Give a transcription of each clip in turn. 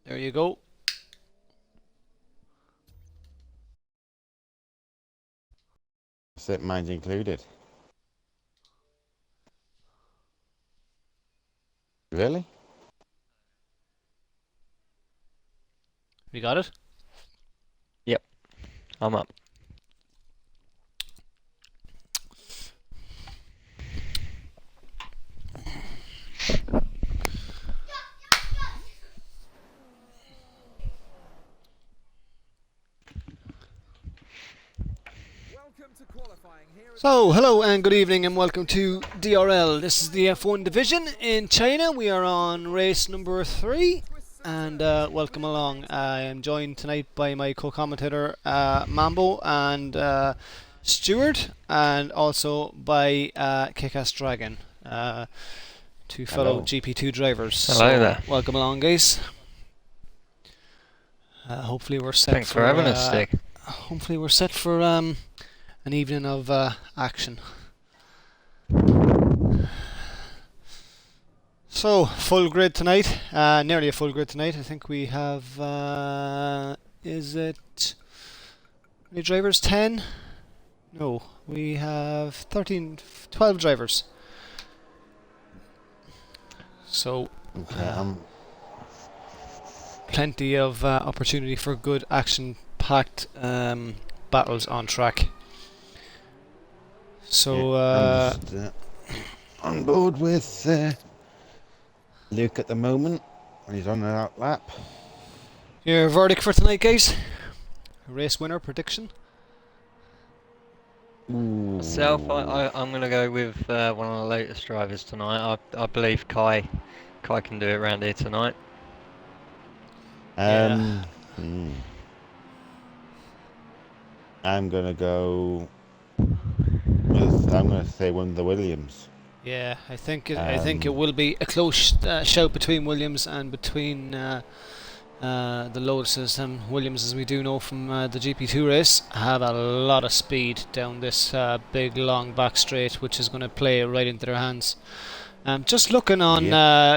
There you go. Set mine's included. Really? You got it? Yep, I'm up. So, hello and good evening and welcome to DRL. This is the F1 division in China. We are on race number 3 and welcome along. I am joined tonight by my co-commentator Mambo and Stuart, and also by Kick-Ass Dragon, two fellow GP2 drivers. Hello there. Welcome along, guys. Hopefully we're set Thanks for having us, Stig. Hopefully we're set for an evening of action. So, full grid tonight, nearly a full grid tonight. I think we have, is it, how many drivers? 10? No, we have 13, 12 drivers. So, plenty of opportunity for good action-packed battles on track. So, I'm just, on board with Luke at the moment. He's on an out lap. your verdict for tonight, guys? Race winner prediction? Myself, I'm going to go with one of the latest drivers tonight. I believe Kai can do it around here tonight. Yeah. I'm gonna go with, I'm gonna say one of the Williams. Yeah, I think it will be a close shout between Williams and between the Lotuses. Williams, as we do know from the GP2 race, have a lot of speed down this big long back straight, which is going to play right into their hands. Just looking on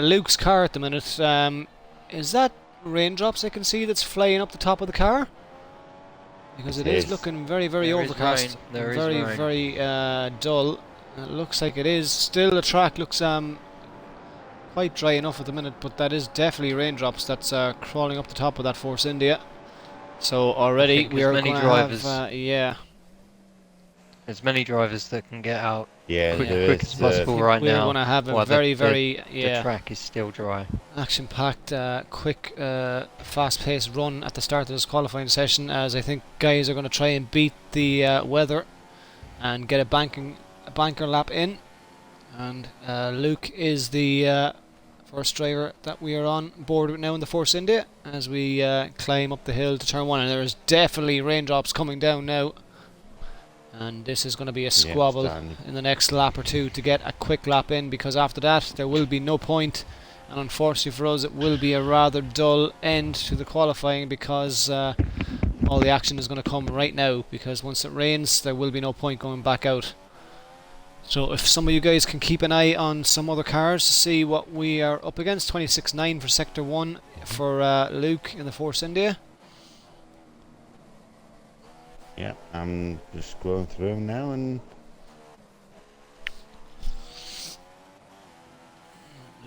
Luke's car at the minute, is that raindrops I can see that's flying up the top of the car? Because it is looking very, very overcast. Very dull. It looks like it is. Still, the track looks quite dry enough at the minute, but that is definitely raindrops that's crawling up the top of that Force India. So already we are going to have, There's many drivers that can get out quick as possible right now. We're going to have a the track is still dry. Action-packed, quick, fast-paced run at the start of this qualifying session, as I think guys are going to try and beat the weather and get a banker lap in. And Luke is the first driver that we are on board with now in the Force India as we climb up the hill to turn 1. And there is definitely raindrops coming down now. And this is going to be a squabble in the next lap or two to get a quick lap in, because after that there will be no point. And unfortunately for us, it will be a rather dull end to the qualifying, because all the action is going to come right now, because once it rains there will be no point going back out. So if some of you guys can keep an eye on some other cars to see what we are up against. 26.9 for Sector 1 for Luke in the Force India. Yeah, I'm just scrolling through them now, and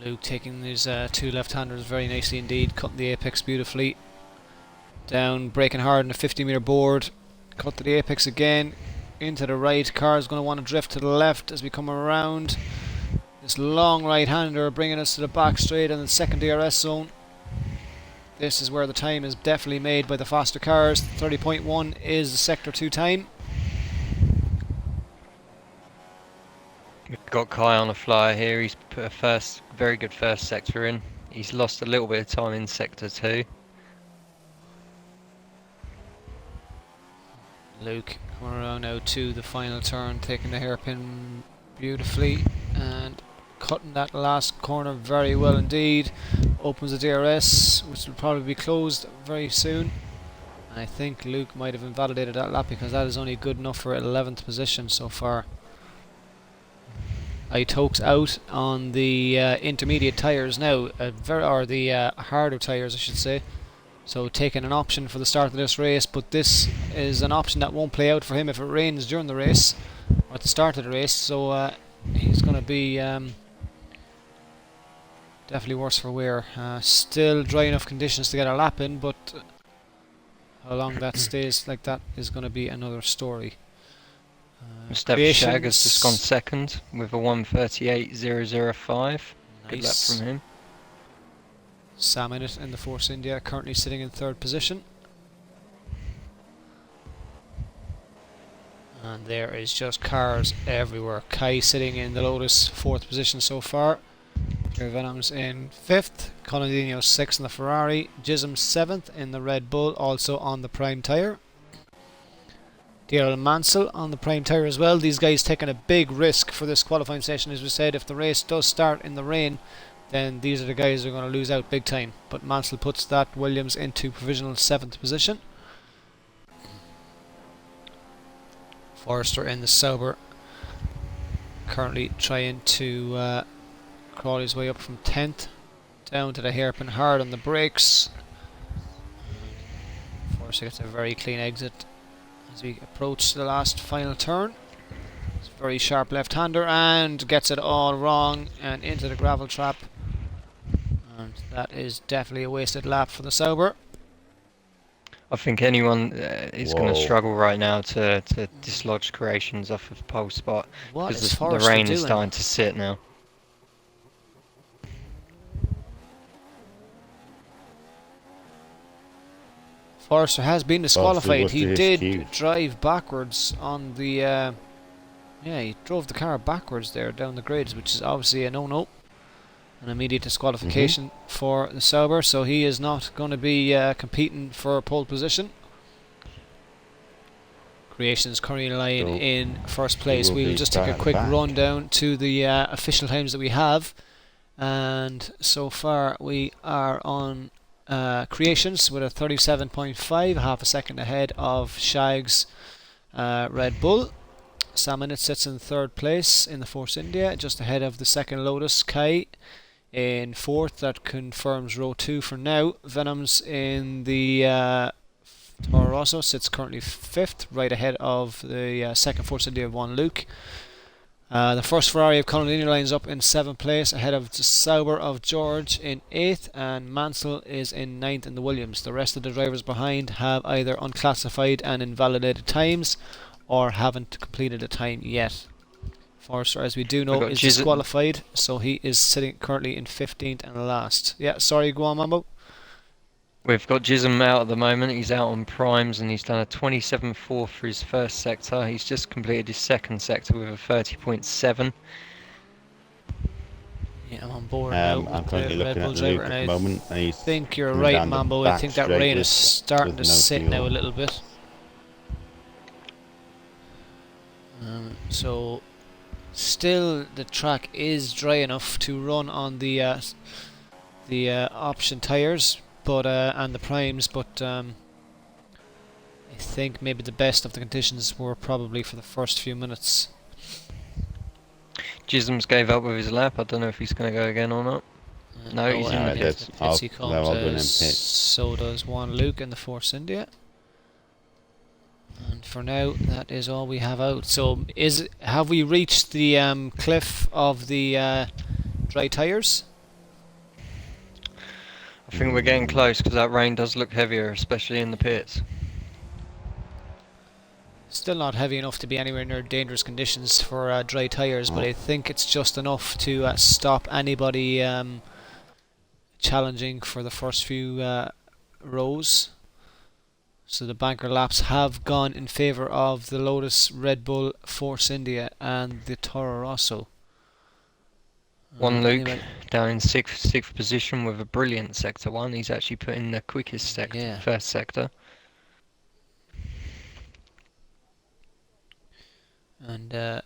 Luke taking these two left-handers very nicely indeed, cutting the apex beautifully. Down, braking hard on the 50-meter board, cut to the apex again, into the right. Car is going to want to drift to the left as we come around this long right-hander, bringing us to the back straight and the second DRS zone. This is where the time is definitely made by the faster cars. 30.1 is the Sector 2 time. We've got Kai on a flyer here. He's put a very good first sector in. He's lost a little bit of time in Sector 2. Luke coming around now to the final turn, taking the hairpin beautifully and cutting that last corner very well indeed. Opens the DRS, which will probably be closed very soon. And I think Luke might have invalidated that lap, because that is only good enough for 11th position so far. Itokes out on the intermediate tyres now, or the harder tyres I should say. So taking an option for the start of this race, but this is an option that won't play out for him if it rains during the race, or at the start of the race, so he's going to be definitely worse for wear. Still dry enough conditions to get a lap in, but how long that stays like that is going to be another story. Mustafa Shag has just gone second with a 1:38.005. Good lap Nice. from him. Sam in the Force India, currently sitting in third position. And there is just cars everywhere. Kai sitting in the Lotus, fourth position so far. Venom's in fifth. Colandino sixth in the Ferrari. Jism seventh in the Red Bull, also on the prime tyre. DRL Mansell on the prime tyre as well. These guys taking a big risk for this qualifying session. As we said, if the race does start in the rain, then these are the guys who are going to lose out big time. But Mansell puts that Williams into provisional 7th position. Forrester in the Sauber, currently trying to crawl his way up from 10th down to the hairpin hard on the brakes. Forrester gets a very clean exit as we approach the last final turn. It's a very sharp left-hander and gets it all wrong and into the gravel trap. And that is definitely a wasted lap for the Sauber. I think anyone is going to struggle right now to dislodge creations off of pole spot, because the rain is starting to sit now. Forrester has been disqualified. He did drive backwards on the yeah, he drove the car backwards there down the grids, which is obviously a no-no. An immediate disqualification for the Sauber, so he is not going to be competing for pole position. Creations currently lying in first place. We'll just take a quick rundown to the official times that we have, and so far we are on Creations with a 37.5, half a second ahead of Shag's Red Bull. Sam sits in third place in the Force India, just ahead of the second Lotus. Kai in fourth, that confirms row 2 for now. Venom's in the Toro Rosso, sits currently fifth, right ahead of the second Force India of one Luke. The first Ferrari of Colandino lines up in 7th place, ahead of the Sauber of George in 8th, and Mansell is in 9th in the Williams. The rest of the drivers behind have either unclassified and invalidated times, or haven't completed a time yet. Forrester, as we do know, is disqualified, so he is sitting currently in 15th and last. Yeah, sorry, go on, Mambo. We've got Jism out at the moment. He's out on primes and he's done a 27.4 for his first sector. He's just completed his second sector with a 30.7. Yeah, I'm on board now. I'm currently looking at Luke at the moment, and he's think you're right, Mambo. I think that rain is starting to sit now a little bit. So still the track is dry enough to run on the option tyres, but and the primes, but I think maybe the best of the conditions were probably for the first few minutes. Jisms gave up with his lap. I don't know if he's going to go again or not. No, he's in the pits. He comes, so does Juan Luke in the Force India. And for now, that is all we have out. So, have we reached the cliff of the dry tyres? I think we're getting close, because that rain does look heavier, especially in the pits. Still not heavy enough to be anywhere near dangerous conditions for dry tyres, but I think it's just enough to stop anybody challenging for the first few rows. So the banker laps have gone in favour of the Lotus, Red Bull, Force India and the Toro Rosso. One Luke down in sixth position with a brilliant sector 1. He's actually put in the quickest sector, first sector. And a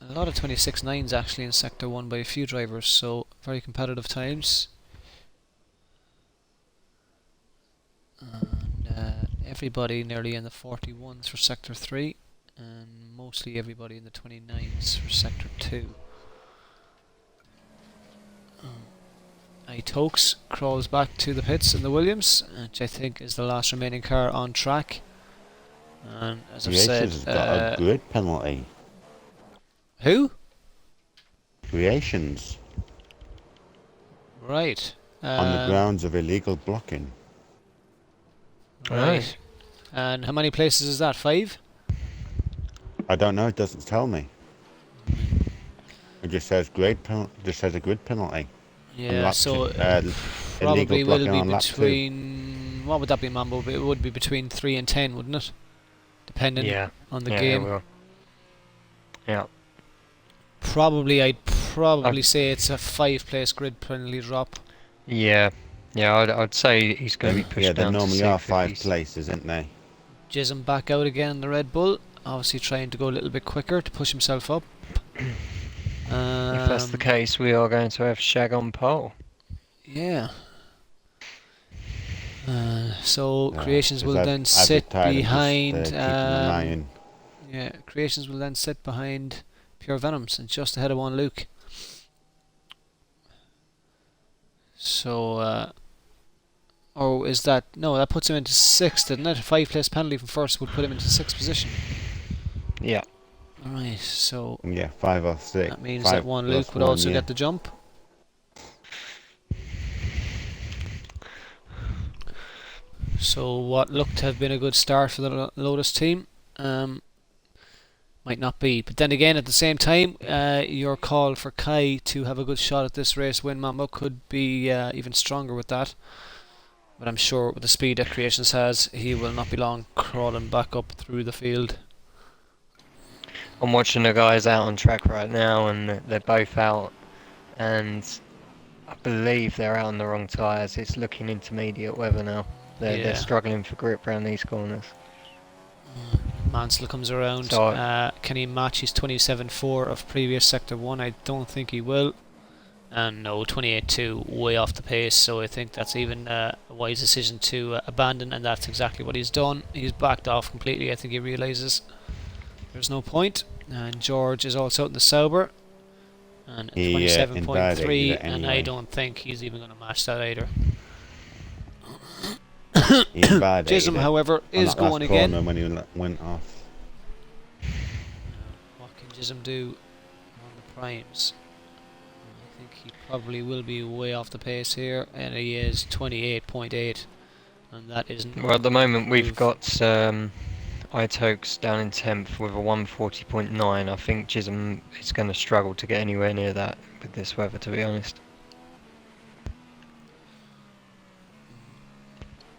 lot of 26.9s actually in sector 1 by a few drivers, so very competitive times. And everybody nearly in the 41s for sector 3, and mostly everybody in the 29s for sector 2. Tokes crawls back to the pits in the Williams, which I think is the last remaining car on track. And as I've said, Creations has got a grid penalty. who? Creations. Right. On the grounds of illegal blocking. Right. And how many places is that? 5? I don't know. It doesn't tell me. It just says Just says a grid penalty. Yeah. So illegal probably will blocking be on lap 2. between. What would that be, Mambo? It would be between 3 and 10, wouldn't it? Depending on the game. It will. Yeah. I'd say it's a 5-place grid penalty drop. Yeah. Yeah, I'd say he's going to be pushed Yeah, they down to normally 6 are if 5 he's- places, aren't they? Jism back out again in the Red Bull. Obviously trying to go a little bit quicker to push himself up. If that's the case, we are going to have Shag on pole. Yeah. So Yeah, Creations 'cause will then I've sit retired and just, behind. keeping an eye on. Yeah, Creations will then sit behind Pure Venoms and just ahead of one Luke. So, or is that no? That puts him into 6th, didn't it? A 5-place penalty from first would put him into 6th position. Yeah. All right, so Yeah, 5 or 6. that means 5 that one plus Luke would one, also yeah. get the jump. So what looked to have been a good start for the Lotus team might not be. But then again, at the same time, your call for Kai to have a good shot at this race win, Mambo, could be even stronger with that. But I'm sure with the speed that Creations has, he will not be long crawling back up through the field. I'm watching the guys out on track right now, and they're both out, and I believe they're out on the wrong tyres. It's looking intermediate weather now. They're struggling for grip around these corners. Mansell comes around. So Can he match his 27.4 of previous Sector 1? I don't think he will. And no, 28.2, way off the pace, so I think that's even a wise decision to abandon, and that's exactly what he's done. He's backed off completely. I think he realises there's no point. And George is also out in the Sauber, and 27.3, and I don't think he's even going to match that either. Jism, however, is going again. When he went off. What can Jism do on the primes? I think he probably will be way off the pace here, and he is 28.8, and that isn't. Well, at the moment we've got Itokes down in 10th with a 140.9. I think Jism is going to struggle to get anywhere near that with this weather, to be honest.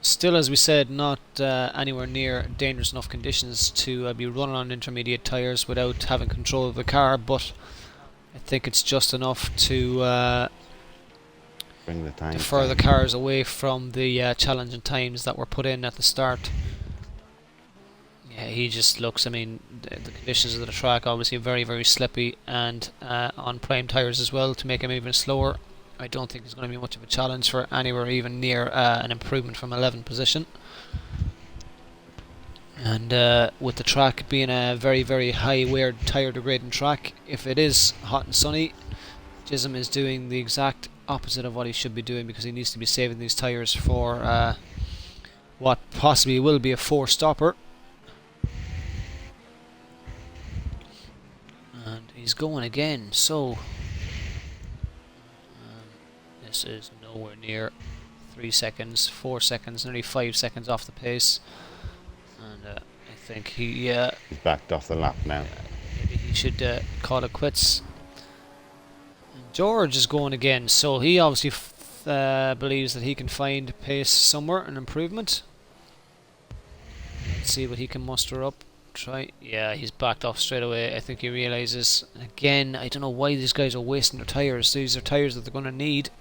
Still, as we said, not anywhere near dangerous enough conditions to be running on intermediate tyres without having control of the car, but I think it's just enough to Bring the time defer the down. cars away from the challenging times that were put in at the start. Yeah, he just looks, I mean, the conditions of the track obviously very, very slippy, and on prime tyres as well to make him even slower. I don't think there's going to be much of a challenge for anywhere even near an improvement from 11th position. And with the track being a very, very high wear tyre degrading track, if it is hot and sunny, Jism is doing the exact opposite of what he should be doing, because he needs to be saving these tyres for what possibly will be a 4-stopper. And he's going again, so this is nowhere near 3 seconds, 4 seconds, nearly 5 seconds off the pace. And I think he He's backed off the lap now. maybe he should call it quits. And George is going again, so he obviously believes that he can find pace somewhere, an improvement. Let's see what he can muster up. Yeah, he's backed off straight away. I think he realises, again, I don't know why these guys are wasting their tyres. These are tyres that they're going to need.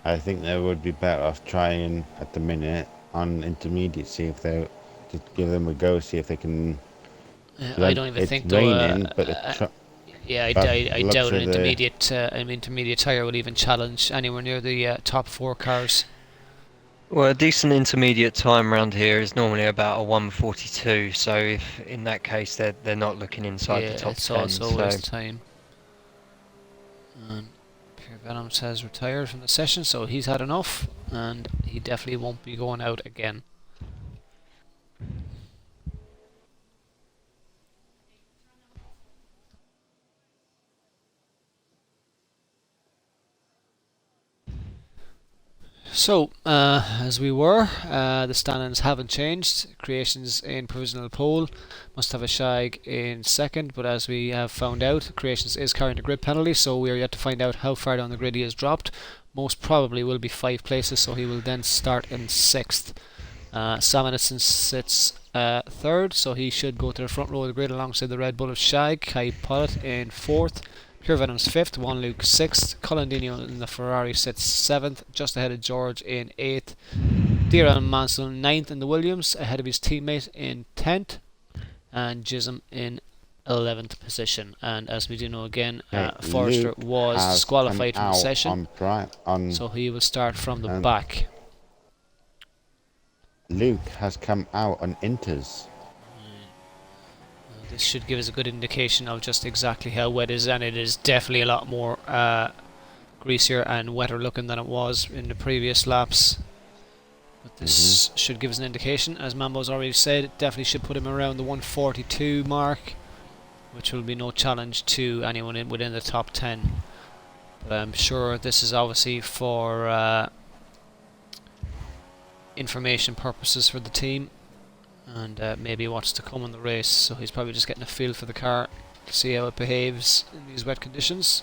I think they would be better off trying at the minute on intermediate, see if they just give them a go, see if they can. I don't even think it's though. raining, but I looks doubt of an intermediate tyre will even challenge anywhere near the top 4 cars. Well, a decent intermediate time around here is normally about a 1:42. So if in that case they're not looking inside the Yeah, top it's 10. also always So time. And Pure Venoms has retired from the session, so he's had enough, and he definitely won't be going out again. So, as we were, the standings haven't changed. Creations in provisional pole, must have a shag in second, but as we have found out, Creations is carrying a grid penalty, so we are yet to find out how far down the grid he is dropped. Most probably will be 5 places, so he will then start in 6th. Samuelson sits third, so he should go to the front row of the grid alongside the Red Bull of Shag. Kai Pollitt in 4th. Pure Venom's 5th, Juan Luke 6th, Colandino in the Ferrari sits 7th, just ahead of George in 8th, DRL Mansell 9th in the Williams, ahead of his teammate in 10th, and Jism in 11th position. And as we do know again, Forrester was disqualified from the session, so he will start from the back. Luke has come out on inters. This should give us a good indication of just exactly how wet it is, and it is definitely a lot more greasier and wetter looking than it was in the previous laps. But this should give us an indication. As Mambo's already said, it definitely should put him around the 142 mark, which will be no challenge to anyone within the top 10. But I'm sure this is obviously for information purposes for the team, and maybe what's to come in the race, so he's probably just getting a feel for the car to see how it behaves in these wet conditions.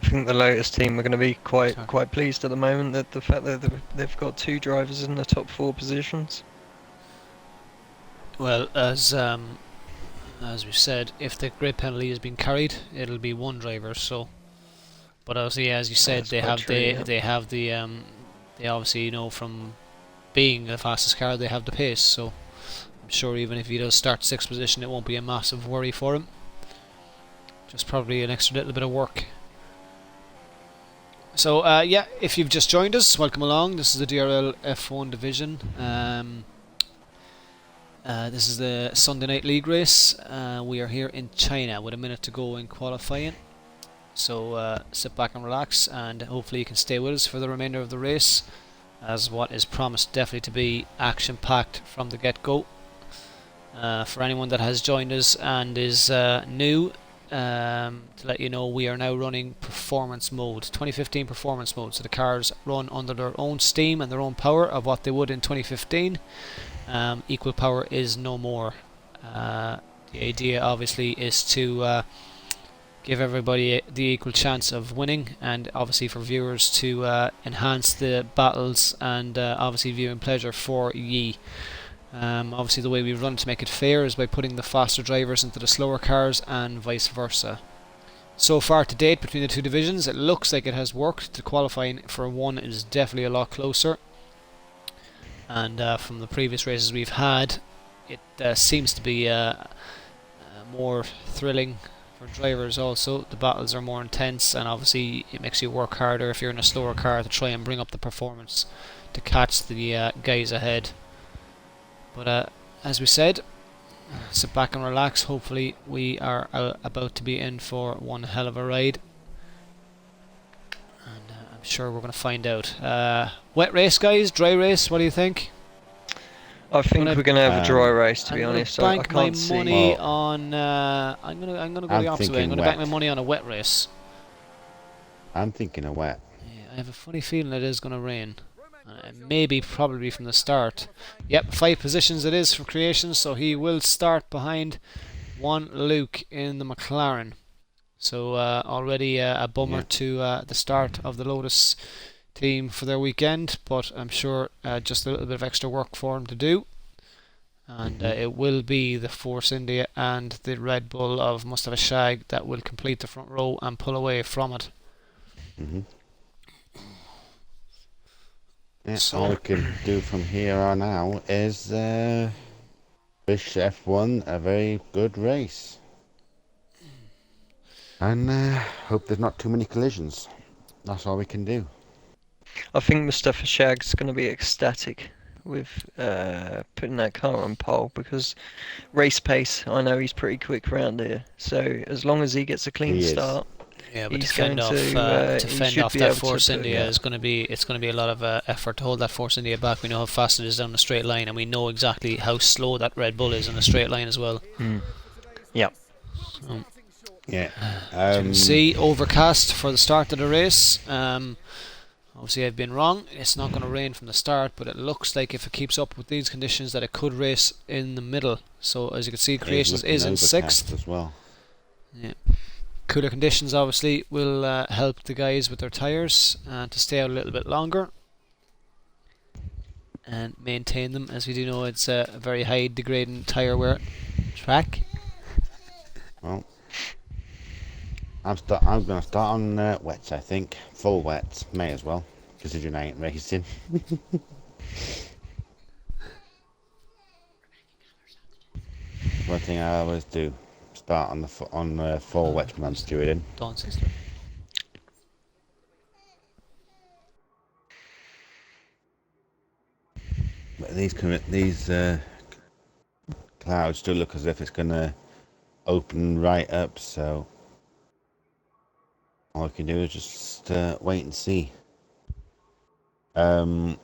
I think the Lotus team are going to be quite pleased at the moment that the fact that they've got 2 drivers in the top 4 positions. Well, as we said, if the grid penalty has been carried, it'll be 1 driver. So, but obviously, as you said, they obviously from being the fastest car, they have the pace. So, I'm sure even if he does start 6th position, it won't be a massive worry for him. Just probably an extra little bit of work. So yeah, if you've just joined us, welcome along. This is the DRL F1 division. This is the Sunday night league race. We are here in China with a minute to go in qualifying. So sit back and relax, and hopefully you can stay with us for the remainder of the race, as what is promised definitely to be action-packed from the get-go. For anyone that has joined us and is new, to let you know, we are now running performance mode, 2015 performance mode, so the cars run under their own steam and their own power of what they would in 2015. Equal power is no more. The idea obviously is to give everybody the equal chance of winning, and obviously for viewers to enhance the battles and obviously viewing pleasure for ye. Obviously the way we run to make it fair is by putting the faster drivers into the slower cars and vice versa. So far to date between the 2 divisions, it looks like it has worked. The qualifying for 1 is definitely a lot closer, and from the previous races we've had, it seems to be more thrilling for drivers also. The battles are more intense, and obviously it makes you work harder if you're in a slower car to try and bring up the performance to catch the guys ahead. But as we said, sit back and relax. Hopefully we are about to be in for one hell of a ride, and I'm sure we're going to find out. Wet race, guys? Dry race? What do you think? I think we're going to have a dry race, to be honest. I can't see. I'm going to go the opposite way. I'm going to bank my money on a wet race. I'm thinking of wet. Yeah, I have a funny feeling it is going to rain. Maybe probably from the start. Yep, 5 positions it is for Creations, so he will start behind Juan Luke in the McLaren. So already a bummer to the start of the Lotus team for their weekend, but I'm sure just a little bit of extra work for him to do. And it will be the Force India and the Red Bull of Mustafa Shag that will complete the front row and pull away from it. Yeah, So- all we can do from here on out is wish F1 a very good race. And hope there's not too many collisions. That's all we can do. I think Mustafa Shag's going to be ecstatic with putting that car on pole because race pace, I know he's pretty quick around here. So as long as he gets a clean He is. start, Yeah, but he's to going fend off to he should be that able to Force put, India is going to be a lot of effort to hold that Force India back. We know how fast it is down the straight line, and we know exactly how slow that Red Bull is in a straight line as well. Yep. So, Yeah. as you can see, overcast for the start of the race. Obviously, I've been wrong. It's not going to rain from the start, but it looks like if it keeps up with these conditions, that it could race in the middle. So as you can see, Creations is in sixth as well. Yeah. Cooler conditions obviously will help the guys with their tyres to stay out a little bit longer and maintain them, as we do know it's a very high degrading tyre wear track. Well, I'm going to start on wets, I think. Full wets, may as well, considering I ain't racing. One thing I always do, start on the full wets when I'm stewarding. Dawn sister. But these clouds do look as if it's going to open right up, so all I can do is just wait and see. From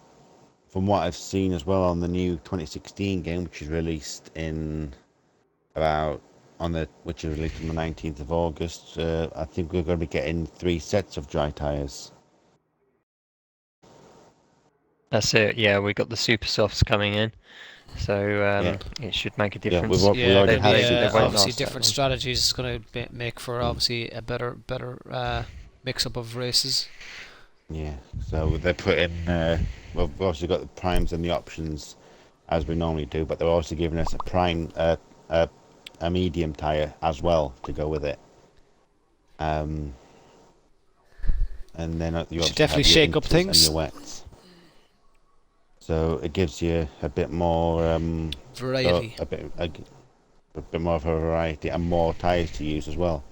what I've seen as well on the new 2016 game, which is released which is released on the 19th of August, I think we're going to be getting 3 sets of dry tyres. That's it. Yeah, we got the super softs coming in, so it should make a difference. we already had obviously different strategies. It's going to make for obviously a better mix-up of races. Yeah, so they're putting. We've also got the primes and the options, as we normally do, but they're also giving us a medium tyre as well to go with it. And then you should definitely shake up things. And your wets. So it gives you a bit more variety. A bit more of a variety and more tyres to use as well.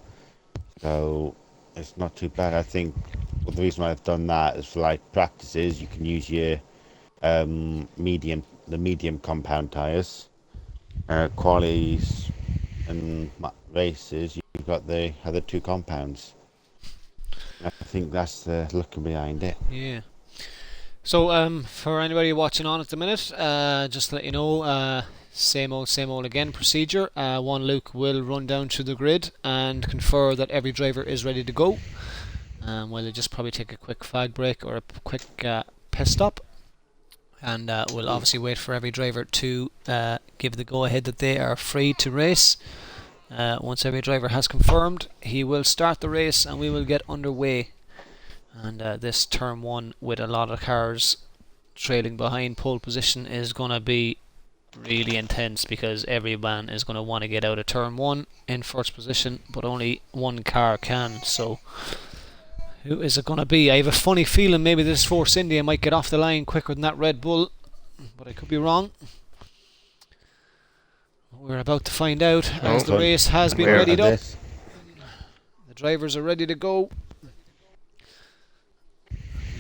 So it's not too bad. I think the reason why I've done that is for like practices. You can use your medium compound tyres. Qualies and races, you've got the other 2 compounds. I think that's the looking behind it. Yeah. So for anybody watching on at the minute, just to let you know, same old again procedure. One Luke will run down to the grid and confer that every driver is ready to go. Well, they'll just probably take a quick fag break or a quick pit stop, and we'll obviously wait for every driver to give the go-ahead that they are free to race. Once every driver has confirmed, he will start the race and we will get underway. And this turn 1 with a lot of cars trailing behind pole position is going to be really intense, because every man is going to want to get out of turn 1 in first position, but only one car can. So who is it going to be? I have a funny feeling maybe this Force India might get off the line quicker than that Red Bull, but I could be wrong. We're about to find out as the race has been readied up. The drivers are ready to go.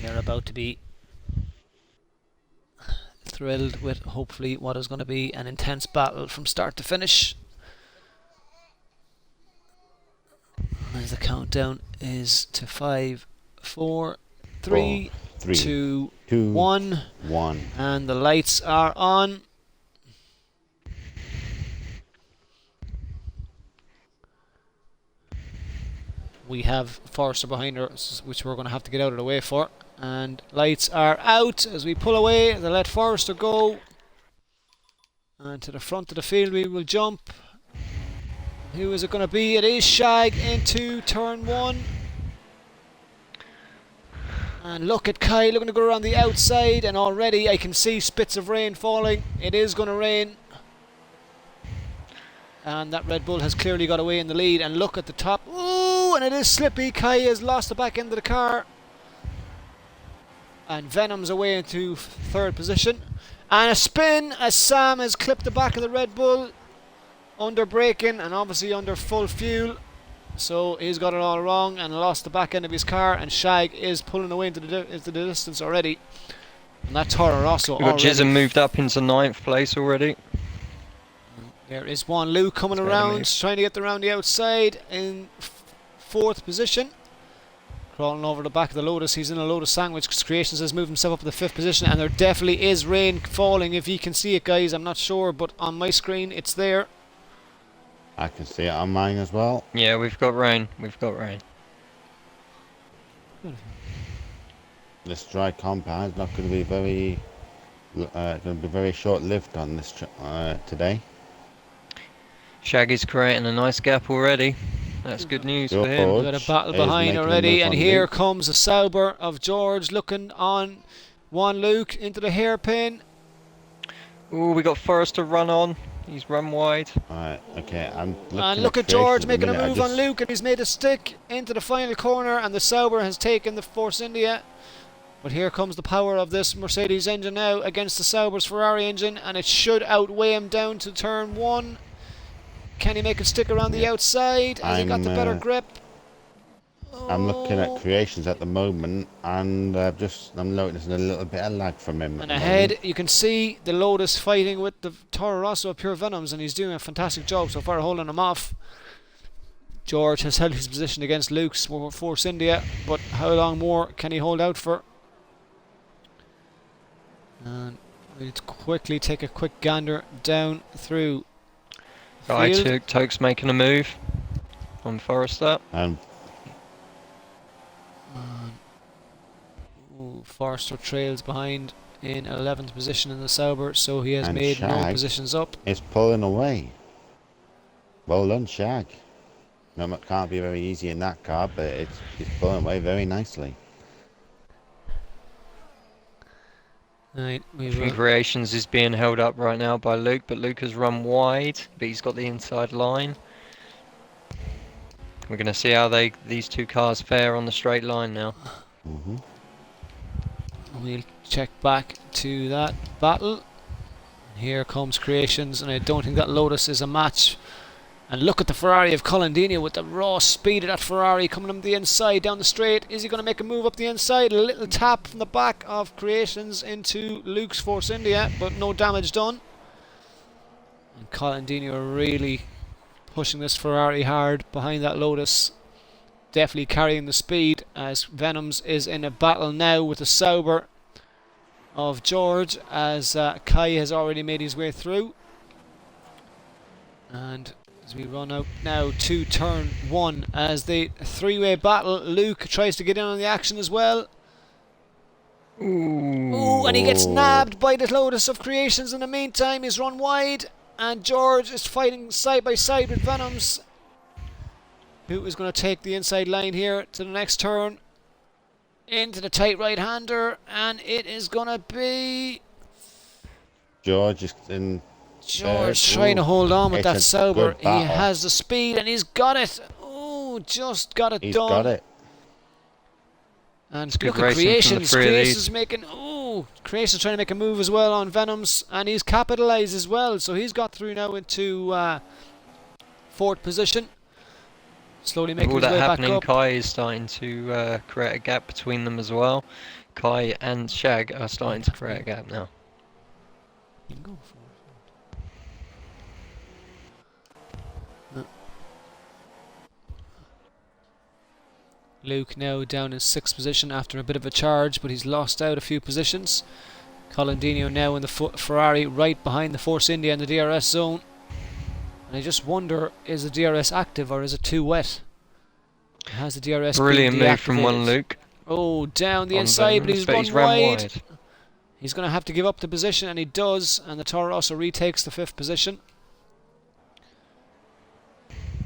They're about to be thrilled with hopefully what is going to be an intense battle from start to finish. As the countdown is to 5, 4, 3, 2, 1, and the lights are on. We have Forrester behind us, which we're going to have to get out of the way for. And lights are out as we pull away. They let Forrester go. And to the front of the field we will jump. Who is it going to be? It is Shag into turn 1. And look at Kai looking to go around the outside. And already I can see spits of rain falling. It is going to rain. And that Red Bull has clearly got away in the lead. And look at the top. Ooh, and it is slippy. Kai has lost the back end of the car. And Venom's away into third position. And a spin as Sam has clipped the back of the Red Bull. Under braking and obviously under full fuel. So he's got it all wrong and lost the back end of his car. And Shag is pulling away into the distance already. And that Toro Rosso We've got already. Jism moved up into 9th place already. There is Juan Luke coming around, trying to get around the outside in 4th position. Crawling over the back of the Lotus. He's in a Lotus sandwich. Creations has moved himself up to the 5th position, and there definitely is rain falling. If you can see it, guys, I'm not sure, but on my screen it's there. I can see it on mine as well. Yeah, we've got rain. We've got rain. This dry compound is not going to be very short-lived on this today. Shaggy's creating a nice gap already. That's good news for him. George We've got a battle is behind making a already, move and on here Luke. comes the Sauber of George looking on Juan Luke into the hairpin. Ooh, we got Forrester run on. He's run wide. Alright, okay, I'm looking And look at Creations George the making a minute. move on Luke, and he's made a stick into the final corner, and the Sauber has taken the Force India. But here comes the power of this Mercedes engine now against the Sauber's Ferrari engine, and it should outweigh him down to turn 1. Can he make it stick around the outside? Has he got the better grip? I'm looking Oh. at Creations at the moment, and I'm noticing a little bit of lag from him. And ahead, you can see the Lotus fighting with the Toro Rosso of Pure Venoms, and he's doing a fantastic job so far holding him off. George has held his position against Luke's Force India, but how long more can he hold out for? And we'll quickly take a quick gander down through Right, field. Toke's making a move on Forrester. And Ooh, Forrester trails behind in 11th position in the Sauber, so he has And made no Shag positions up. it's pulling away. Well done, Shag. No, it can't be very easy in that car, but it's pulling away very nicely. Right, we From will. Creations is being held up right now by Luke, but Luke has run wide, but he's got the inside line. We're going to see how these two cars fare on the straight line now. Hmm. We'll check back to that battle. Here comes Creations, and I don't think that Lotus is a match. And look at the Ferrari of Colindini with the raw speed of that Ferrari coming on the inside down the straight. Is he going to make a move up the inside? A little tap from the back of Creations into Luke's Force India, but no damage done. And Colindini are really pushing this Ferrari hard behind that Lotus. Definitely carrying the speed, as Venoms is in a battle now with the Sauber of George, as Kai has already made his way through. And as we run out now to turn 1, as the three-way battle, Luke tries to get in on the action as well. Ooh, and he gets nabbed by the Lotus of Creations in the meantime. He's run wide, and George is fighting side by side with Venoms, who is going to take the inside line here to the next turn. Into the tight right-hander, and it is going to be George is in. George trying to hold on with It's that a Sauber. good He battle. has the speed, and he's got it. Oh, just got it He's done. got it. And It's good look at racing from the Creations. three of Creations these. making. Oh, Creations trying to make a move as well on Venoms, and he's capitalised as well. So he's got through now into 4th position. Slowly With making all his that way back happening, up. Kai is starting to create a gap between them as well. Kai and Shag are starting to create a gap now. You can go for it. Luke now down in 6th position after a bit of a charge, but he's lost out a few positions. Colindino now in the Ferrari right behind the Force India in the DRS zone. And I just wonder, is the DRS active or is it too wet? Has the DRS Brilliant been move from one deactivated? Luke. Oh, down the on inside, but Venoms, he's run ran wide. He's going to have to give up the position, and he does, and the Toro Rosso retakes the 5th position.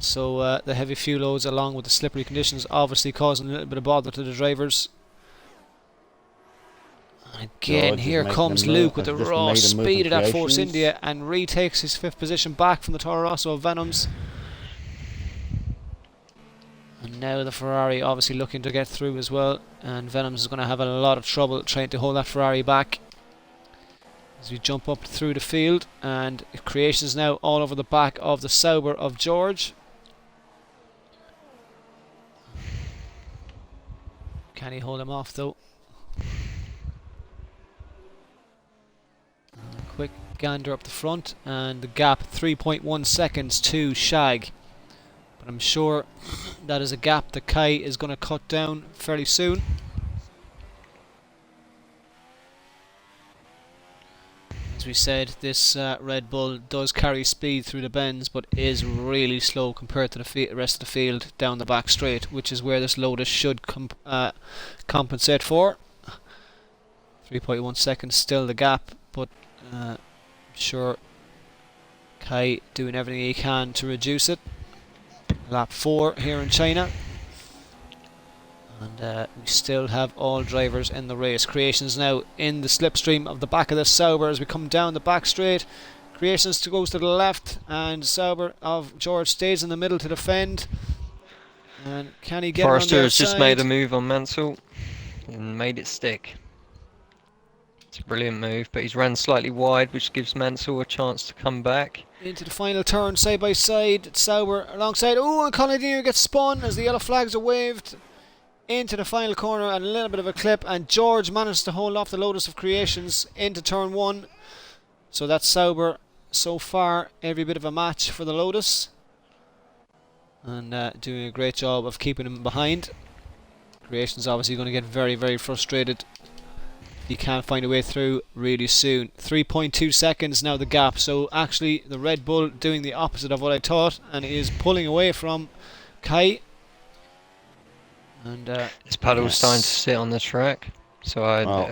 So the heavy fuel loads along with the slippery conditions obviously causing a little bit of bother to the drivers. And again, George is here making comes a move, Luke with the has just raw made a move speed of for that Force Creations. India and retakes his 5th position back from the Toro Rosso of Venoms. And now the Ferrari obviously looking to get through as well, and Venoms is going to have a lot of trouble trying to hold that Ferrari back as we jump up through the field. And Creations now all over the back of the Sauber of George. Can he hold him off though? Quick gander up the front, and the gap 3.1 seconds to Shag. But I'm sure that is a gap that Kai is going to cut down fairly soon. As we said, this Red Bull does carry speed through the bends, but is really slow compared to the rest of the field down the back straight, which is where this Lotus should compensate for. 3.1 seconds still the gap, but I'm sure Kai doing everything he can to reduce it. Lap 4 here in China. And we still have all drivers in the race. Creations now in the slipstream of the back of the Sauber as we come down the back straight. Creations goes to the left, and Sauber of George stays in the middle to defend. And can he get Forrester on the has just outside? made a move on Mansell and made it stick. It's a brilliant move, but he's ran slightly wide, which gives Mansell a chance to come back. Into the final turn, side by side. Sauber alongside. Oh, and Colin Deere gets spun as the yellow flags are waved. Into the final corner and a little bit of a clip, and George managed to hold off the Lotus of Creations into turn 1. So that's Sauber so far, every bit of a match for the Lotus, and doing a great job of keeping him behind. Creations obviously going to get very, very frustrated. He can't find a way through really soon. 3.2 seconds now the gap, so actually the Red Bull doing the opposite of what I thought, and is pulling away from Kai. And His paddle's starting to sit on the track, so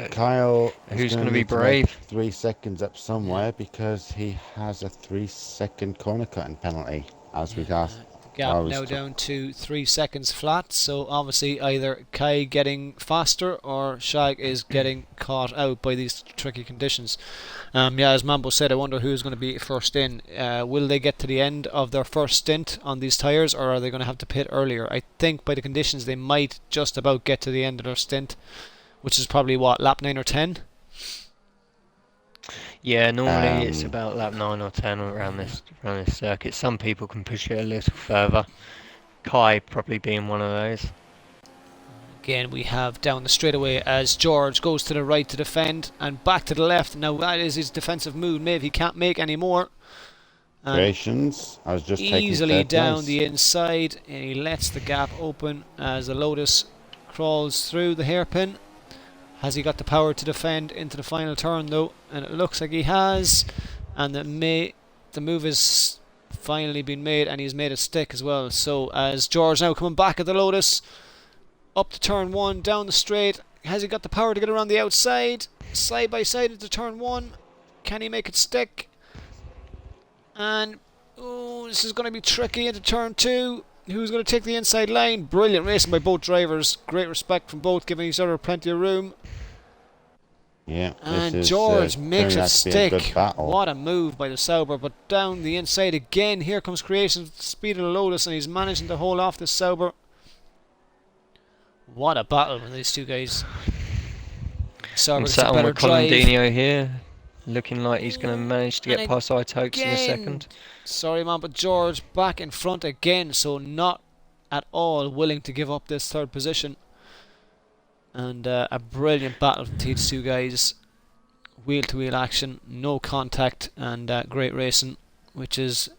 Kyle who's going to gonna be need make brave? 3 seconds up somewhere because he has a 3-second corner cutting penalty as we got. gap now down to 3 seconds flat, so obviously either Kai getting faster or Shag is getting caught out by these tricky conditions. Yeah, as Mambo said, I wonder who's going to be first in. Will they get to the end of their first stint on these tyres, or are they going to have to pit earlier? I think by the conditions they might just about get to the end of their stint, which is probably what, lap 9 or 10? Yeah, normally it's about lap 9 or 10 around this circuit. Some people can push it a little further. Kai probably being one of those. Again, we have down the straightaway as George goes to the right to defend and back to the left. Now that is his defensive move. Maybe he can't make any more. Creations, I was just easily down the inside, and he lets the gap open as the Lotus crawls through the hairpin. Has he got the power to defend into the final turn though? And it looks like he has. And the move has finally been made, and he's made it stick as well. So as George now coming back at the Lotus, up to turn 1, down the straight. Has he got the power to get around the outside? Side by side into turn 1. Can he make it stick? And oh, this is going to be tricky into turn 2. Who's going to take the inside line? Brilliant racing by both drivers. Great respect from both, giving each other plenty of room. Yeah, and George makes it stick. What a move by the Sauber, but down the inside again. Here comes Creations with the speed of the Lotus, and he's managing to hold off the Sauber. What a battle with these two guys. Sauber I'm sat on with Colin Dino here, looking like he's going to manage to get past Itokes in a second. Sorry man, but George back in front again, so not at all willing to give up this third position. And a brilliant battle from these two guys. Wheel to wheel action, no contact, and great racing, which is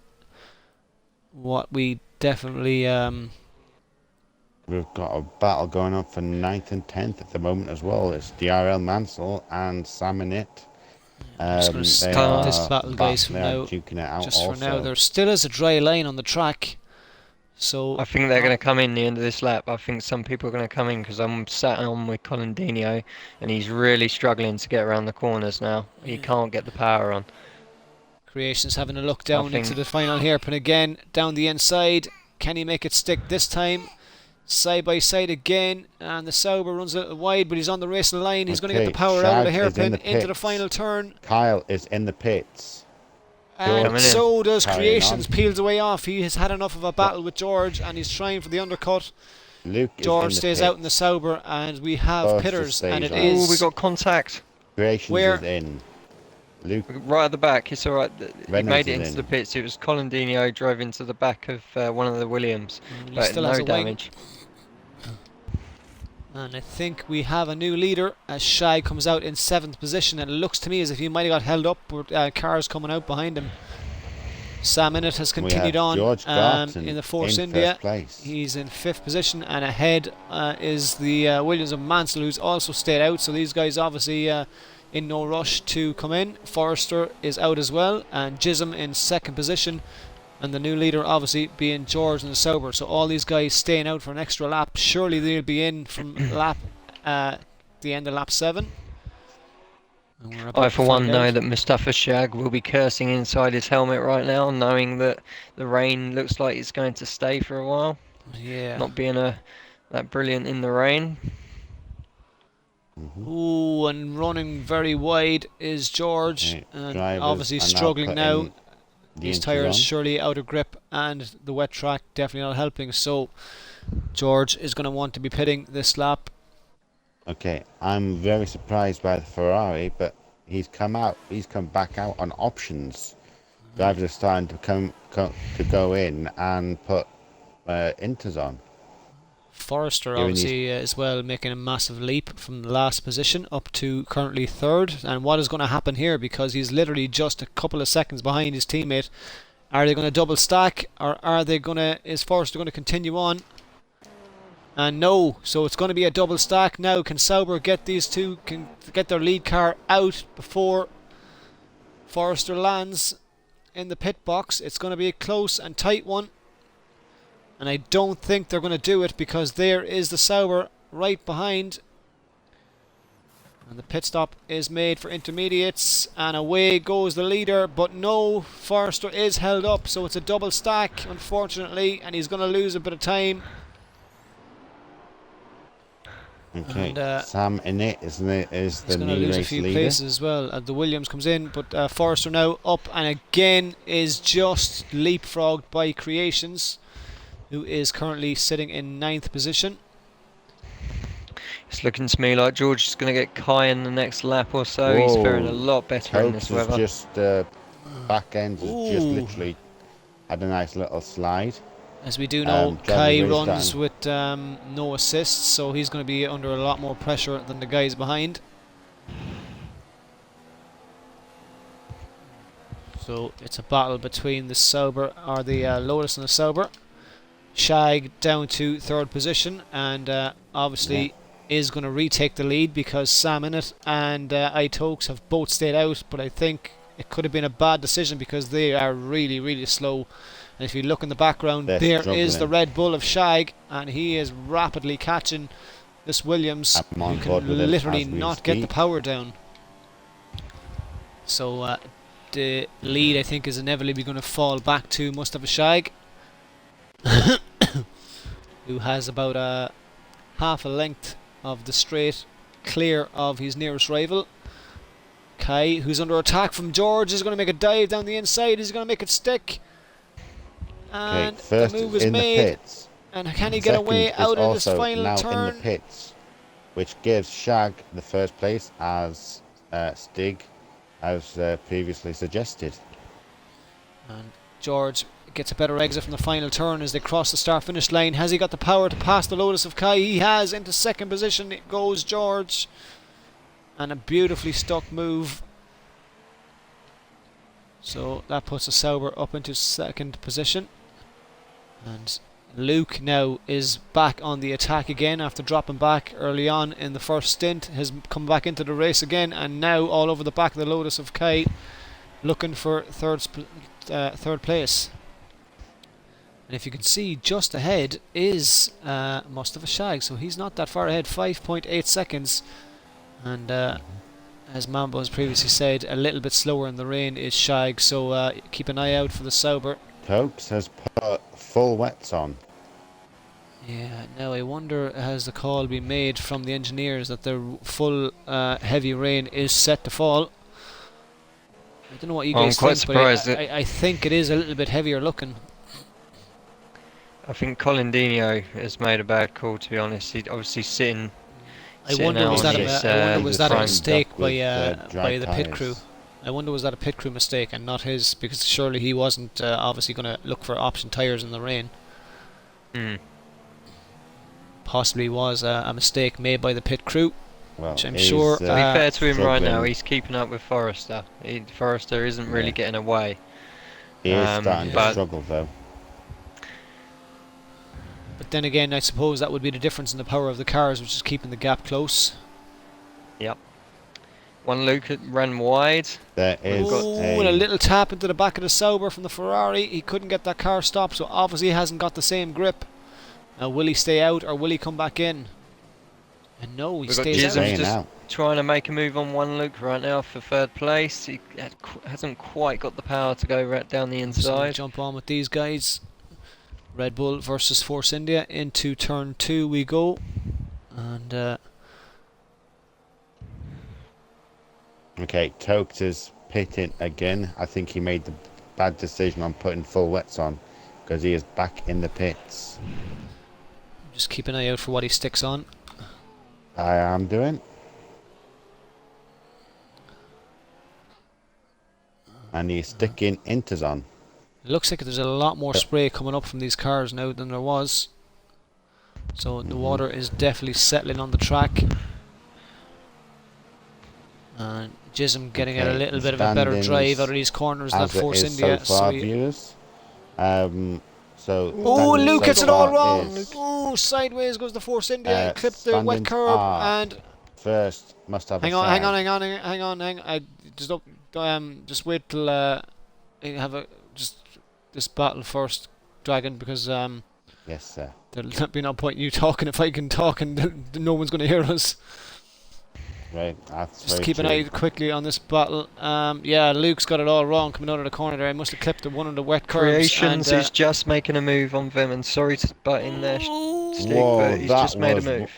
what we definitely we've got a battle going on for 9th and 10th at the moment as well. It's DRL Mansell and Samonit. Just going to start this battle, guys, from now. Just for now, there still is a dry line on the track. So I think they're going to come in the end of this lap. I think some people are going to come in because I'm sat on with Colin Dino, and he's really struggling to get around the corners now. He can't get the power on. Creations having a look down into the final hairpin again, down the inside. Can he make it stick this time? Side by side again, and the Sauber runs a little wide, but he's on the racing line. He's going to get the power out of the hairpin into the final turn. Kyle is in the pits. And Coming in. so does Carrying Creations. on. Peels away off. He has had enough of a battle with George, and he's trying for the undercut. Luke George is in stays the out in the pits. Sauber, and we have Forrester Pitters, and stays it on. Oh, is we got contact. Creations Where? is in. Luke Right at the back, it's alright. He Reynolds made it is into the in. pits. It was Colandino drove into the back of one of the Williams, he but still has no a wing. damage. And I think we have a new leader as Shag comes out in 7th position. And it looks to me as if he might have got held up with cars coming out behind him. Sam Innit has We continued have on George Clarkson in the Force in India. first place. He's in 5th position, and ahead is the Williams of Mansell, who's also stayed out. So these guys obviously in no rush to come in. Forrester is out as well, and Chisholm in 2nd position. And the new leader obviously being George and the Sauber. So all these guys staying out for an extra lap. Surely they'll be in from the end of lap 7. And we're about I, to for one, find know out. that Mustafa Shag will be cursing inside his helmet right now, knowing that the rain looks like it's going to stay for a while. Yeah. Not being that brilliant in the rain. Ooh, and running very wide is George. Okay, And drivers obviously are now struggling now. putting the His inters tyres on. surely out of grip, and the wet track definitely not helping. So George is going to want to be pitting this lap. Okay, I'm very surprised by the Ferrari, but he's come back out on options. Drivers are starting to go in and put inters on. Forrester Giving obviously as well making a massive leap from the last position up to currently 3rd. And what is going to happen here, because he's literally just a couple of seconds behind his teammate? Are they going to double stack, or is Forrester going to continue on? And no, so it's going to be a double stack now. Can Sauber get these two, can get their lead car out before Forrester lands in the pit box? It's going to be a close and tight one. And I don't think they're going to do it, because there is the Sauber right behind. And the pit stop is made for intermediates, and away goes the leader. But no, Forrester is held up, so it's a double stack, unfortunately, and he's going to lose a bit of time. Okay, And, Sam Innit is the He's going to new lose a race few leader. places as well. The Williams comes in, but Forrester now up, and again is just leapfrogged by Creations, who is currently sitting in 9th position. It's looking to me like George is going to get Kai in the next lap or so. He's Whoa. faring a lot better in this Topes weather. is just back end has just Ooh. literally had a nice little slide. As we do know, Driving Kai the race runs down. with no assists, so he's going to be under a lot more pressure than the guys behind. So it's a battle between the Sauber, or the Lotus and the Sauber. Shag down to 3rd position, and obviously is going to retake the lead, because Sam Innit and Itokes have both stayed out. But I think it could have been a bad decision, because they are really, really slow. And if you look in the background, They're there struggling. is the Red Bull of Shag, and he is rapidly catching this Williams, I'm on who board can with him literally as we not get the speak. power down. So the lead, I think, is inevitably going to fall back to Mustafa Shag, who has about half a length of the straight clear of his nearest rival. Kai, who's under attack from George, is going to make a dive down the inside. He's going to make it stick. Okay, And the first move is is in the made. pits. And can he get Second away is out of this also final now turn? in the pits, which gives Shag the first place, as Stig has previously suggested. And George gets a better exit from the final turn as they cross the start-finish line. Has he got the power to pass the Lotus of Kai? He has. Into 2nd position it goes George. And a beautifully stuck move. So that puts the Sauber up into 2nd position. And Luke now is back on the attack again after dropping back early on in the first stint. Has come back into the race again, and now all over the back of the Lotus of Kai, looking for third place. And if you can see, just ahead is Mustafa Shag, so he's not that far ahead, 5.8 seconds. And as Mambo has previously said, a little bit slower in the rain is Shag, so keep an eye out for the Sauber. Tokes has put full wets on. Yeah, now I wonder, has the call been made from the engineers that the full heavy rain is set to fall? I don't know what you I'm guys quite think, but surprised I think it is a little bit heavier looking. I think Colin Dino has made a bad call, to be honest. He's obviously sitting I wonder out was on that his, I wonder was that a front. mistake by dry the pit crew? tyres. I wonder was that a pit crew mistake and not his, because surely he wasn't obviously going to look for option tyres in the rain. Possibly was a mistake made by the pit crew, Well, which I'm he's, sure. To be fair to him right now, struggling. he's keeping up with Forrester. Forrester isn't really Yeah. getting away. He is starting to but- struggle though. But then again, I suppose that would be the difference in the power of the cars, which is keeping the gap close. One Luke ran wide. There is Oh, and a little tap into the back of the Sauber from the Ferrari. He couldn't get that car stopped, so obviously he hasn't got the same grip. Now, will he stay out or will he come back in? And no, he We've got stays Jism out. staying just out. trying to make a move on one Luke right now for third place. He hasn't quite got the power to go right down the So we'll inside. jump on with these guys. Red Bull versus Force India. Into turn 2 we go. And Okay, Tokes is pitting again. I think he made the bad decision on putting full wets on because he is back in the pits. just keep an eye out for what he sticks on. I am doing. And he's sticking Inters on. It looks like there's a lot more spray coming up from these cars now than there was. So the water is definitely settling on the track. And Jism getting a little bit of a better drive out of these corners than As it Force is India. so far, he- viewers. So Oh, standings Luke so gets it all far wrong. is Oh, sideways goes the Force India. Clipped the wet standings curb are and first must have hang a on. I just just wait till I have this battle first, Dragon, because Yes, sir. there'll not be no point in you talking if I can talk and no one's going to hear us. Right, that's Just very keep an true. eye quickly on this battle. Yeah, Luke's got it all wrong coming out of the corner there. I must have clipped the one of the wet curbs. Creations and, is just making a move on them, and sorry to butt in there, Stig, Whoa, but he's that just made a was move.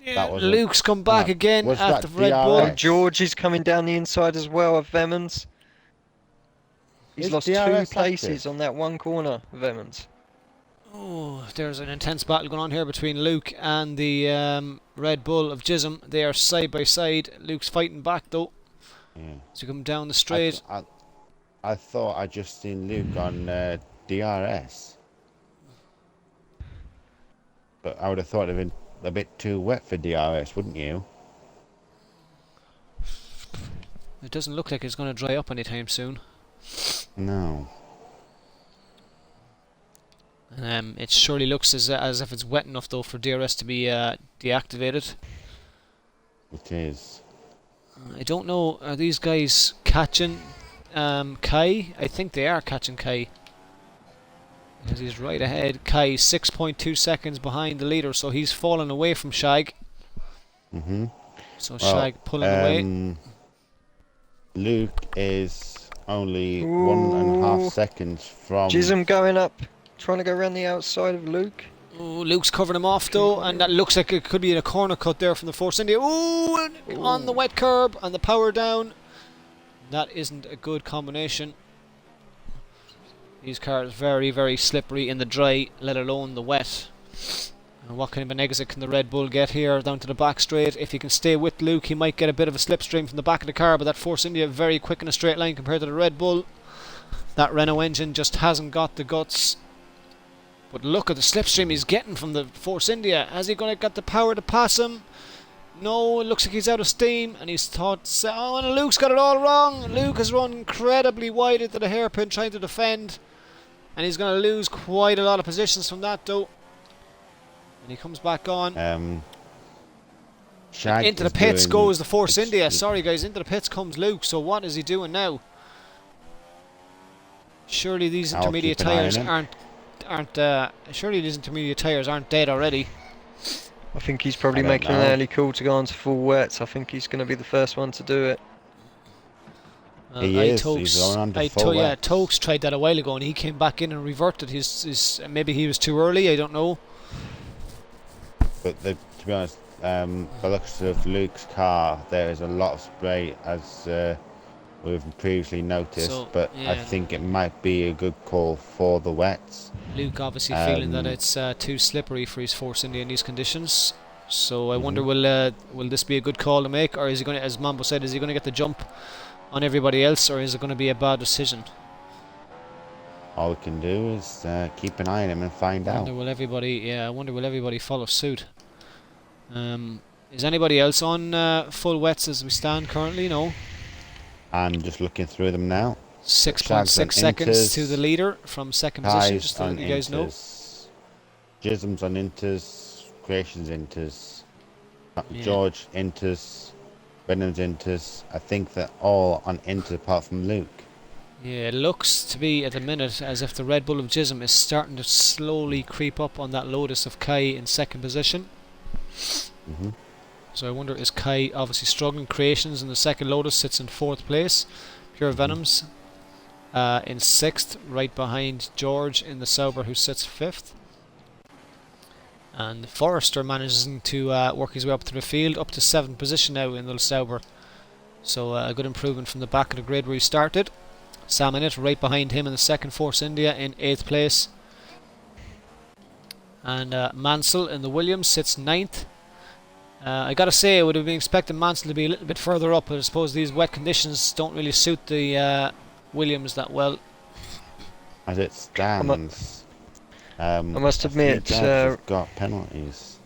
yeah, was a- Luke's come back no, again was after that Red Bull. DRL? And George is coming down the inside as well of Vemmans. He's Is lost DRS 2 places active? on that one corner, Vemmans. Oh, there's an intense battle going on here between Luke and the Red Bull of Jism. They are side by side. Luke's fighting back though. Yeah. So come down the straight. I thought I just seen Luke on DRS. But I would have thought it'd been a bit too wet for DRS, wouldn't you? It doesn't look like it's going to dry up anytime soon. No. It surely looks as if it's wet enough though for DRS to be deactivated. It is. I don't know. Are these guys catching Kai? I think they are catching Kai. Because he's right ahead. Kai 6.2 seconds behind the leader, so he's fallen away from Shag. Mm-hmm. So Shag pulling away. Luke is only 1.5 seconds from... Jism going up, trying to go around the outside of Luke. Oh, Luke's covering him off though, and that looks like it could be in a corner cut there from the Force India. Oh, on the wet curb and the power down. That isn't a good combination. These cars very, very slippery in the dry, let alone the wet. And what kind of an exit can the Red Bull get here down to the back straight? If he can stay with Luke, he might get a bit of a slipstream from the back of the car, but that Force India very quick in a straight line compared to the Red Bull. That Renault engine just hasn't got the guts. But look at the slipstream he's getting from the Force India. Has he going to get the power to pass him? No, it looks like he's out of steam, and he's thought, oh, and Luke's got it all wrong. Luke has run incredibly wide into the hairpin trying to defend, and he's going to lose quite a lot of positions from that though. And he comes back on. Shag Into the is pits doing goes the Force India. ex- Sorry guys, into the pits comes Luke. So what is he doing now? Surely these I'll intermediate keep an eye on tyres him. surely these intermediate tyres aren't dead already. I think he's probably I don't making an know. early call to go on to full wets. I think he's going to be the first one to do it. He is, he's going on to full yeah, wets. Tokes tried that a while ago and he came back in and reverted his maybe he was too early, I don't know. But to be honest, the looks of Luke's car, there is a lot of spray as we've previously noticed, So, but I yeah, think it might be a good call for the wets. Luke obviously feeling that Um, it's too slippery for his Force India in these conditions. So I wonder, mhm. will this be a good call to make, or is he going to, as Mambo said, is he going to get the jump on everybody else, or is it going to be a bad decision? All we can do is keep an eye on him and find out. I wonder will everybody follow suit. Is anybody else on full wets as we stand currently? No. I'm just looking through them now. Shags on 6.6 seconds to the inters, leader from second position, Kai's just to on let you guys know. inters, Jism's on inters, Creations inters, Yeah. George inters, Venom's inters. I think they're all on inters apart from Luke. Yeah, it looks to be at the minute as if the Red Bull of Jism is starting to slowly creep up on that Lotus of Kai in second position. Mhm. So I wonder, is Kai obviously struggling? Creations in the second Lotus sits in fourth place. Pure Venoms in sixth, right behind George in the Sauber, who sits fifth. And Forrester managing to work his way up to the field, up to seventh position now in the Sauber. So a good improvement from the back of the grid where he started. Sam in it, right behind him in the second, Force India in 8th place. And Mansell in the Williams sits 9th. I gotta say, I would have been expecting Mansell to be a little bit further up, but I suppose these wet conditions don't really suit the Williams that well. As it stands, I must a few admit, drivers have got penalties.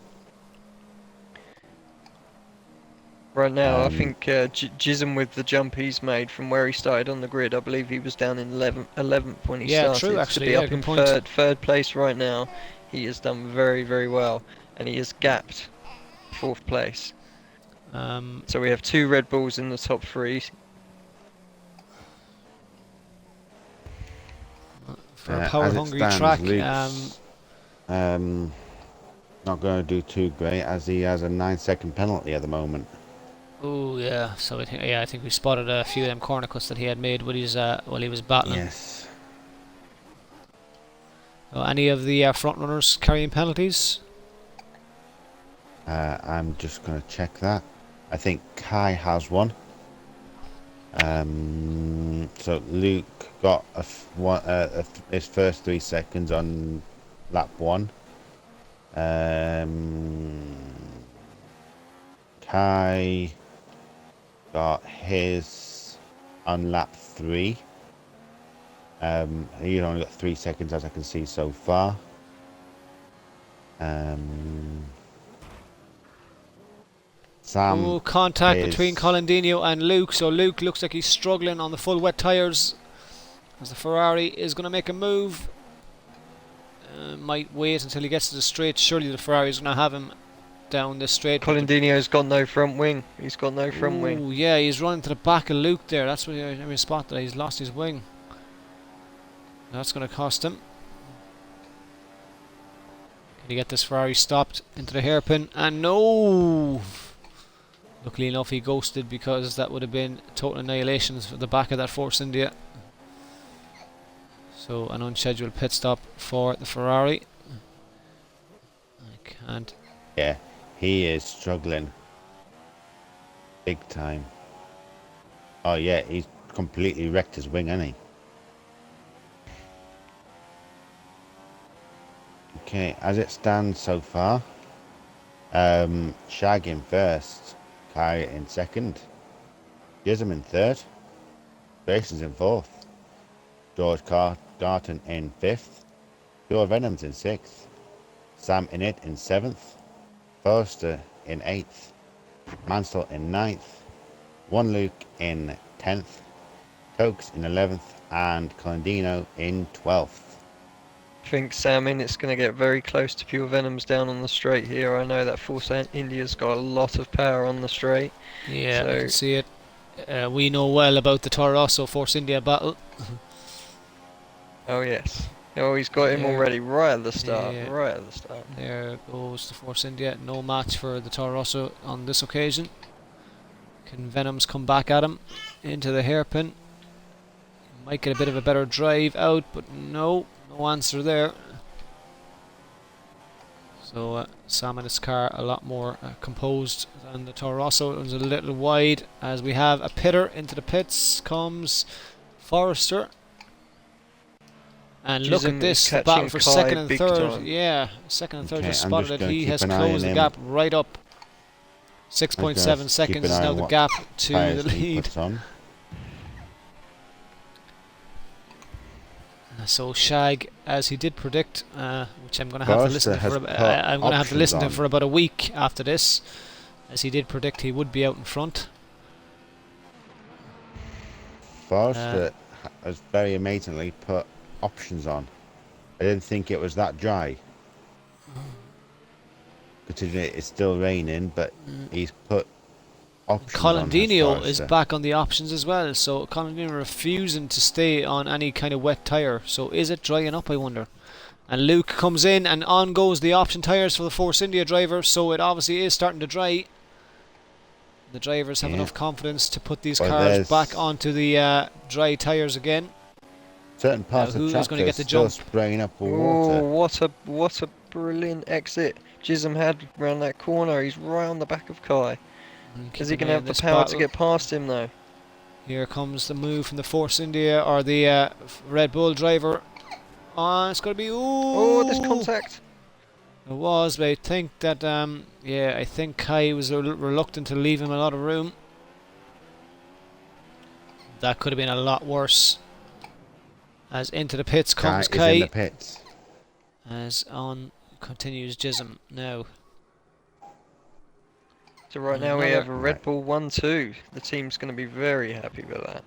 right now, I Um, think Jism with the jump he's made from where he started on the grid, I believe he was down in 11th when he Yeah, started. true, To actually, be yeah, up good in point. third place right now, he has done very, very well, and he has gapped 4th place. So we have 2 Red Bulls in the top 3. For a as it power-hungry stands, track, Luke's not going to do too great as he has a 9-second penalty at the moment. oh yeah, so I think we spotted a few of them corner cuts that he had made with his while he was battling. Yes. Any of the front runners carrying penalties? I'm just going to check that. I think Kai has one. So Luke got his first 3 seconds on lap 1. Kai got his on lap 3. He only got 3 seconds as I can see so far. Sam Contact between Colandino and Luke. So Luke looks like he's struggling on the full wet tyres as the Ferrari is going to make a move. Might wait until he gets to the straight. Surely the Ferrari is going to have him down this straight. Colandino's got no front wing. He's got no front wing. Yeah, he's running to the back of Luke there. That's what I spot that he's lost his wing. That's going to cost him. Can he get this Ferrari stopped into the hairpin? And no! Luckily enough, he ghosted because that would have been total annihilation for the back of that Force India. So an unscheduled pit stop for the Ferrari. I can't. Yeah, he is struggling big time. Oh yeah, he's completely wrecked his wing, hasn't he? Okay, as it stands so far, Shag in first, Kai in second, Gism in third, Grayson's in fourth, George Garton in fifth, Pure Venom's in sixth, Sam Innit in seventh, Forster in eighth, Mansell in ninth, One Luke in 10th, Cokes in 11th, and Colandino in 12th. I think Sam Innett's going to get very close to Pure Venoms down on the straight here. I know that Force India's got a lot of power on the straight. Yeah, so I can see it. We know well about the Toro Rosso Force India battle. Oh yes. Oh, he's got him already right at the start. Yeah. Right at the start. There goes the Force India. No match for the Toro Rosso on this occasion. Can Venoms come back at him into the hairpin? Might get a bit of a better drive out, but no answer there. So Sam and his car a lot more composed than the Toro Rosso. It was a little wide as we have a pitter into the pits. Comes Forrester. And look at this, the battle for second and third. Yeah, second and third just spotted it. He has closed the gap right up. 6.7 seconds is now the gap to the lead. So Shag, as he did predict, which I'm going to have to listen to for I'm going to have to listen to for about a week after this, as he did predict he would be out in front. Forrester has very amazingly put options on. I didn't think it was that dry, considering it's still raining, but he's put options on. Colandino is back on the options as well, so Colandino refusing to stay on any kind of wet tyre. So is it drying up, I wonder? And Luke comes in and on goes the option tyres for the Force India driver, so it obviously is starting to dry. The drivers have enough confidence to put these cars back onto the dry tyres again. Certain parts of the track are still spraying up with water. What a brilliant exit Jism had around that corner. He's right on the back of Kai. Is he going to have the power to get past him though? Here comes the move from the Force India, or the Red Bull driver. It's going to be... Oh, this contact. It was, but I think that, yeah, I think Kai was reluctant to leave him a lot of room. That could have been a lot worse. As into the pits comes Kai. In the pits. As on continues Jism now. So right now we have a Red Bull 1-2. The team's going to be very happy with that.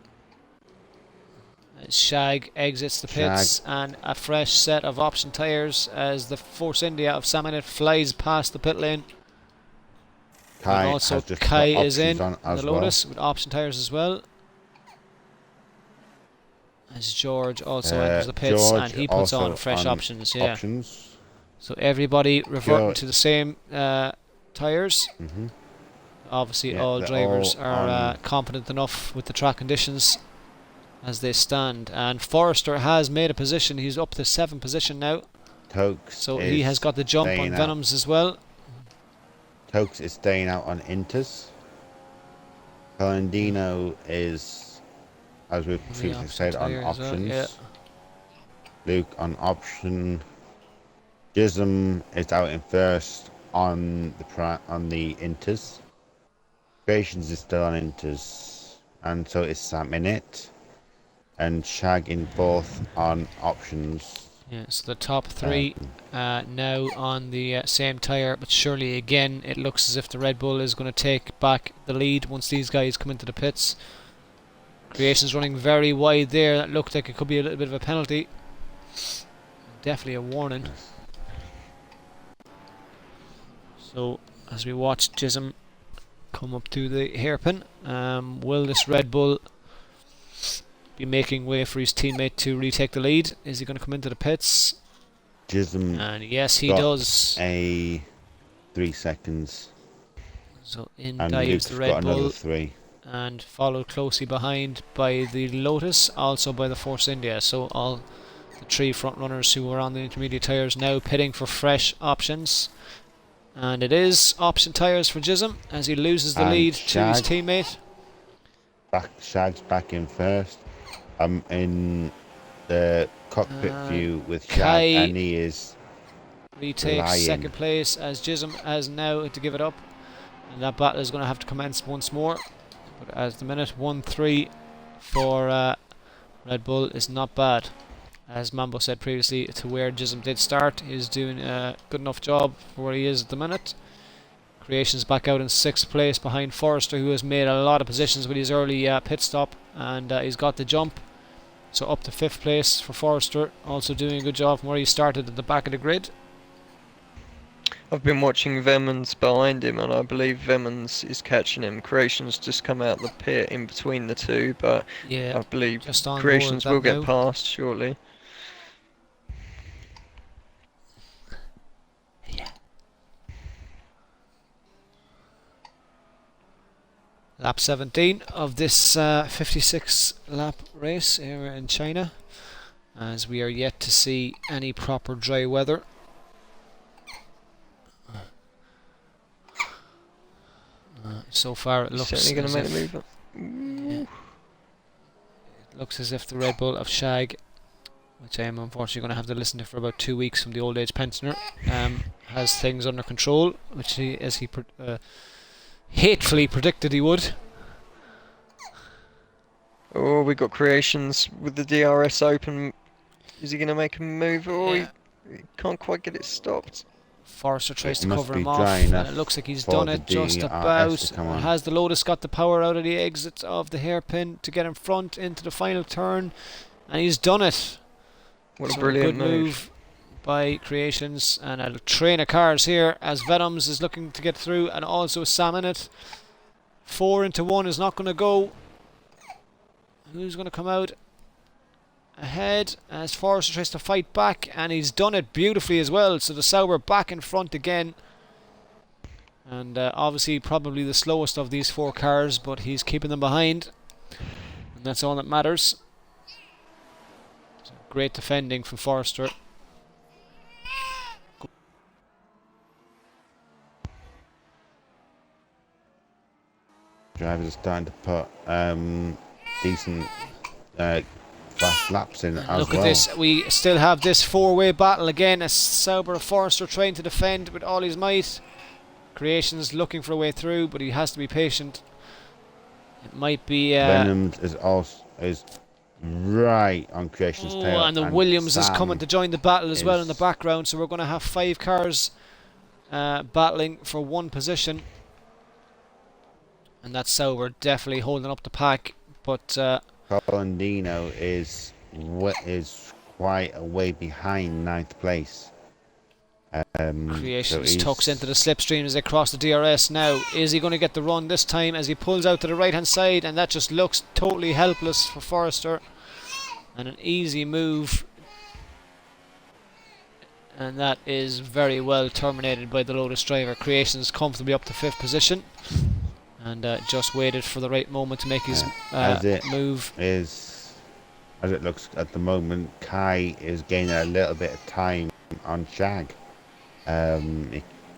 As Shag exits the pits and a fresh set of option tyres as the Force India of Saminet flies past the pit lane. Kai and also Kai is in the Lotus with option tyres as well. As George also enters the pits and he puts on fresh options. Yeah. So everybody reverting to the same tyres. Obviously all drivers are competent enough with the track conditions as they stand. And Forrester has made a position. He's up to 7th position now. So he has got the jump on Venoms as well. Tokes is staying out on Inters. Colandino is, as we've previously said, on options. Luke on option. Jism is out in first on the Inters. Creations is still on Inters, and so is Sam in it, and in both on options. Yeah, so the top three now on the same tyre, but surely again it looks as if the Red Bull is going to take back the lead once these guys come into the pits. Creations running very wide there. That looked like it could be a little bit of a penalty. Definitely a warning. So as we watch Jism come up to the hairpin, will this Red Bull be making way for his teammate to retake the lead? Is he going to come into the pits? Jism, and yes, he does. A 3 seconds. So in dives the Red Bull, 3. and followed closely behind by the Lotus, also by the Force India. So all the 3 front runners who were on the intermediate tyres now pitting for fresh options. And it is option tyres for Jism as he loses the lead to his teammate. Shag's back in first. I'm in the cockpit view with Shag, and he is retakes second place as Jism has now to give it up. And that battle is going to have to commence once more. But as the minute 1-3 for Red Bull is not bad. As Mambo said previously, to where Jism did start, he's doing a good enough job for where he is at the minute. Creations back out in 6th place behind Forrester, who has made a lot of positions with his early pit stop, and he's got the jump. So up to 5th place for Forrester, also doing a good job from where he started at the back of the grid. I've been watching Vemans behind him, and I believe Vemans is catching him. Creations just come out the pit in between the two, but yeah, I believe Creations will get past shortly. Lap 17 of this 56 lap race here in China, as we are yet to see any proper dry weather. So far it looks Certainly going as to make the if, move. yeah, it looks as if the Red Bull of Shag, which I am unfortunately going to have to listen to for about 2 weeks from the old age pensioner, has things under control, which he, as he hatefully predicted he would. Oh, we got creations with the DRS open. Is he going to make a move? Oh, Yeah. he can't quite get it stopped. Forrester tries It to must cover be him off, dry and enough it looks like he's for done the it just DRS about. to come on. Has the Lotus got the power out of the exit of the hairpin to get in front into the final turn? And he's done it. What So a brilliant good move by Creations, and a train of cars here as Venoms is looking to get through, and also Sam in it. 4 into 1 is not going to go. Who's going to come out ahead as Forrester tries to fight back, and he's done it beautifully as well. So the Sauber back in front again, and obviously probably the slowest of these 4 cars, but he's keeping them behind, and that's all that matters. So great defending from Forrester. Drivers are starting to put decent fast laps in as well. Look at this, we still have this 4-way battle again as Sauber and Forrester trying to defend with all his might. Creations looking for a way through, but he has to be patient. It might be Venoms is right on Creation's tail, and the Williams is Sam coming to join the battle as well in the background, so we're going to have 5 cars battling for 1 position, and that's Sauber definitely holding up the pack, but Colandino is quite a way behind 9th place. Creations so tucks into the slipstream as they cross the DRS now. Is he going to get the run this time as he pulls out to the right hand side, and that just looks totally helpless for Forrester, and an easy move, and that is very well terminated by the Lotus driver. Creations comfortably up to 5th position, and just waited for the right moment to make his move. As it looks at the moment, Kai is gaining a little bit of time on Shag,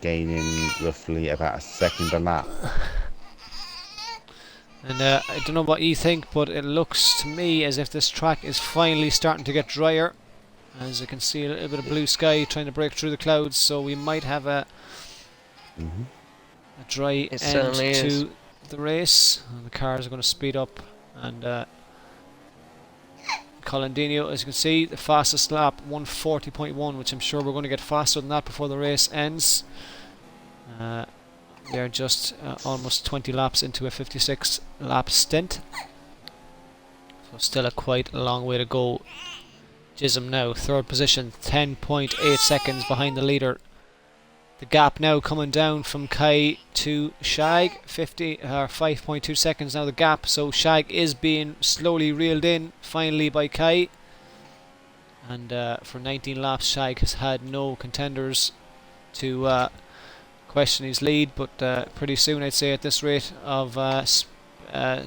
gaining roughly about a second a lap. And I don't know what you think, but it looks to me as if this track is finally starting to get drier. As you can see, a little bit of blue sky trying to break through the clouds, so we might have a dry end to the race. And the cars are going to speed up, and Colandino, as you can see, the fastest lap, 140.1, which I'm sure we're going to get faster than that before the race ends. They're just almost 20 laps into a 56 lap stint, so still a quite a long way to go. Jism now 3rd position, 10.8 seconds behind the leader. The gap now coming down from Kai to Shag, 5.2 seconds now the gap, so Shag is being slowly reeled in finally by Kai, and for 19 laps Shag has had no contenders to question his lead, but pretty soon, I'd say, at this rate of the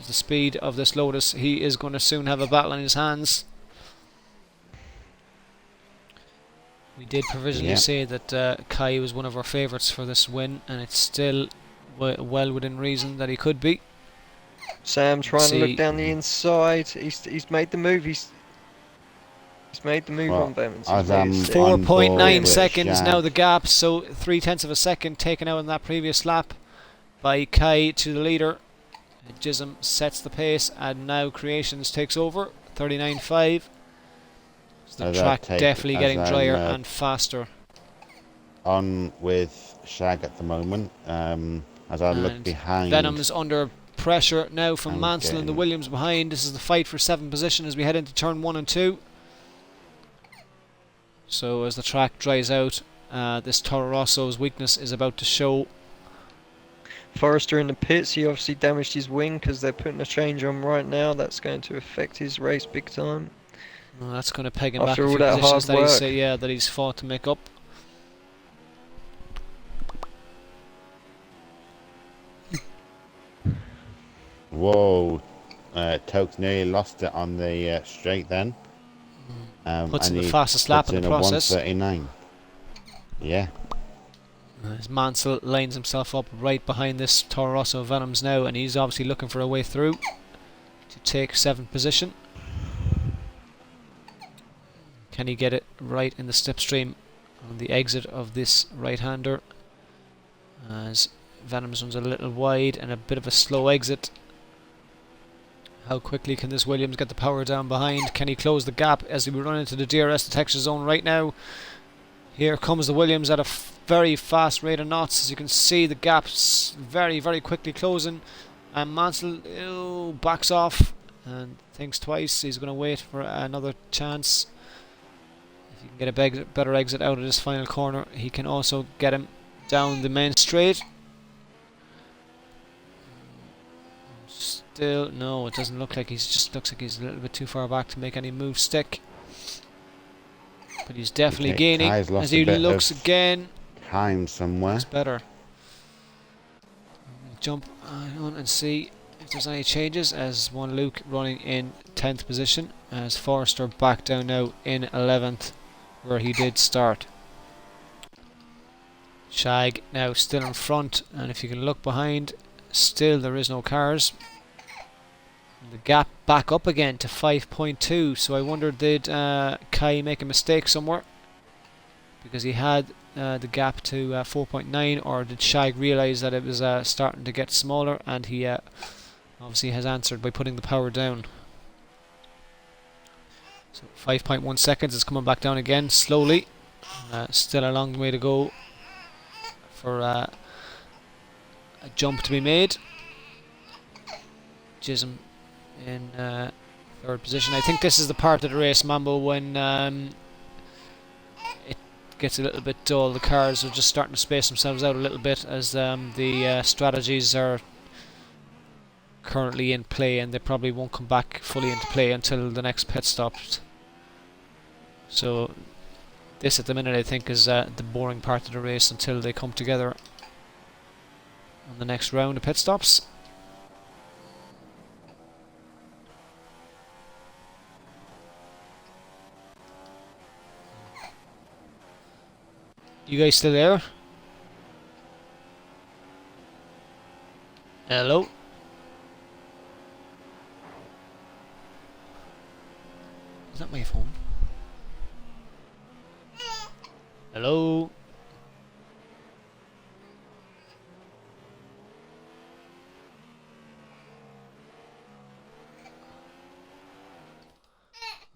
speed of this Lotus, he is going to soon have a battle in his hands. We did provisionally say that Kai was one of our favourites for this win, and it's still well within reason that he could be. Sam trying to look down the inside. He's made the move. He's made the move on Bevins. 4.9 seconds now the gap, so 0.3 of a second taken out in that previous lap by Kai to the leader. Jism sets the pace, and now Creations takes over, 39.5. So the track definitely getting drier and faster. On with Shag at the moment, as I look behind. Venom's under pressure now from Mansell and the Williams behind. This is the fight for 7th position as we head into turn 1 and 2. So as the track dries out, this Toro Rosso's weakness is about to show. Forrester in the pits, he obviously damaged his wing because they're putting a change on right now. That's going to affect his race big time. Well, that's going to peg him After back a all few that positions hard that work. that he's fought to make up. Whoa, Tokes nearly lost it on the straight then. Puts in the fastest lap in the process. 139. Yeah. As Mansell lines himself up right behind this Toro Rosso of Venoms now, and he's obviously looking for a way through to take 7th position. Can he get it right in the slipstream on the exit of this right-hander? As Venoms runs a little wide and a bit of a slow exit. How quickly can this Williams get the power down behind? Can he close the gap as we run into the DRS detection zone right now? Here comes the Williams at a very fast rate of knots. As you can see, the gap's very, very quickly closing. And Mansell backs off and thinks twice. He's going to wait for another chance. If he can get a better exit out of this final corner, he can also get him down the main straight. Still, no, it doesn't look like just looks like he's a little bit too far back to make any move stick. But he's definitely gaining as he looks again. Time somewhere. It's better. Jump on and see if there's any changes. As one Luke running in 10th position, as Forrester back down now in 11th, where he did start. Shag now still in front, and if you can look behind, still there is no cars. The gap back up again to 5.2, so I wonder did Kai make a mistake somewhere, because he had the gap to 4.9, or did Shag realise that it was starting to get smaller, and he obviously has answered by putting the power down. So 5.1 seconds is coming back down again slowly. Still a long way to go for a jump to be made. Jism in 3rd position. I think this is the part of the race, Mambo, when it gets a little bit dull. The cars are just starting to space themselves out a little bit, as the strategies are currently in play, and they probably won't come back fully into play until the next pit stop. So this at the minute I think is the boring part of the race until they come together on the next round of pit stops. You guys still there? Hello? Is that my phone? Hello?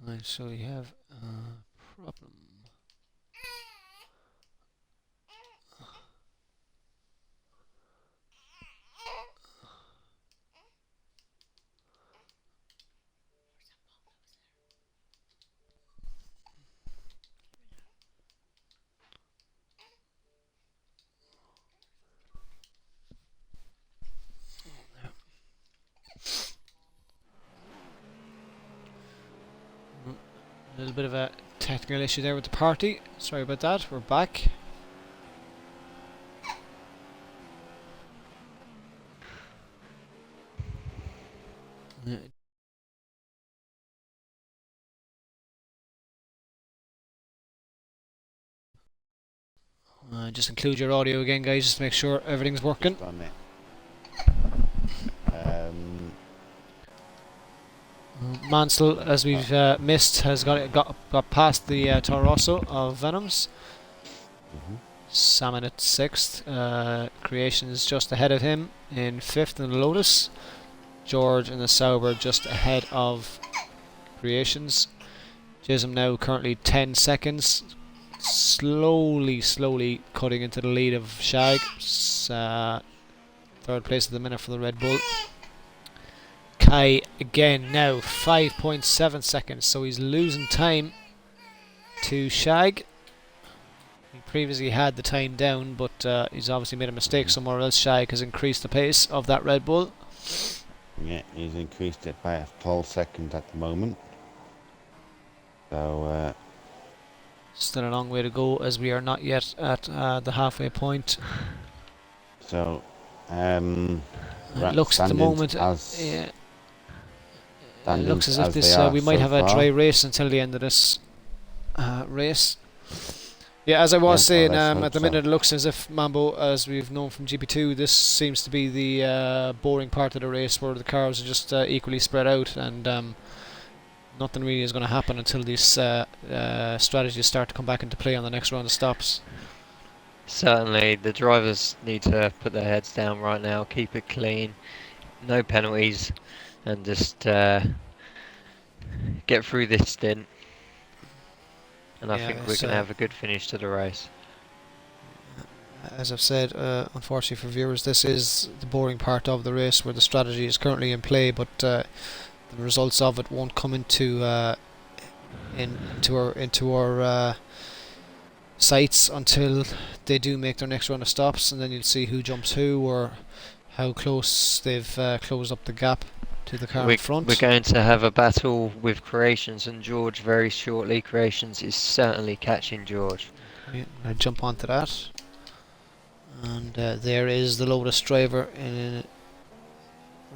Right, so we have a problem. A little bit of a technical issue there with the party. Sorry about that. We're back. Just include your audio again, guys, just to make sure everything's working. Mansell, as we've missed, has got past the Toro Rosso of Venoms. Salmon at 6th. Creation is just ahead of him in 5th in the Lotus. George in the Sauber just ahead of Creations. Jism now currently 10 seconds. Slowly cutting into the lead of Shag. 3rd place at the minute for the Red Bull. Kai again now 5.7 seconds, so he's losing time to Shag. He previously had the time down, but he's obviously made a mistake somewhere else. Shag has increased the pace of that Red Bull. Yeah, he's increased it by a full second at the moment. So still a long way to go, as we are not yet at the halfway point. So it looks at the moment, it looks as if this we might have a dry race until the end of this race. Yeah, as I was Yeah, well, saying, let's at hope the so. minute it looks as if Mambo, as we've known from GP2, this seems to be the boring part of the race where the cars are just equally spread out, and nothing really is going to happen until these strategies start to come back into play on the next round of stops. Certainly, the drivers need to put their heads down right now, keep it clean, no penalties, and just get through this stint. And I Yeah, think we're going to have a good finish to the race. as I've said, unfortunately for viewers, this is the boring part of the race where the strategy is currently in play, but the results of it won't come into our sights until they do make their next round of stops, and then you'll see who jumps who or how close they've closed up the gap to the car in front. We're going to have a battle with Creations and George very shortly. Creations is certainly catching George. Yeah, I jump onto that, and there is the Lotus driver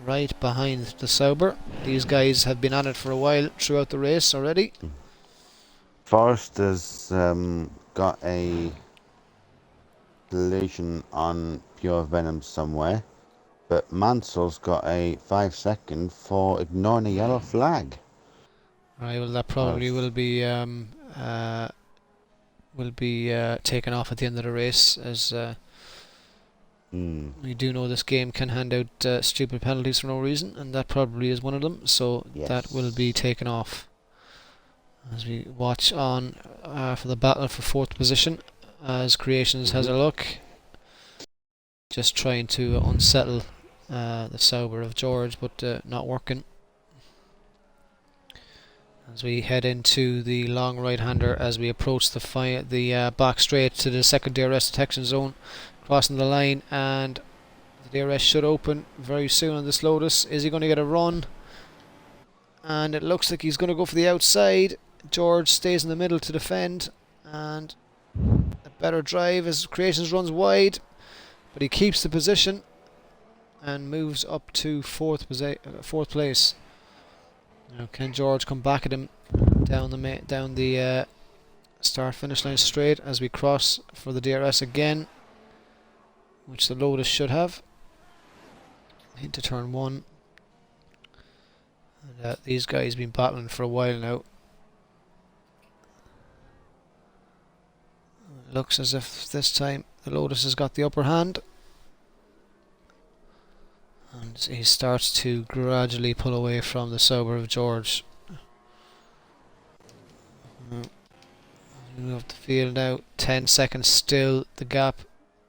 right behind the Sauber. These guys have been at it for a while throughout the race already. Forrester's got a collision on Pure Venom somewhere, but Mansell's got a 5-second for ignoring a yellow flag. Right, well that probably will be taken off at the end of the race, as we do know this game can hand out stupid penalties for no reason, and that probably is one of them, so Yes. that will be taken off. As we watch on for the battle for 4th position, as Creations has a look, just trying to unsettle the Sauber of George, but not working. As we head into the long right-hander, as we approach the back straight to the second DRS detection zone, crossing the line, and the DRS should open very soon on this Lotus. Is he going to get a run? And it looks like he's going to go for the outside. George stays in the middle to defend, and a better drive as Creations runs wide, but he keeps the position and moves up to fourth place. Now, can George come back at him down the start finish line straight as we cross for the DRS again, which the Lotus should have into turn 1. And these guys have been battling for a while now. It looks as if this time the Lotus has got the upper hand, and he starts to gradually pull away from the Sauber of George. Move up the field now, 10 seconds still, the gap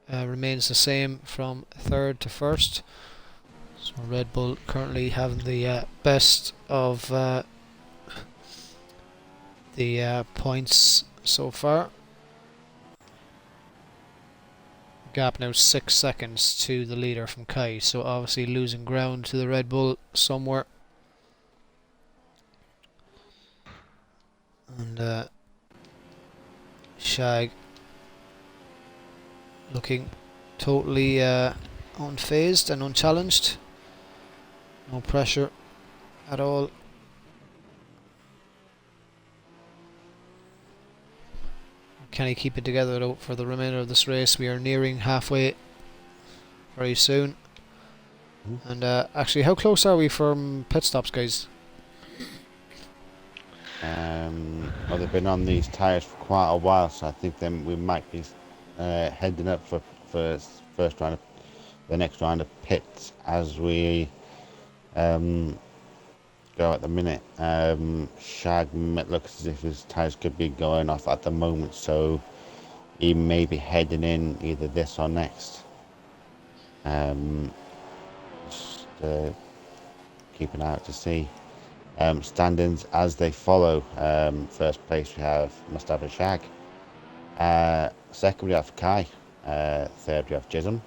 remains the same from 3rd to 1st. So Red Bull currently having the best of the points so far. Gap now 6 seconds to the leader from Kai, so obviously losing ground to the Red Bull somewhere. And Shag looking totally unfazed and unchallenged. No pressure at all. Can he keep it together though for the remainder of this race? We are nearing halfway very soon. And actually, how close are we from pit stops, guys? Well, they've been on these tyres for quite a while, so I think then we might be heading up for first round of the next round of pits as we go at the minute. Shag looks as if his tyres could be going off at the moment, so he may be heading in either this or next. Just keep an eye out to see. Standings as they follow. First place we have Mustafa Shag. Second we have Kai. Third we have Jism.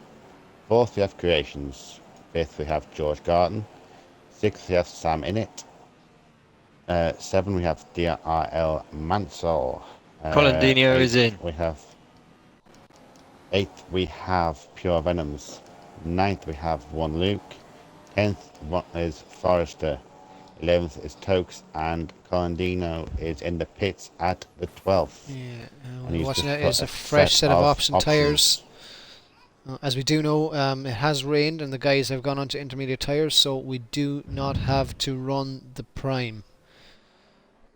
Fourth we have Creations. Fifth we have George Garton. Sixth we have Sam Innit. 7 we have DRL Mansell. Colin Dino is in. We have 8th we have Pure Venoms. 9th we have one Luke. 10th one is Forrester. 11th is Tokes, and Colandino is in the pits at the 12th. Yeah, And what he's we're watching just now is put a fresh set of option options. tyres. As we do know, it has rained and the guys have gone on to intermediate tyres, so we do not have to run the prime.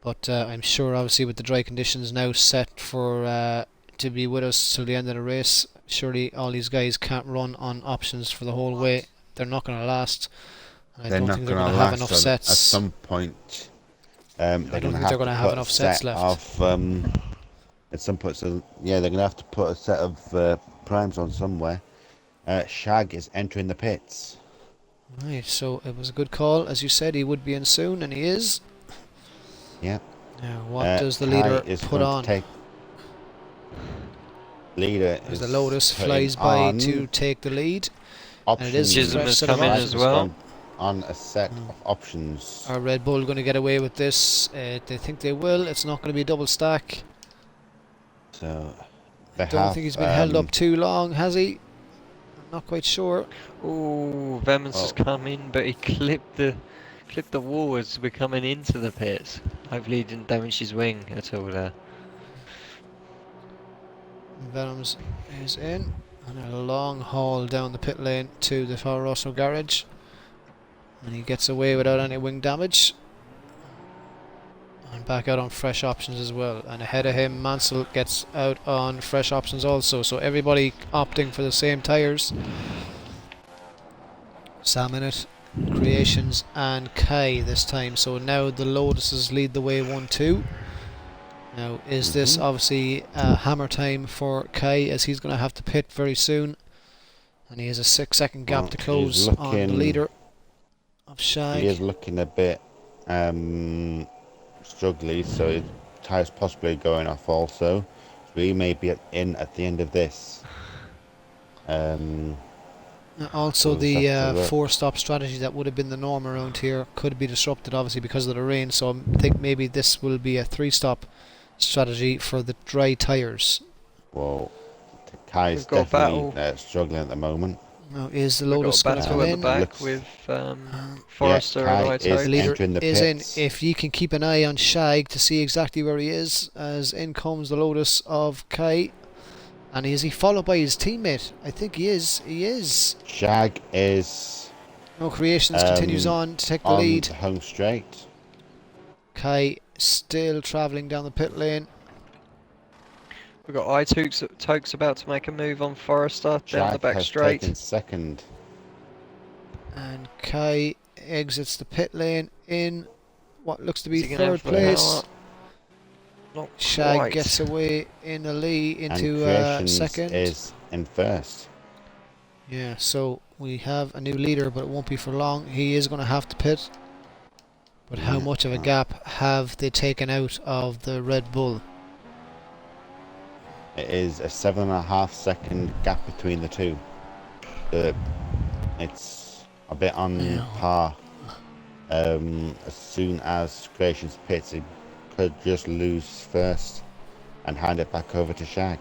But I'm sure, obviously, with the dry conditions now set for to be with us till the end of the race, surely all these guys can't run on options for the whole way. They're not going to last. I They're don't not think they're going going to to have last enough at sets. some point. They're I don't going to think they're going to have put enough a sets set left. of at some point. So yeah, they're going to have to put a set of primes on somewhere. Shag is entering the pits. Right, so it was a good call. As you said, he would be in soon, and he is. Yeah. Now, what does the Kai leader is put going on? to take. Leader As is the Lotus putting flies by on to take the lead. And it is options. a Chisholm fresh has set come of in options. as well. On a set of options. Are Red Bull going to get away with this? They think they will. It's not going to be a double stack. So I don't think he's been held up too long, has he? I'm not quite sure. Oh, Vemans has come in, but he clipped the wall as we're coming into the pits. Hopefully he didn't damage his wing at all there. Venoms is in. And a long haul down the pit lane to the Toro Rosso garage. And he gets away without any wing damage. And back out on fresh options as well. And ahead of him, Mansell gets out on fresh options also. So everybody opting for the same tyres. Sam in it, Creations and Kai this time. So now the Lotuses lead the way 1-2. Now, is this obviously hammer time for Kai, as he's going to have to pit very soon, and he has a 6-second gap to close on the leader of Shag. He is looking a bit struggly, so his tyres possibly going off also. So he may be in at the end of this. Also, we'll just have the to look. 4-stop strategy that would have been the norm around here could be disrupted, obviously, because of the rain. So I think maybe this will be a 3-stop strategy for the dry tyres. Well, Kai's We've got a definitely struggling at the moment. Now, is the We've Lotus got going a to battle come at in? the back Looks- with Forrester Kai and is The Ito. leader entering the is in. pits. If you can keep an eye on Shag to see exactly where he is, as in comes the Lotus of Kai. And is he followed by his teammate? I think he is. He is. Shag is No Creations continues on to take the on lead. the home straight. Kai still travelling down the pit lane. We've got Tokes about to make a move on Forrester down the Shag back has straight. taken second. And Kai exits the pit lane in what looks to be Is he gonna third have the place. power? Not Shag quite. gets away in the lead And into Creations second. is in first. Yeah, so we have a new leader, but it won't be for long. He is going to have to pit. But how Yeah. much of a gap have they taken out of the Red Bull? It is a 7.5 second gap between the two. It's a bit on Yeah. par. As soon as Creations pits, he could just lose first and hand it back over to Shag.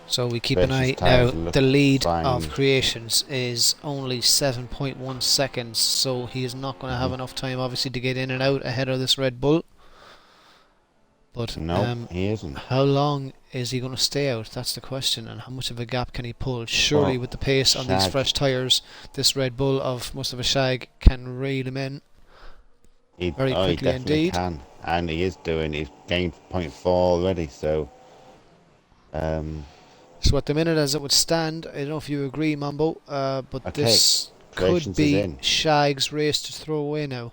So we keep an eye Creations now. tyres look The lead fine. of Creations is only 7.1 seconds, so he is not going to have enough time, obviously, to get in and out ahead of this Red Bull. But No, he isn't. how long is he going to stay out? That's the question. And how much of a gap can he pull? Surely, Well, with the pace on these Shag- fresh tyres, this Red Bull of Mustafa Shag can reel him in. He, Very he quickly definitely indeed. can, and he is doing. He's gained 0.4 already, so. So at the minute, as it would stand, I don't know if you agree, Mambo, but Okay, this could Creations is be in. Shag's race to throw away now.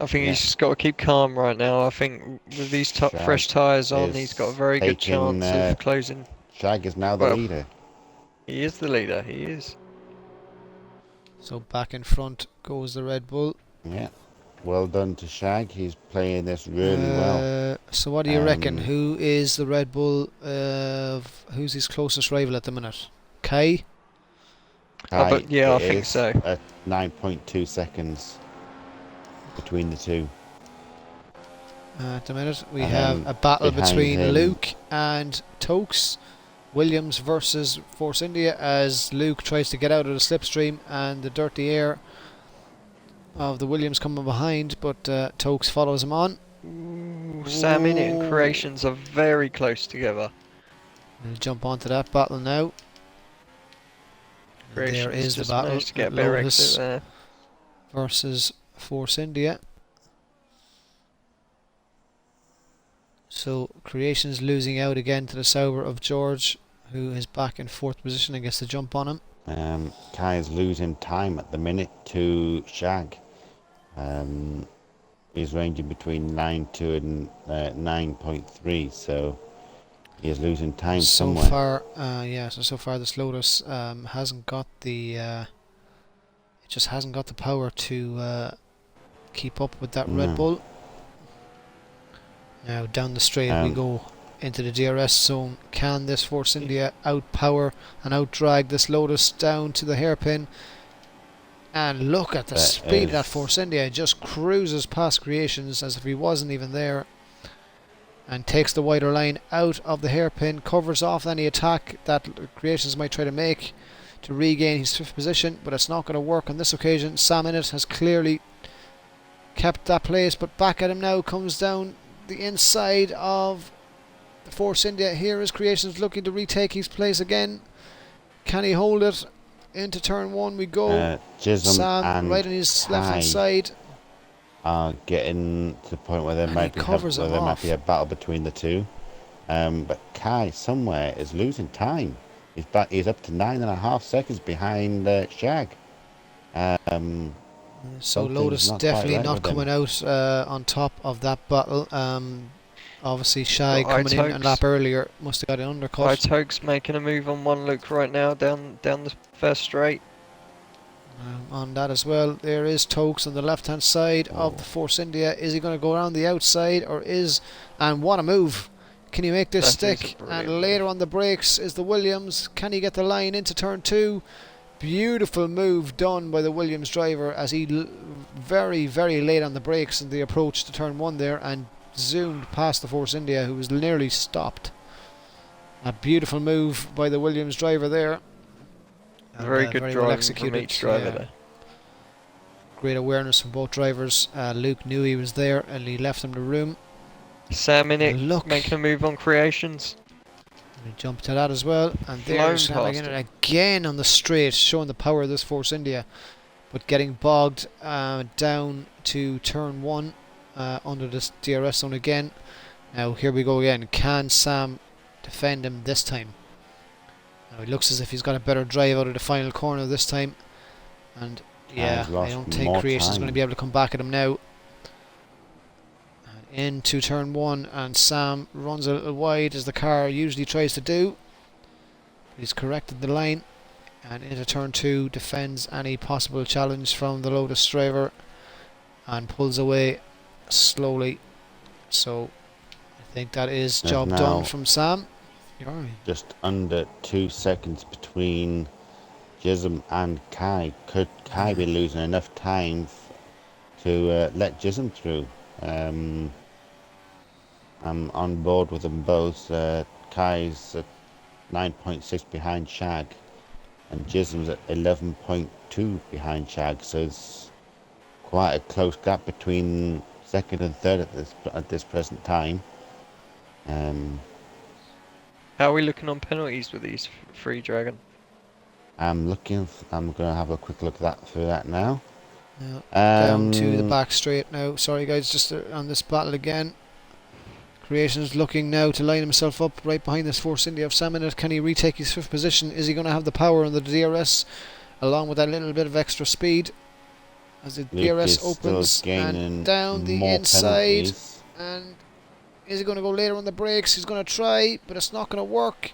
I think Yeah. he's just got to keep calm right now. I think with these Shag fresh tyres on, is he's got a very good taking, chance of closing. Shag is now the Well, leader. He is the leader, he is. So back in front goes the Red Bull. Yeah. Well done to Shag. He's playing this really well. So what do you reckon? Um, Who is the Red Bull? Who's his closest rival at the minute? Kai? But yeah, I it think is so. At 9.2 seconds between the two. At the minute we And have a battle behind between him- Luke and Tokes. Williams versus Force India as Luke tries to get out of the slipstream and the dirty air of the Williams coming behind, but Tokes follows him on. Sam in it and Creations are very close together. We'll jump onto that battle now. And there Creations is the just battle. managed to get a better Lotus exit there. versus Force India. So Creations losing out again to the Sauber of George, who is back in 4th position and gets the jump on him. Kai is losing time at the minute to Shag. He's ranging between 9.2 and 9.3, so he is losing time somewhere. So far this Lotus hasn't got the it just hasn't got the power to keep up with that Red Bull. Now down the straight we go into the DRS zone. Can this Force India outpower and outdrag this Lotus down to the hairpin? And look at the speed of that Force India. It just cruises past Creations as if he wasn't even there, and takes the wider line out of the hairpin, covers off any attack that Creations might try to make to regain his 5th position, but it's not going to work on this occasion. Sam Innit has clearly kept that place, but back at him now, comes down the inside of the Force India. Here is Creations looking to retake his place again. Can he hold it? Into turn 1 we go. Sam right on his left hand side are getting to the point where there might be a battle between the two. But Kai somewhere is losing time. He's up to 9.5 seconds behind Shag. So Lotus definitely not coming out on top of that battle. Obviously Shag coming in a lap earlier must have got an undercut. Tokes making a move on one look right now down the first straight. On that as well, there is Tokes on the left hand side of the Force India. Is he going to go around the outside, or and what a move! Can he make this stick? And later on the brakes is the Williams. Can he get the line into turn 2? Beautiful move done by the Williams driver as he very late on the brakes in the approach to turn 1 there, and zoomed past the Force India, who was nearly stopped. A beautiful move by the Williams driver there. Very good very driving well executed from each driver there. Great awareness from both drivers. Luke knew he was there and he left him the room. Sam in it, making a move on Creations. We jump to that as well, and there's Sam again on the straight, showing the power of this Force India, but getting bogged down to turn 1 under this DRS zone again. Now here we go again. Can Sam defend him this time? Now it looks as if he's got a better drive out of the final corner this time, and I don't think Creations is going to be able to come back at him now. Into turn 1, and Sam runs a little wide as the car usually tries to do. He's corrected the line, and into turn 2 defends any possible challenge from the Lotus driver and pulls away slowly. So I think that is job done from Sam. Just under 2 seconds between Jism and Kai. Could Kai be losing enough time to let Jism through? I'm on board with them both. Kai's at 9.6 behind Shag, and Jism's at 11.2 behind Shag, so it's quite a close gap between second and third at this present time. How are we looking on penalties with these three Dragon? I'm going to have a quick look through that now. Down to the back straight now. Sorry guys, just on this battle again. Creations looking now to line himself up right behind this Force India of Sam Innit. Can he retake his 5th position? Is he going to have the power on the DRS along with that little bit of extra speed as the DRS opens and down the inside penalties. And is he going to go later on the brakes? He's going to try, but it's not going to work.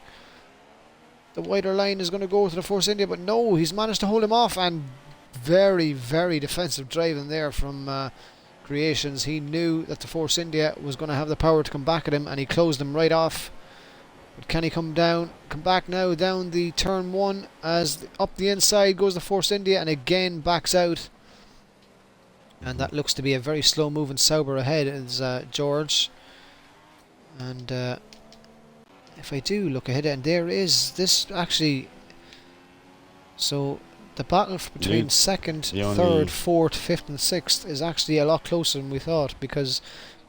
The wider line is going to go to the Force India, but no, he's managed to hold him off, and very defensive driving there from Creations. He knew that the Force India was going to have the power to come back at him, and he closed him right off. But can he come back now down the turn 1 as up the inside goes the Force India, and again backs out. And that looks to be a very slow moving Sauber ahead is George. And if I do look ahead, and there is this actually. So the battle between Luke, second, the only- third, fourth, fifth, and sixth is actually a lot closer than we thought, because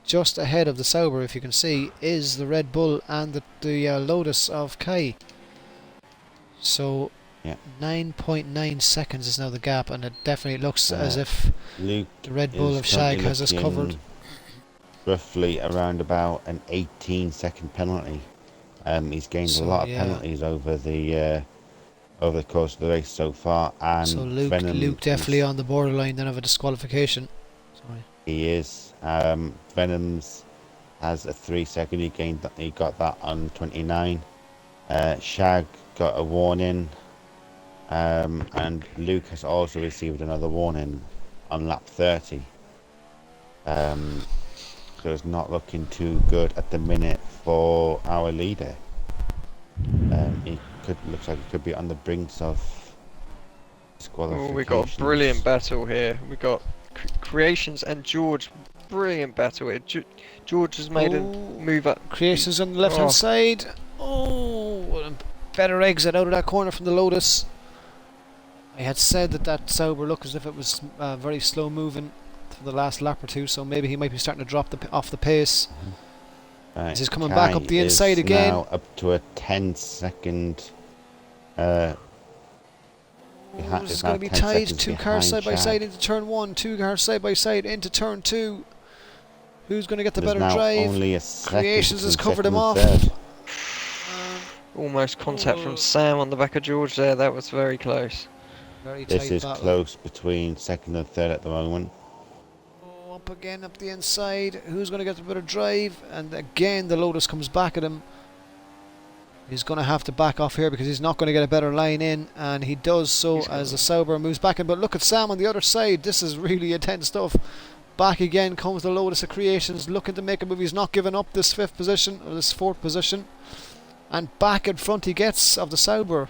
just ahead of the Sauber, if you can see, is the Red Bull and the Lotus of Kai. So Yeah. 9.9 seconds is now the gap, and it definitely looks as Uh, if Luke the Red Bull is of Shag currently has us looking covered. roughly around about an 18-second penalty. He's gained So, a lot of yeah. penalties over the course of the race so far, and So Luke Venom definitely is, on the borderline then of a disqualification. Sorry. he is. Venom's has a 3-second. He got that on 29. Shag got a warning, and Luke has also received another warning on lap 30. So it's not looking too good at the minute for our leader. Looks like he could be on the brinks of disqualification. Oh, we got a brilliant battle here. We got Creations and George. Brilliant battle here. George has made a Oh, move up. Creations on the left hand Oh. side. Oh, a better exit out of that corner from the Lotus. I had said that Sauber looked as if it was very slow moving for the last lap or two, so maybe he might be starting to drop off the pace. Right, He's coming back Kai up the is inside again. Now up to a 10-second. Oh, It's it's now going to be 10 tied. seconds 2 cars side behind by side Shag. into turn 1, 2 cars side by side into turn 2. Who's going to get the There's better now drive? only a second Creations has between covered him second off. and third. Almost contact Oh. from Sam on the back of George there. That was very close. Very This tight is battle. close between second and third at the moment. Oh, up again, up the inside. Who's going to get the better drive? And again, the Lotus comes back at him. He's going to have to back off here because he's not going to get a better line in, and he does so He's as got- the Sauber moves back in. But look at Sam on the other side. This is really intense stuff. Back again comes the Lotus of Creations, looking to make a move. He's not giving up this 5th position or this 4th position, and back in front he gets of the Sauber.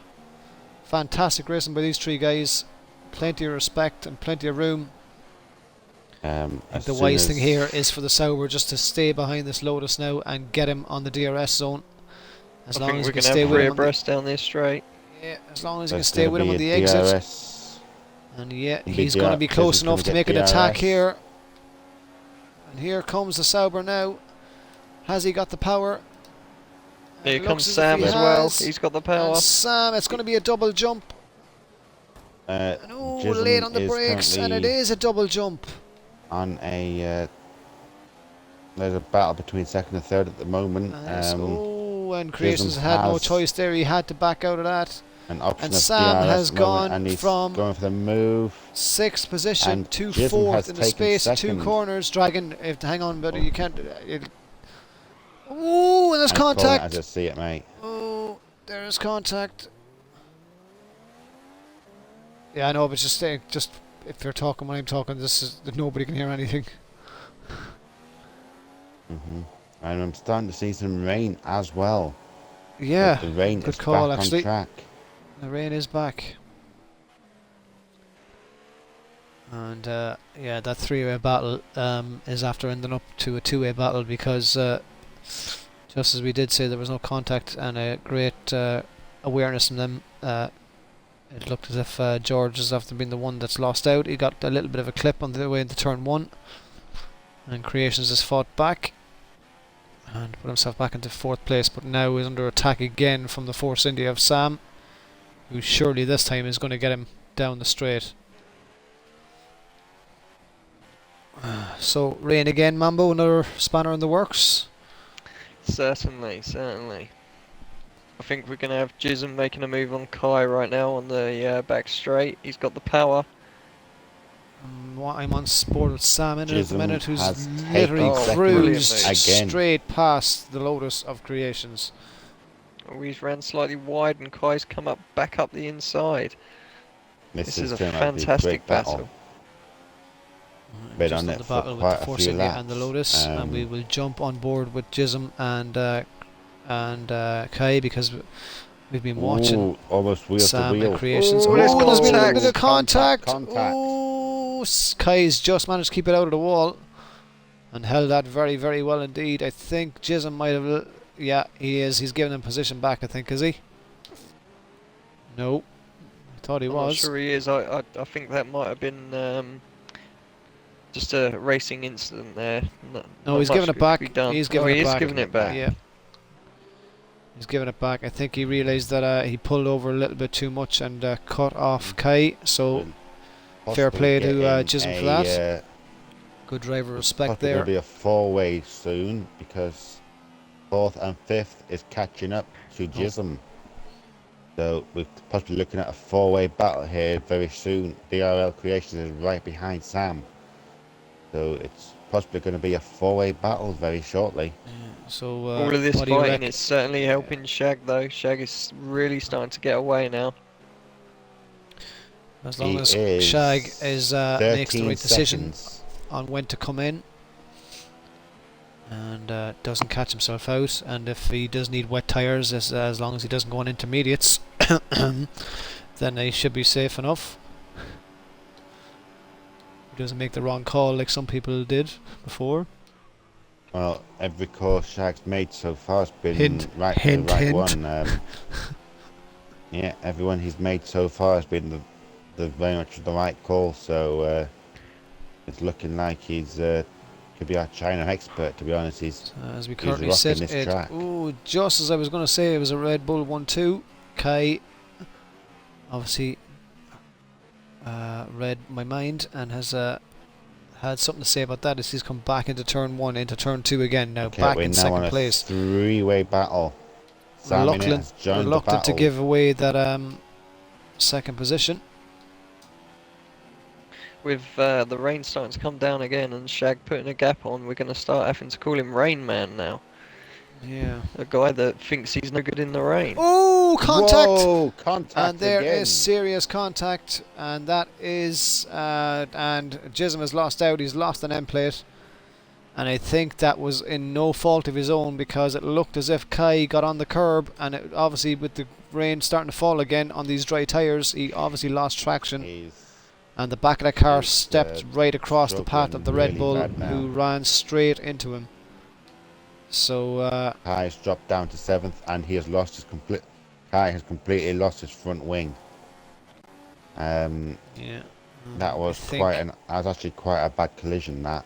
Fantastic racing by these 3 guys. Plenty of respect and plenty of room. As The soon wise thing as- here is for the Sauber just to stay behind this Lotus now and get him on the DRS zone. As I long think as we're he can going to stay have with three him on the, abreast down this straight. yeah, as long as he can there's stay gonna with him be on a the exit. DRS. And yeah, Big he's going to be close Chisholm's enough gonna to get make an attack DRS. here. And here comes the Sauber now. Has he got the power? Here It looks comes as if Sam he as well. has. He's got the And power. Sam, it's going to be a double jump. And oh, Chisholm late on the is brakes, and it currently is a double jump. on a. There's a battle between second and third at the moment. And Creations Chisholm had no has choice there. He had to back out of that. An option And of Sam DRS has at the moment, gone and he's from going for the move. 6th position And to Chisholm 4th has in the taken space, 2 second. corners. Dragon, hang on, but you can't. Ooh, and there's I'm calling it contact. as I see it, mate. Oh, there's contact. Yeah, I know, but just if you're talking when I'm talking, nobody can hear anything. And I'm starting to see some rain as well. Yeah, But the rain good is call, back actually. on track. The rain is back. And yeah, that 3-way battle is after ending up to a 2-way battle because just as we did say, there was no contact and a great awareness from them. It looked as if George is after being the one that's lost out. He got a little bit of a clip on the way into turn 1, and Creations has fought back and put himself back into 4th place, but now is under attack again from the Force India of Sam, who surely this time is going to get him down the straight. So rain again, Mambo, another spanner in the works. Certainly, certainly. I think we're going to have Jism making a move on Kai right now on the back straight. He's got the power. I'm on board with Sam in it at the Chisholm minute, who's has literally taken second. cruised Brilliant again. straight past the Lotus of Creations. Oh, he's ran slightly wide and Kai's come up back up the inside. This is a turned out to be fantastic great battle. Been Just on on it the for battle with quite the a Force few India laps. and the Lotus, and we will jump on board with Jism and Kai because we've been watching Ooh, almost wheel Sam to wheel. and Creations. Ooh, there's Oh, there's been a contact. bit of contact. Contact. Oh, Kai's just managed to keep it out of the wall and held that very, very well indeed. I think Jism might have Yeah, he is. He's giving him position back, I think, is he? No. I thought he I'm not was. sure he is. I think that might have been just a racing incident there. No, he's much giving it could back. be done. He's Oh, giving he it is back. giving it back. Yeah. He's giving it back. I think he realised that he pulled over a little bit too much and cut off Kai. So fair play to Chisholm for that. Good driver respect There's there. going to be a four-way soon because fourth and fifth is catching up to Chisholm. So we're possibly looking at a four-way battle here very soon. DRL Creations is right behind Sam. So it's possibly going to be a four-way battle very shortly. So All of this what do you fighting reckon? is certainly helping Shag though. Shag is really starting to get away now. As long He as is Shag makes the 13 right decision seconds. on when to come in and doesn't catch himself out, and if he does need wet tyres, as long as he doesn't go on intermediates, then he should be safe enough. He doesn't make the wrong call like some people did before. Well, every call Shag's made so far has been Hint, the right hint. one. Yeah, everyone he's made so far has been the very much the right call. So it's looking like he's could be our China expert. To be honest, As we he's currently rocking sit, this track. just as I was going to say, it was a Red Bull 1-2. Kai obviously read my mind and has had something to say about that as he's come back into turn 1, into turn 2 again, now Okay, back we're in now second on a place. three-way battle. Sam in it has joined the Reluctant to battle. give away that second position. With the rain starting to come down again and Shag putting a gap on, we're going to start having to call him Rain Man now. Yeah. A guy that thinks he's no good in the rain. Oh, contact! Whoa, contact And there again. is serious contact, and that is and Chisholm has lost out. He's lost an end plate, and I think that was in no fault of his own, because it looked as if Kai got on the curb, and it, obviously with the rain starting to fall again on these dry tyres, he obviously lost traction, and the back of the car stepped right across the path of the Red really Bull, bad now. who ran straight into him. So Kai has dropped down to 7th, and he has lost his Kai has completely lost his front wing. yeah, That was actually quite a bad collision. That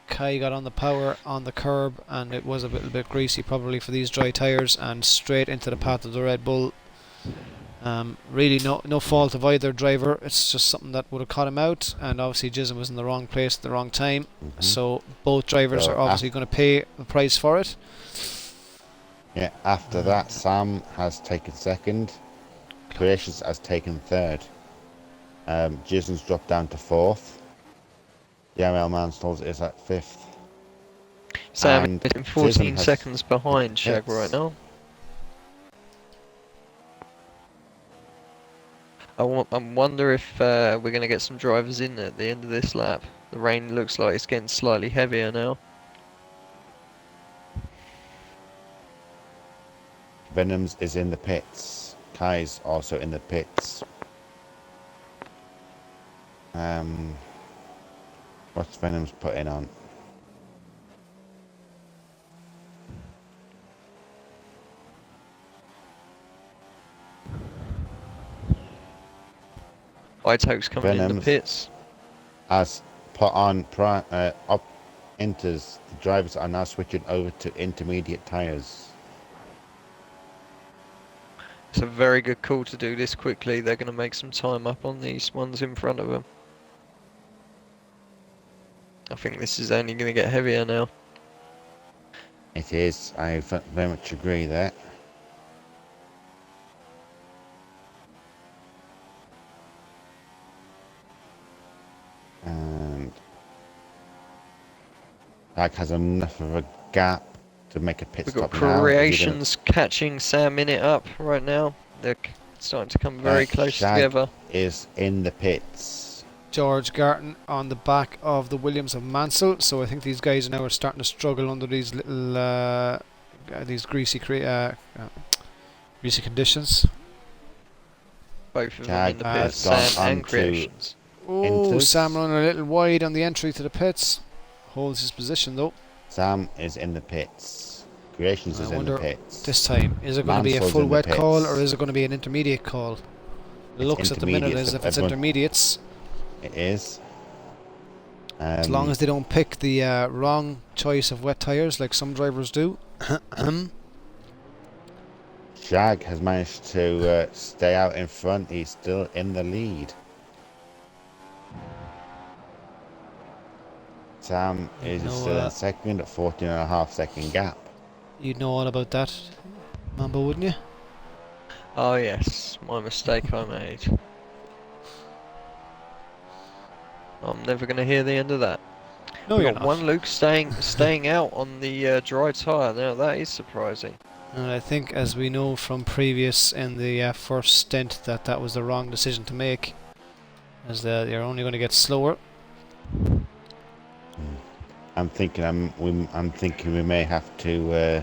Kai got on the power on the curb, and it was a little bit greasy probably for these dry tyres, and straight into the path of the Red Bull. Really no fault of either driver, it's just something that would have caught him out, and obviously Chisholm was in the wrong place at the wrong time, so both drivers are obviously going to pay the price for it. Yeah, after that Sam has taken 2nd, Creations has taken 3rd, Chisholm's dropped down to 4th, DRL Manstalls is at 5th. Sam And is 14 Chisholm has seconds behind Shag hits. right now. I wonder if we're going to get some drivers in at the end of this lap. The rain looks like it's getting slightly heavier now. Venoms is in the pits, Kai's also in the pits. What's Venom's putting on? Ito's coming in the Venoms pits. has put on up inters. The drivers are now switching over to intermediate tyres. It's a very good call to do this quickly. They're going to make some time up on these ones in front of them. I think this is only going to get heavier now. It is. I very much agree there. And Dag has enough of a gap to make a pit We've got stop now. Creations catching Sam in it up right now. They're starting to come very close Shag together. is in the pits. George Garton on the back of the Williams of Mansell, so I think these guys now are starting to struggle under these little these greasy conditions. Both of them Shag in the has pits, gone Sam and on to Creations. Oh, Inters. Sam running a little wide on the entry to the pits. Holds his position though. Sam is in the pits. Creations I is in the wonder pits. this time, is it going to be a Mansel's full in the wet call or pits. is it going to be an intermediate call? It It's looks at the minute intermediate, as so if it's everyone- intermediates. It is. As long as they don't pick the wrong choice of wet tyres like some drivers do. Shag has managed to stay out in front. He's still in the lead. Sam is still in second at 14.5 second gap. You'd know all about that, Mambo, wouldn't you? Oh yes, my mistake I made. I'm never going to hear the end of that. No, We you're got not. one Luke staying out on the dry tyre. Now that is surprising. And I think, as we know from previous in the first stint, that was the wrong decision to make, as you're only going to get slower. I'm thinking we may have to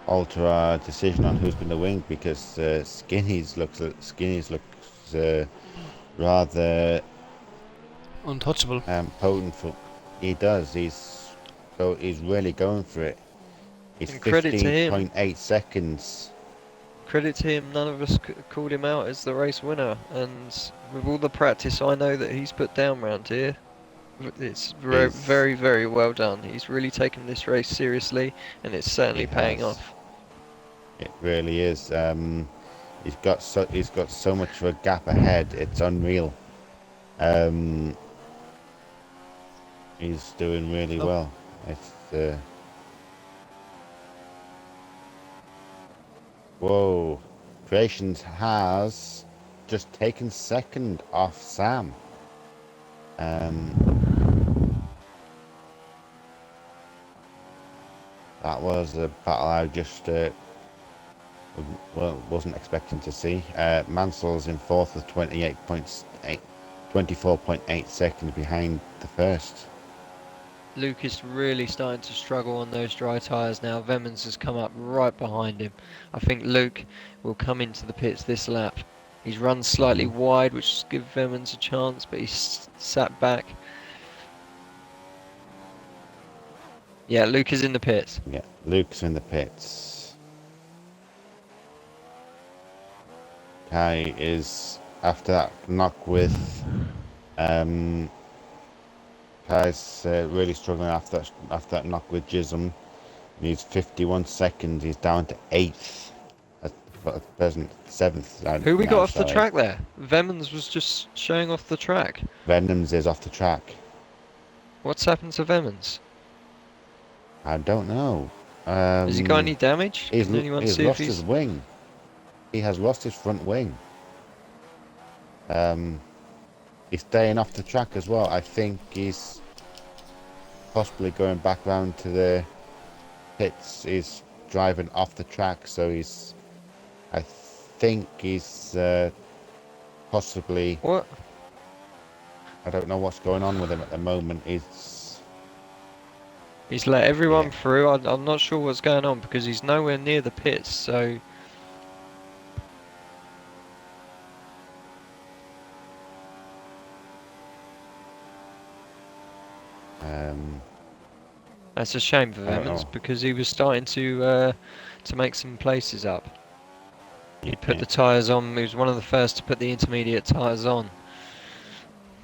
alter our decision on who's going to win, because Skinny's looks rather Untouchable. potent for. He does. He's really going for it. He's And credit to him. 15.8 seconds. Credit to him, none of us called him out as the race winner, and with all the practice I know that he's put down round here, it's very, very well done. He's really taken this race seriously, and it's certainly paying off. It really is. He's got so much of a gap ahead. It's unreal. He's doing really well. It's whoa! Creations has just taken second off Sam. That was a battle I just wasn't expecting to see. Mansel's in fourth with 24.8 seconds behind the first. Luke is really starting to struggle on those dry tyres now. Vemmans has come up right behind him. I think Luke will come into the pits this lap. He's run slightly wide, which gives Vemmans a chance, but he's sat back. Yeah, Luke is in the pits. Yeah, Luke's in the pits. Kai is, after that knock with Kai's really struggling after that knock with Jism. He's 51 seconds. He's down to 8th at present, 7th. Who we got off the track there? Vemmans was just showing off the track. Venoms is off the track. What's happened to Vemmans? I don't know. Has he got any damage? He's Can anyone lost see if his wing. He has lost his front wing. He's staying off the track as well. I think he's possibly going back round to the pits. He's driving off the track, so I think he's possibly. What? I don't know what's going on with him at the moment. He's let everyone through. I'm not sure what's going on because he's nowhere near the pits, so. That's a shame for Vemmans because he was starting to make some places up. He put the tyres on. He was one of the first to put the intermediate tyres on.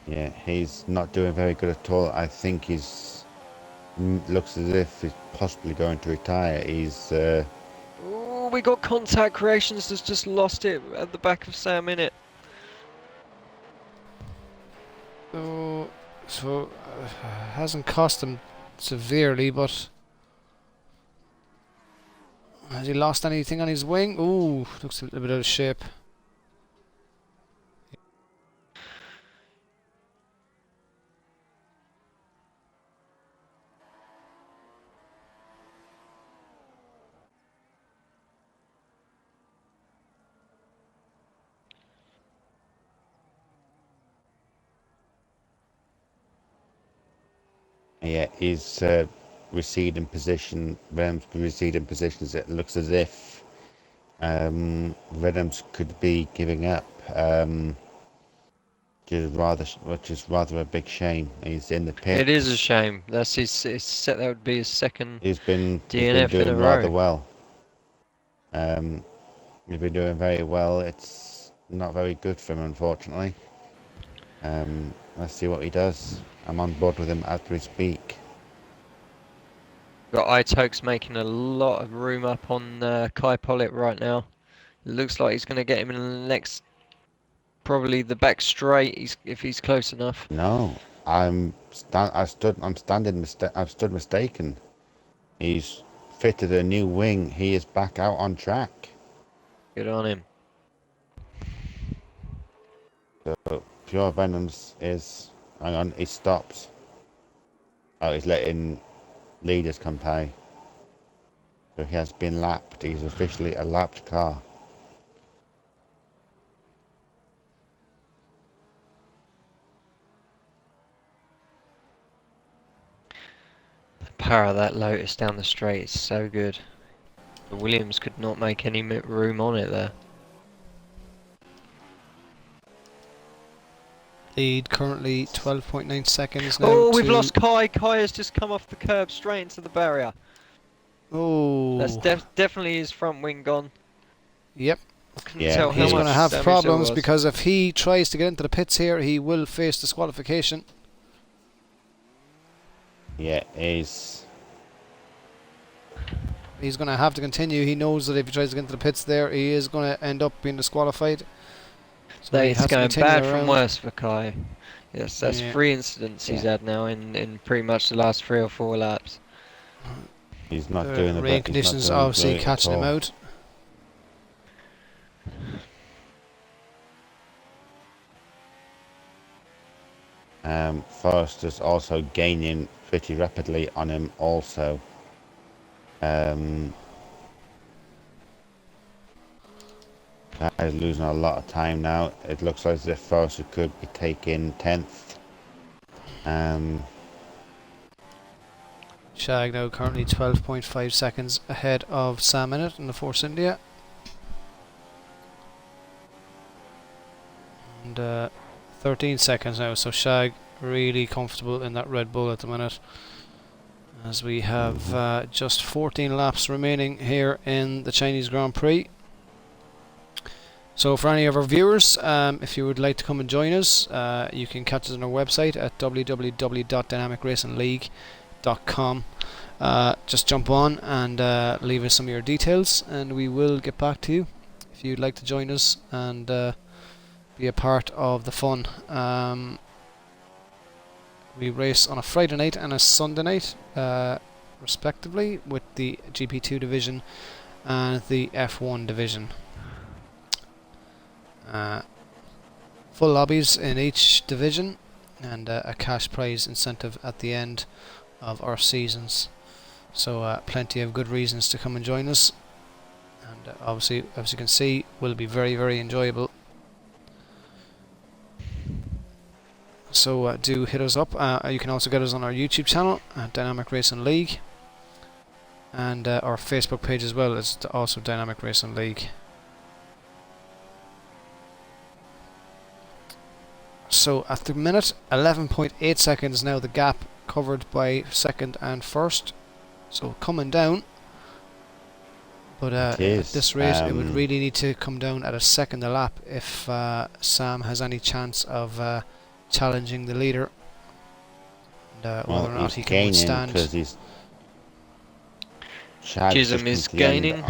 Yeah, he's not doing very good at all. I think he's looks as if he's possibly going to retire. He's. Oh, we got Contact Creations that's just lost it at the back of Sam in it. So hasn't cost him severely, but has he lost anything on his wing? Ooh, looks a little bit out of shape. Yeah, he's receding position. Venom's receding positions. It looks as if Venom's could be giving up. which is rather a big shame. He's in the pit. It is a shame. That's that would be his second He's been DNF in a doing rather row. well. He's been doing very well. It's not very good for him, unfortunately. Let's see what he does. I'm on board with him as we speak. Got Itokes making a lot of room up on Kai Pollitt right now. It looks like he's going to get him in the next, probably the back straight. If he's close enough. No, I'm stood mistaken. He's fitted a new wing. He is back out on track. Good on him. So Pure Venoms is. Hang on, he stops. Oh, he's letting leaders come by. So he has been lapped. He's officially a lapped car. The power of that Lotus down the straight is so good. The Williams could not make any room on it there. Lead currently 12.9 seconds now. Oh, we've lost Kai. Kai has just come off the curb straight into the barrier. Oh. That's definitely his front wing gone. Yep. I couldn't tell how He's much going to have damage problems there was. because if he tries to get into the pits here, he will face disqualification. Yeah, he's He's going to have to continue. He knows that if he tries to get into the pits there, he is going to end up being disqualified. So he It's has to going continue bad around. from worse for Kai. Yes, that's Yeah. 3 incidents he's had now in pretty much the last 3 or 4 laps. he's not The doing the rain conditions obviously catching him out. Forrester's also gaining pretty rapidly on him also. Is losing a lot of time now. It looks like as if Forrester could be taking 10th. Shag now currently 12.5 seconds ahead of Sam Innit in the Force India. And 13 seconds now, so Shag really comfortable in that Red Bull at the minute. As we have just 14 laps remaining here in the Chinese Grand Prix. So for any of our viewers, if you would like to come and join us, you can catch us on our website at www.dynamicracingleague.com. Just jump on and leave us some of your details, and we will get back to you if you'd like to join us and be a part of the fun. We race on a Friday night and a Sunday night, respectively, with the GP2 division and the F1 division. Full lobbies in each division, and a cash prize incentive at the end of our seasons. So plenty of good reasons to come and join us, and obviously, as you can see, will be very, very enjoyable. So do hit us up. You can also get us on our YouTube channel at Dynamic Racing League, and our Facebook page as well is also Dynamic Racing League. So at the minute, 11.8 seconds now the gap covered by second and first. So coming down. But at this rate, it would really need to come down at a second a lap if Sam has any chance of challenging the leader. And whether or not he can withstand. Chisholm is gaining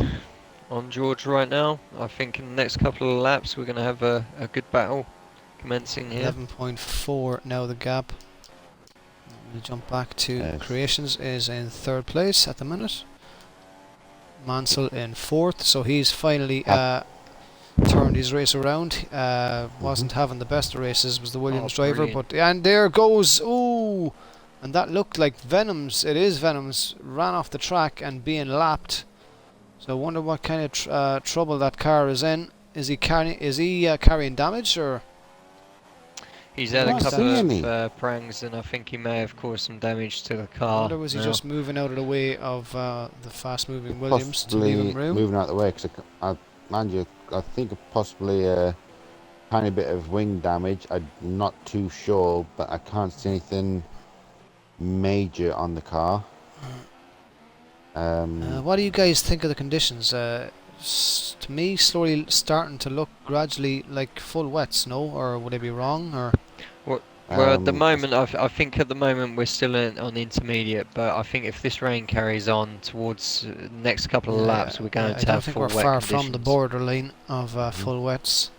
on George right now. I think in the next couple of laps we're going to have a good battle commencing here. 11.4 now the gap. We'll jump back to Creations is in third place at the minute. Mansell in fourth, so he's finally turned his race around. Wasn't having the best of races, was the Williams driver, but and there goes, ooh, and that looked like Venoms. It is Venoms ran off the track and being lapped. So I wonder what kind of trouble that car is in. Is he carrying damage or? He's had a couple of prangs, and I think he may have caused some damage to the car. I wonder was he just moving out of the way of the fast-moving Williams to leave him room? Moving out of the way, because I think possibly tiny bit of wing damage. I'm not too sure, but I can't see anything major on the car. What do you guys think of the conditions? To me, slowly starting to look gradually like full wets, no? Or would I be wrong? Or Well, at the moment, I think at the moment we're still on intermediate, but I think if this rain carries on towards the next couple of laps, we're going I to don't have think full we're wet far conditions. from the borderline of full wets.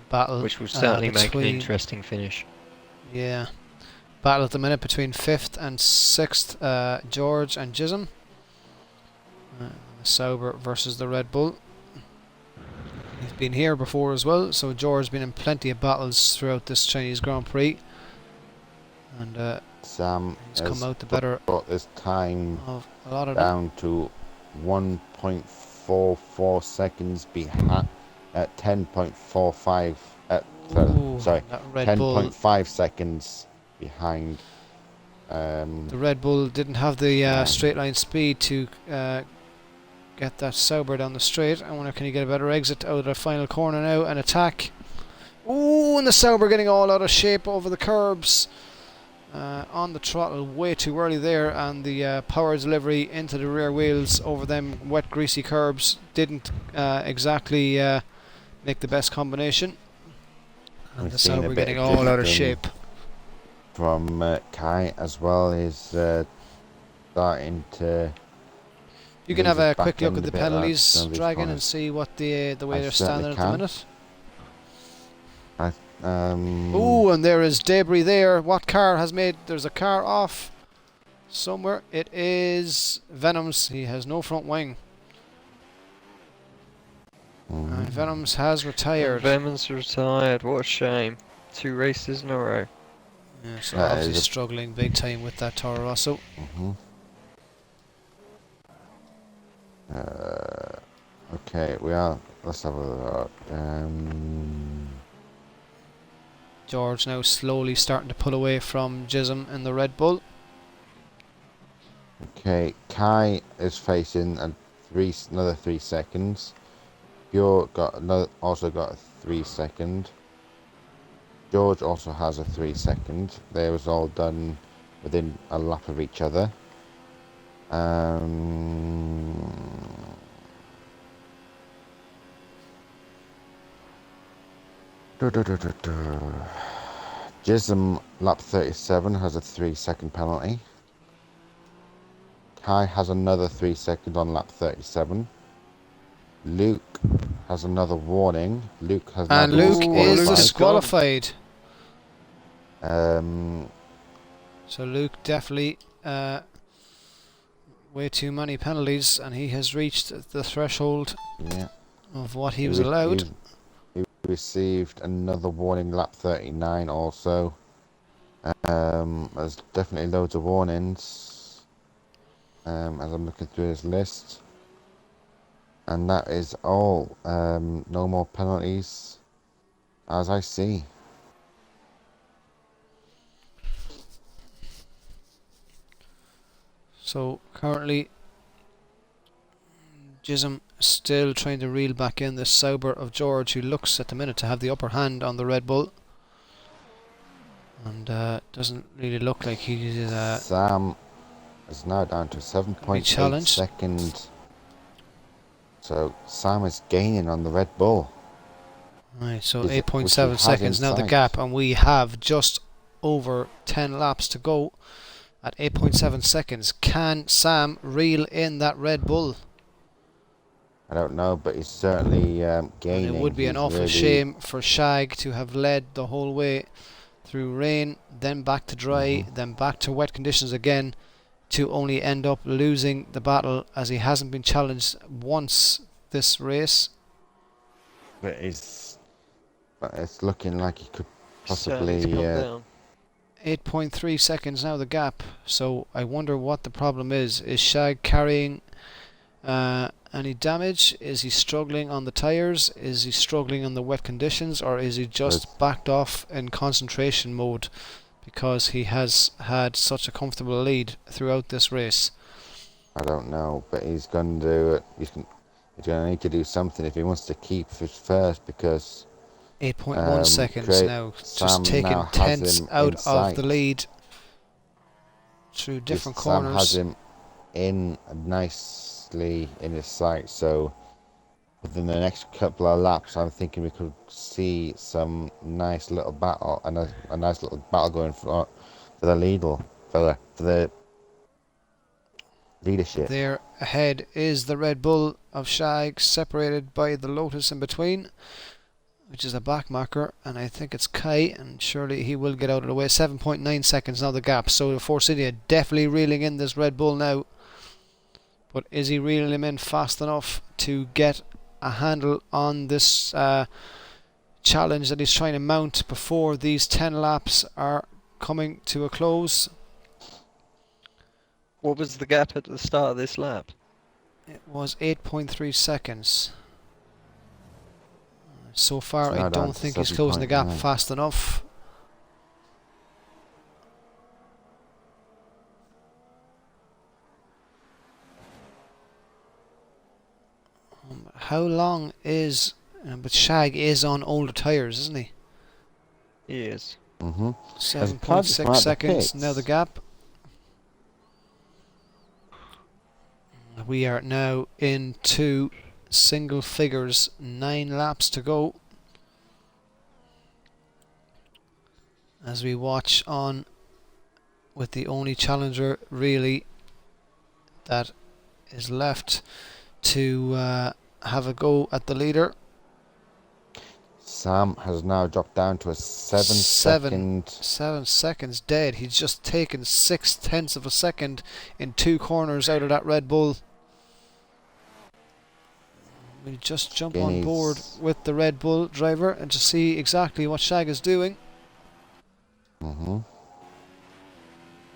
Battle, which will certainly make an between- interesting finish. Yeah. Battle at the minute between 5th and 6th, George and Jism. Sauber versus the Red Bull. He's been here before as well, so George's been in plenty of battles throughout this Chinese Grand Prix. And Sam he's come out the better brought this time of a lot of them. down to 1.44 seconds behind at 10.45 Ooh, sorry, that Red Bull. 10.5 seconds behind. The Red Bull didn't have the straight line speed to get that Sauber down the straight. I wonder, can he get a better exit out of the final corner now and attack? Ooh, and the Sauber getting all out of shape over the curbs. On the throttle way too early there, and the power delivery into the rear wheels over them wet greasy curbs didn't exactly make the best combination. And We've the seen a Sauber bit getting of all out of drifting shape. From Kai as well is starting to. You can lose have a his back quick look end at the a bit, lads, penalties, some of these Dragon, and corners. see what the way I they're certainly standing at the can. minute. Um, Ooh, and there is debris there. What car has made? There's a car off somewhere. It is Venom's. He has no front wing. And Venom's has retired. Venom's retired. What a shame. 2 races in a row. Yeah, so That obviously is a- struggling big time with that Toro Rosso. Okay, let's have a look. George now slowly starting to pull away from Jism in the Red Bull. Okay, Kai is facing another 3 seconds. Pure also got a 3 second. George also has a 3 second. They was all done within a lap of each other. Jism lap 37 has a 3 second penalty. Kai has another 3 second on lap 37. Luke has another warning. Luke has now And been Luke is disqualified. disqualified. Um, So Luke definitely way too many penalties, and he has reached the threshold yeah. of what he was allowed. He received another warning lap 39 also. There's definitely loads of warnings as I'm looking through his list. And that is all. No more penalties as I see. So currently Jism still trying to reel back in the Sauber of George, who looks at the minute to have the upper hand on the Red Bull. And doesn't really look like he's Sam is now down to 7.8 challenged. seconds. So Sam is gaining on the Red Bull. right, so Which he 8.7 has seconds in now the sight. gap, and we have just over 10 laps to go at 8.7 seconds. Can Sam reel in that Red Bull? I don't know, but he's certainly gaining. And it would be an He's awful really- shame for Shag to have led the whole way through rain, then back to dry, then back to wet conditions again, to only end up losing the battle, as he hasn't been challenged once this race. But it's looking like he could Certainly possibly. to come down. 8.3 seconds now the gap, so I wonder what the problem is. Is Shag carrying any damage? Is he struggling on the tyres? Is he struggling on the wet conditions? Or is he just backed off in concentration mode because he has had such a comfortable lead throughout this race? I don't know, but he's going to do it. He's going to need to do something if he wants to keep his first, because 8.1 seconds Craig, now. Sam Just taking now has tenths him out in of the sight. lead through different corners. Sam has him in nicely in his sight, so within the next couple of laps, I'm thinking we could see some nice little battle, and a nice little battle going for the the leadership. There ahead is the Red Bull of Shag, separated by the Lotus in between, which is a back marker, and I think it's Kai, and surely he will get out of the way. 7.9 seconds now the gap, so the Force India definitely reeling in this Red Bull now. But is he reeling him in fast enough to get a handle on this challenge that he's trying to mount before these 10 laps are coming to a close? What was the gap at the start of this lap? It was 8.3 seconds. So far, It's I now down don't to think he's closing the gap 7.9. fast enough. How long is... but Shag is on older tyres, isn't he? He is. 7.6 seconds, now the gap. We are now into single figures, 9 laps to go. As we watch on with the only challenger really that is left to have a go at the leader. Sam has now dropped down to a 7 seconds dead. He's just taken 0.6 of a second in 2 corners out of that Red Bull. We'll just jump on board with the Red Bull driver and to see exactly what Shag is doing.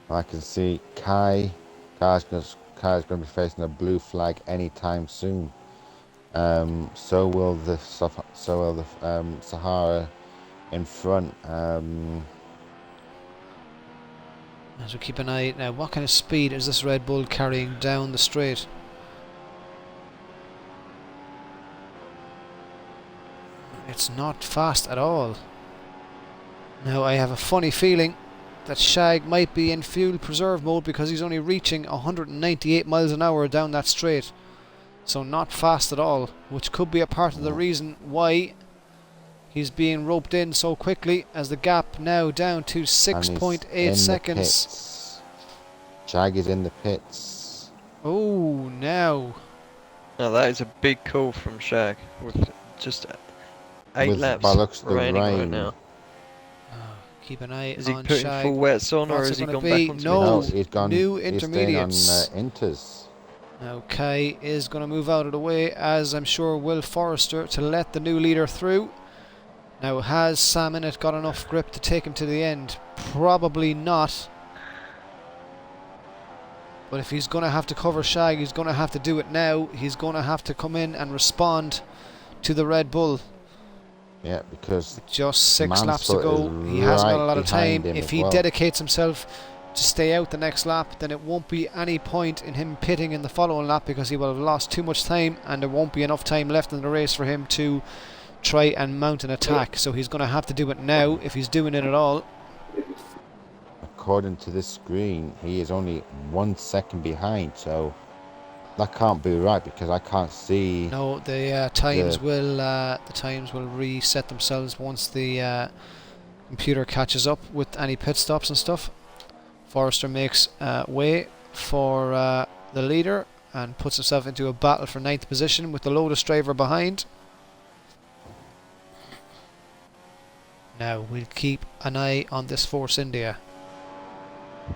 I can see Kai's going to be facing a blue flag anytime soon. So will the Sahara in front. As we keep an eye now, what kind of speed is this Red Bull carrying down the straight? It's not fast at all. Now I have a funny feeling that Shag might be in fuel preserve mode because he's only reaching 198 miles an hour down that straight. So not fast at all, which could be a part of the reason why he's being roped in so quickly, as the gap now down to 6.8 seconds. Shag is in the pits. Oh, now. Now that is a big call from Shag. With just 8 laps remaining right now. Keep an eye is he on putting Shag. full wets on, or has he gone back onto no, he's gone, new he's intermediates. on inters. Now Kai is going to move out of the way, as I'm sure will Forrester, to let the new leader through. Now has Sam in it got enough grip to take him to the end? Probably not. But if he's going to have to cover Shag, he's going to have to do it now. He's going to have to come in and respond to the Red Bull. Yeah, because with just 6 laps to go, he hasn't got a lot of time. If he dedicates himself to stay out the next lap, then it won't be any point in him pitting in the following lap, because he will have lost too much time and there won't be enough time left in the race for him to try and mount an attack. So he's going to have to do it now, if he's doing it at all. According to this screen, he is only 1 second behind, so that can't be right, because I can't see. No, the times will reset themselves once the computer catches up with any pit stops and stuff. Forrester makes way for the leader and puts himself into a battle for 9th position with the Lotus driver behind. Now we'll keep an eye on this Force India.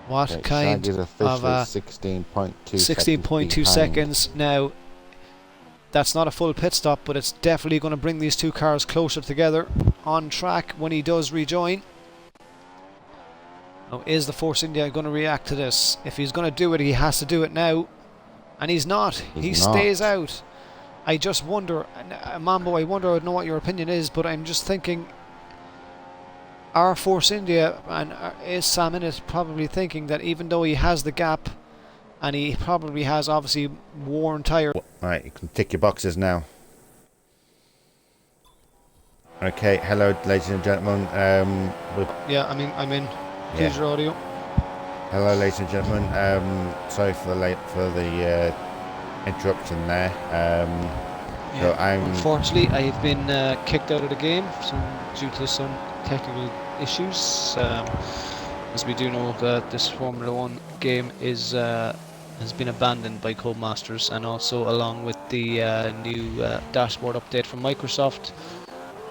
What kind of 16.2 seconds. Now that's not a full pit stop, but it's definitely going to bring these 2 cars closer together on track when he does rejoin. Now, is the Force India going to react to this? If he's going to do it, he has to do it now, and he's not. He stays out. I just wonder, Mambo, I know what your opinion is, but I'm just thinking, are Force India and is Sam in it probably thinking that even though he has the gap and he probably has obviously worn tyre. Right, you can tick your boxes now. Okay, hello, ladies and gentlemen. Yeah, I'm in. Yeah. Please your audio. Hello, ladies and gentlemen. Sorry for the interruption there. So Unfortunately, I've been kicked out of the game due to some technical issues. As we do know that this Formula 1 game is has been abandoned by Codemasters, and also along with the new dashboard update from Microsoft,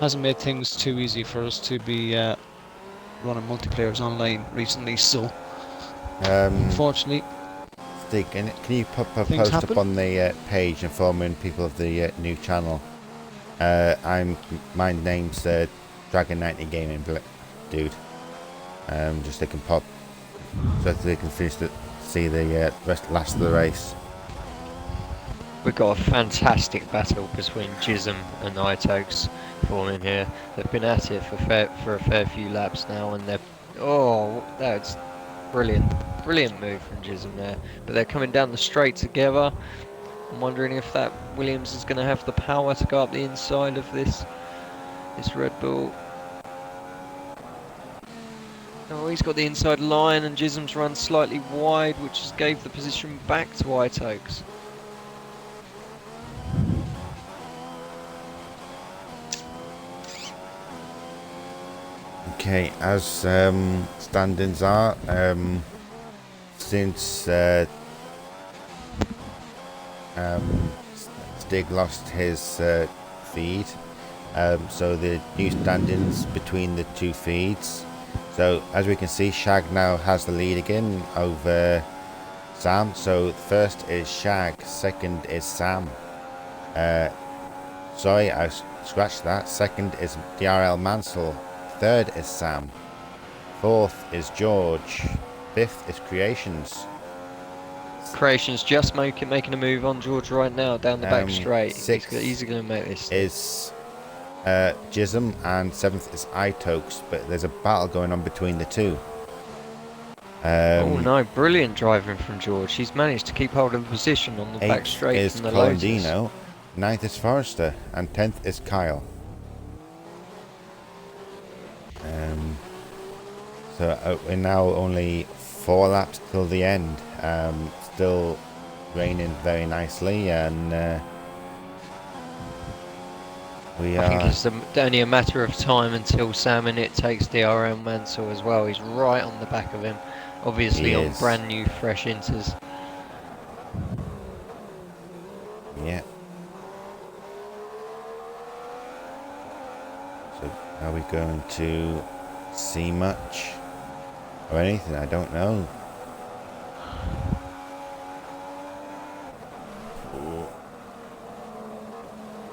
hasn't made things too easy for us to be running multiplayers online recently. So, unfortunately, Stig, can you put a things post up happen. on the page informing people of the new channel? My name's Dragon90 Gaming, dude. Just they can pop so that they can see the last of the race. We've got a fantastic battle between Jism and Itox forming here. They've been at it for a fair few laps now, and that's brilliant move from Jism there. But they're coming down the straight together. I'm wondering if that Williams is going to have the power to go up the inside of this Red Bull. Oh, he's got the inside line, and Jism's run slightly wide, which just gave the position back to Itox. Okay, as standings are, since Stig lost his feed, so the new standings between the two feeds. So as we can see, Shag now has the lead again over Sam. So first is Shag, second is Sam. Sorry, I scratched that. Second is DRL Mansell. Third is Sam. Fourth is George. Fifth is Creations. Creations just making a move on George right now down the back straight. Sixth He's going to make this. Is Jism, and seventh is Itox, but there's a battle going on between the two. Oh no, brilliant driving from George. He's managed to keep hold of the position on the back straight Eighth is from the Lotus. Colandino, ninth is Forrester, and 10th is Kyle. So we're now only 4 laps till the end. Still raining very nicely, and I think it's only a matter of time until Sam in it takes DRL Mansell as well. He's right on the back of him, obviously on brand new fresh inters. Yeah. So are we going to see much or anything? I don't know.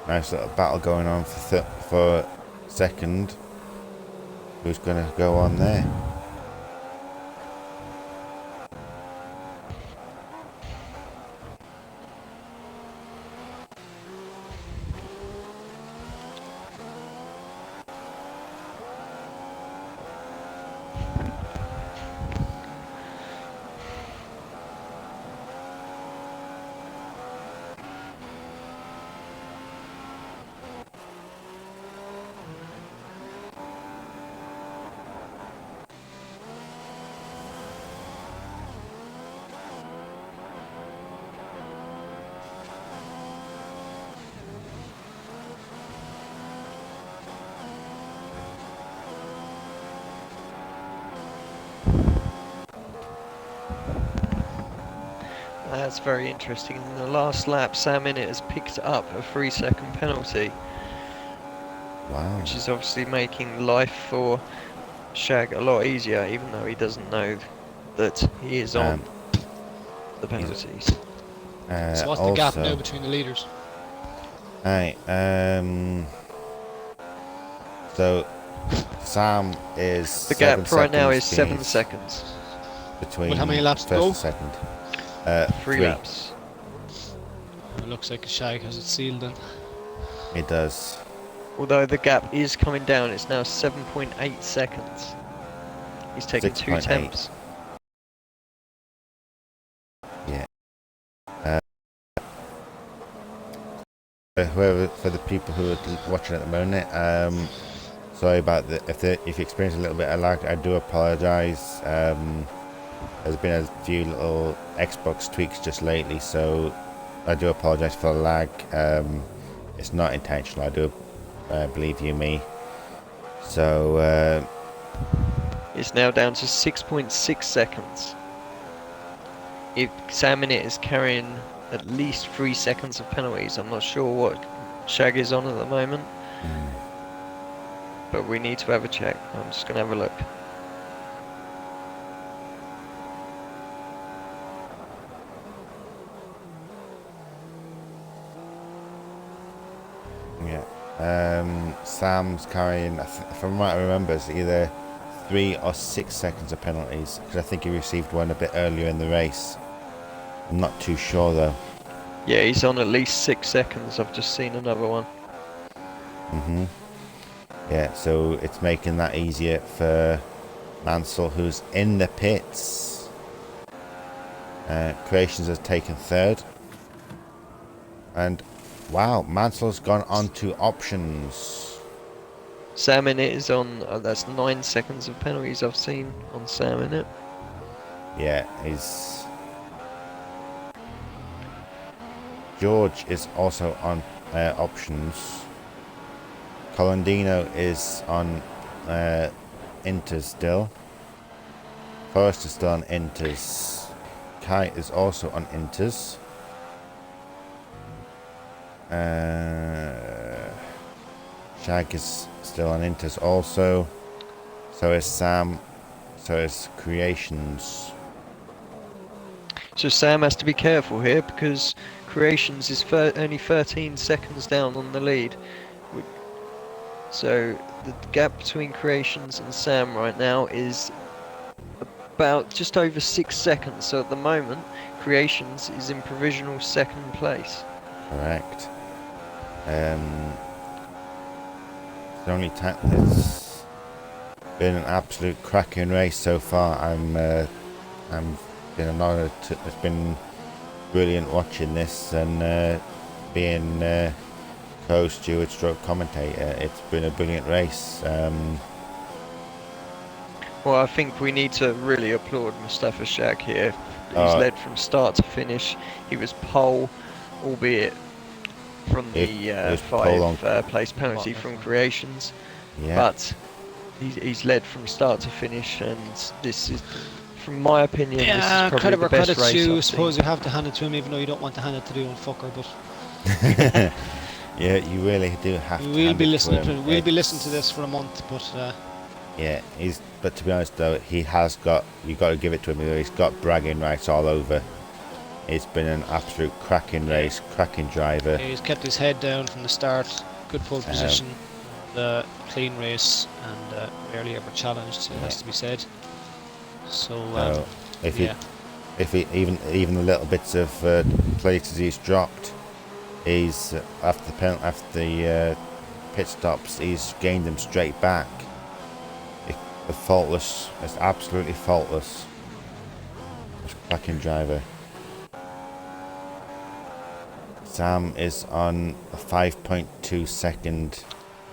Nice little battle going on for second. Who's going to go on there? That's very interesting. In the last lap, Sam Innit has picked up a 3-second penalty. Wow. Which is obviously making life for Shag a lot easier, even though he doesn't know that he is on the penalties. So what's the gap now between the leaders? Right, so Sam is the gap right now is 7 seconds. Between how many laps to first go? and second. 3 laps. It looks like Shag has it sealed then. It does. Although the gap is coming down, it's now 7.8 seconds. He's taking 2 temps. Yeah. for the people who are watching at the moment, sorry about if you experience a little bit of lag, I do apologise. There's been a few little Xbox tweaks just lately, so I do apologise for the lag. It's not intentional, I do believe you me. So It's now down to 6.6 seconds. If Sam in it is carrying at least 3 seconds of penalties, I'm not sure what Shag is on at the moment. But we need to have a check. I'm just going to have a look. yeah, Sam's carrying, from what I remember, it's either 3 or 6 seconds of penalties, because I think he received one a bit earlier in the race. I'm not too sure though. Yeah, he's on at least 6 seconds. I've just seen another one. Yeah, so it's making that easier for Mansell, who's in the pits. Creations has taken third. And wow, Mansell's gone on to options. Sam in it is on, that's 9 seconds of penalties I've seen on Sam in it. Yeah, he's... George is also on options. Colandino is on Inters still. Forrest is still on Inters. Kai is also on Inters. Shag is still on Inters also. So is Sam. So is Creations. So Sam has to be careful here because Creations is only 13 seconds down on the lead. So the gap between Creations and Sam right now is about just over 6 seconds. So at the moment, Creations is in provisional second place. Correct. It's been an absolute cracking race so far. I'm been an honour. It's been brilliant watching this and being co-steward stroke commentator. It's been a brilliant race. Well, I think we need to really applaud Mustafa Shag here. He's led from start to finish. He was pole, albeit from the 5 place penalty from Creations. Yeah. But he's led from start to finish, and this is, from my opinion, this is probably credit the where best credit's race due. I I've suppose seen. you have to hand it to him, even though you don't want to hand it to the old fucker. But Yeah, you really do have to. we'll be listening to him. We'll be listening to this for a month. But yeah, But to be honest, though, he has got. You got to give it to him. He's got bragging rights all over. It's been an absolute cracking race, cracking driver. he's kept his head down from the start. Good pole position, clean race, and rarely ever challenged. It has to be said. So if he even the little bits of places he's dropped, he's after the pit stops, he's gained them straight back. It's faultless. It's absolutely faultless. It's a cracking driver. Sam is on a 5.2 second.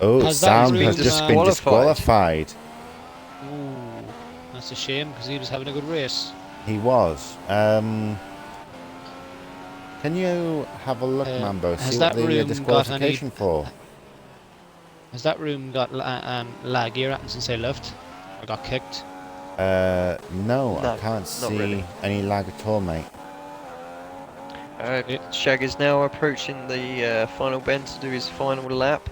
Oh, Has that Sam been has just been disqualified. ooh, that's a shame because he was having a good race. He was. Can you have a look, Mambo? has See that what the room got disqualification for? Has that room got lag here since they left? Or got kicked? No, I No, can't not see really. any lag at all, mate. Shag is now approaching the final bend to do his final lap.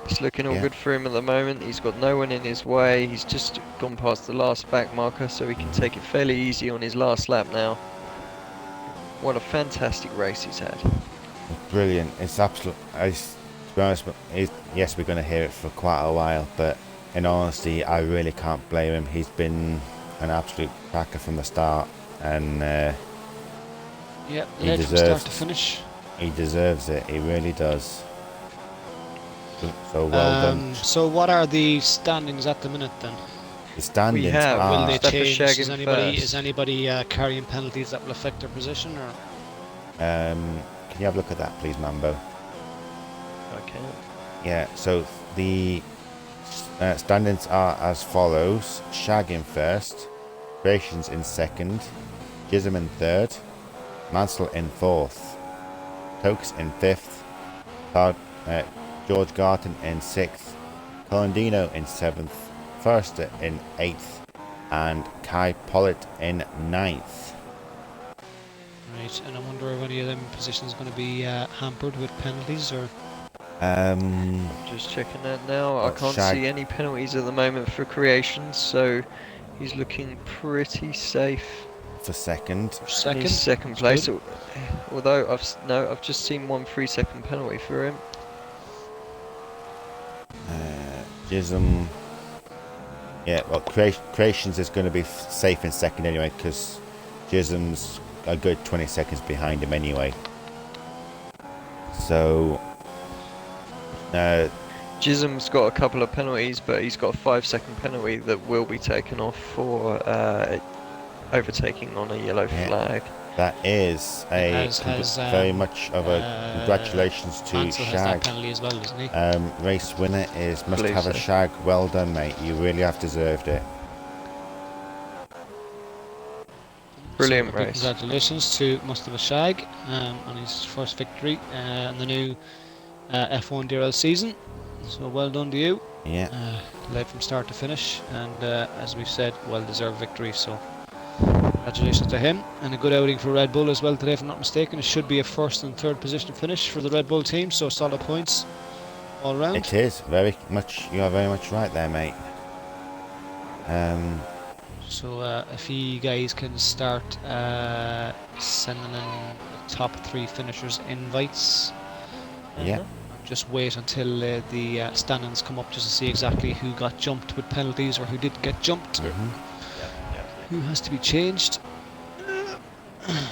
It's looking all good for him at the moment. He's got no one in his way. He's just gone past the last back marker, so he can take it fairly easy on his last lap now. What a fantastic race he's had. Brilliant. It's absolute. To be honest, yes, we're going to hear it for quite a while, but in honesty, I really can't blame him. He's been an absolute cracker from the start, and Yeah, he led from start deserves- to finish. he deserves it. He really does. So well done. So what are the standings at the minute then? The standings have- are. Will they Mustafa change? Shag Is in anybody first. carrying penalties that will affect their position? Or Can you have a look at that, please, Mambo? I can. Yeah, so the standings are as follows. Shag in first, Creations in second, Jism in third, Mansell in fourth, Tokes in fifth, George Garton in sixth, Colandino in seventh, Forrester in eighth, and Kai Pollitt in ninth. Right, and I wonder if any of them positions going to be hampered with penalties or. Just checking that now. I Well, can't Shag- see any penalties at the moment for Creations, so he's looking pretty safe for second. in Second. his second That's place. good. Although I've just seen 1 3-second penalty for him. Jism. Yeah, well, Creations is going to be safe in second anyway, because Jism's a good 20 seconds behind him anyway. So, Jism's got a couple of penalties, but he's got a 5-second penalty that will be taken off for overtaking on a yellow flag. that is very much of a congratulations to Mansell has that Shag. penalty as well, doesn't he? Race winner is must Believe have a so. Shag. Well done, mate. You really have deserved it. Brilliant So, big race. congratulations to Mustafa Shag on his first victory in the new F1 DRL season. So well done to you. Yeah. Led from start to finish, and as we've said, well-deserved victory. So congratulations to him, and a good outing for Red Bull as well today, if I'm not mistaken. It should be a first and third position finish for the Red Bull team, so solid points all round. It is very much. You are very much right there, mate. So if you guys can start sending in the top 3 finishers invites. Yeah. Just wait until the standings come up just to see exactly who got jumped with penalties or who didn't get jumped. Who has to be changed.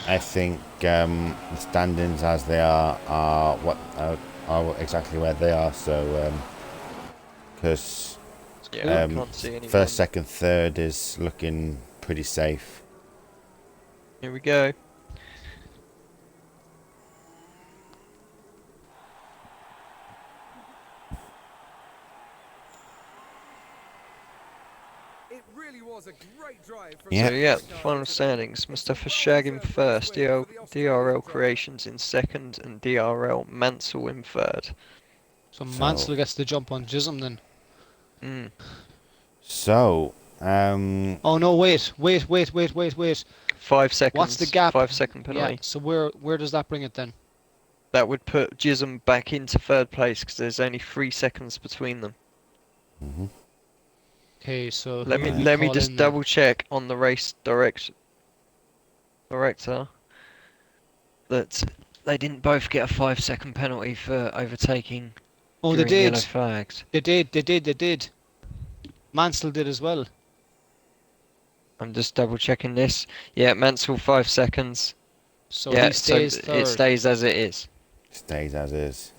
I think the standings as they are are exactly where they are. So because Yeah, I can't see anyone. first, second, third is looking pretty safe. Here we go. It really was a great drive from Yeah. So yeah, final standings. Mustafa Shag in first, DRL Creations in second, and DRL Mansell in third. So Mansell gets the jump on Jism then. So Oh no, wait. 5 seconds. What's the gap? 5-second penalty. Yeah, so where does that bring it then? That would put Jism back into third place because there's only 3 seconds between them. Okay, so Let who do me we let me call just in then? double check on the race director that they didn't both get a 5-second penalty for overtaking Oh, they during yellow did. flags. They did. Mansell did as well. I'm just double checking this. Yeah, Mansell 5 seconds. So yeah, he stays so third. it stays as it is. stays as is.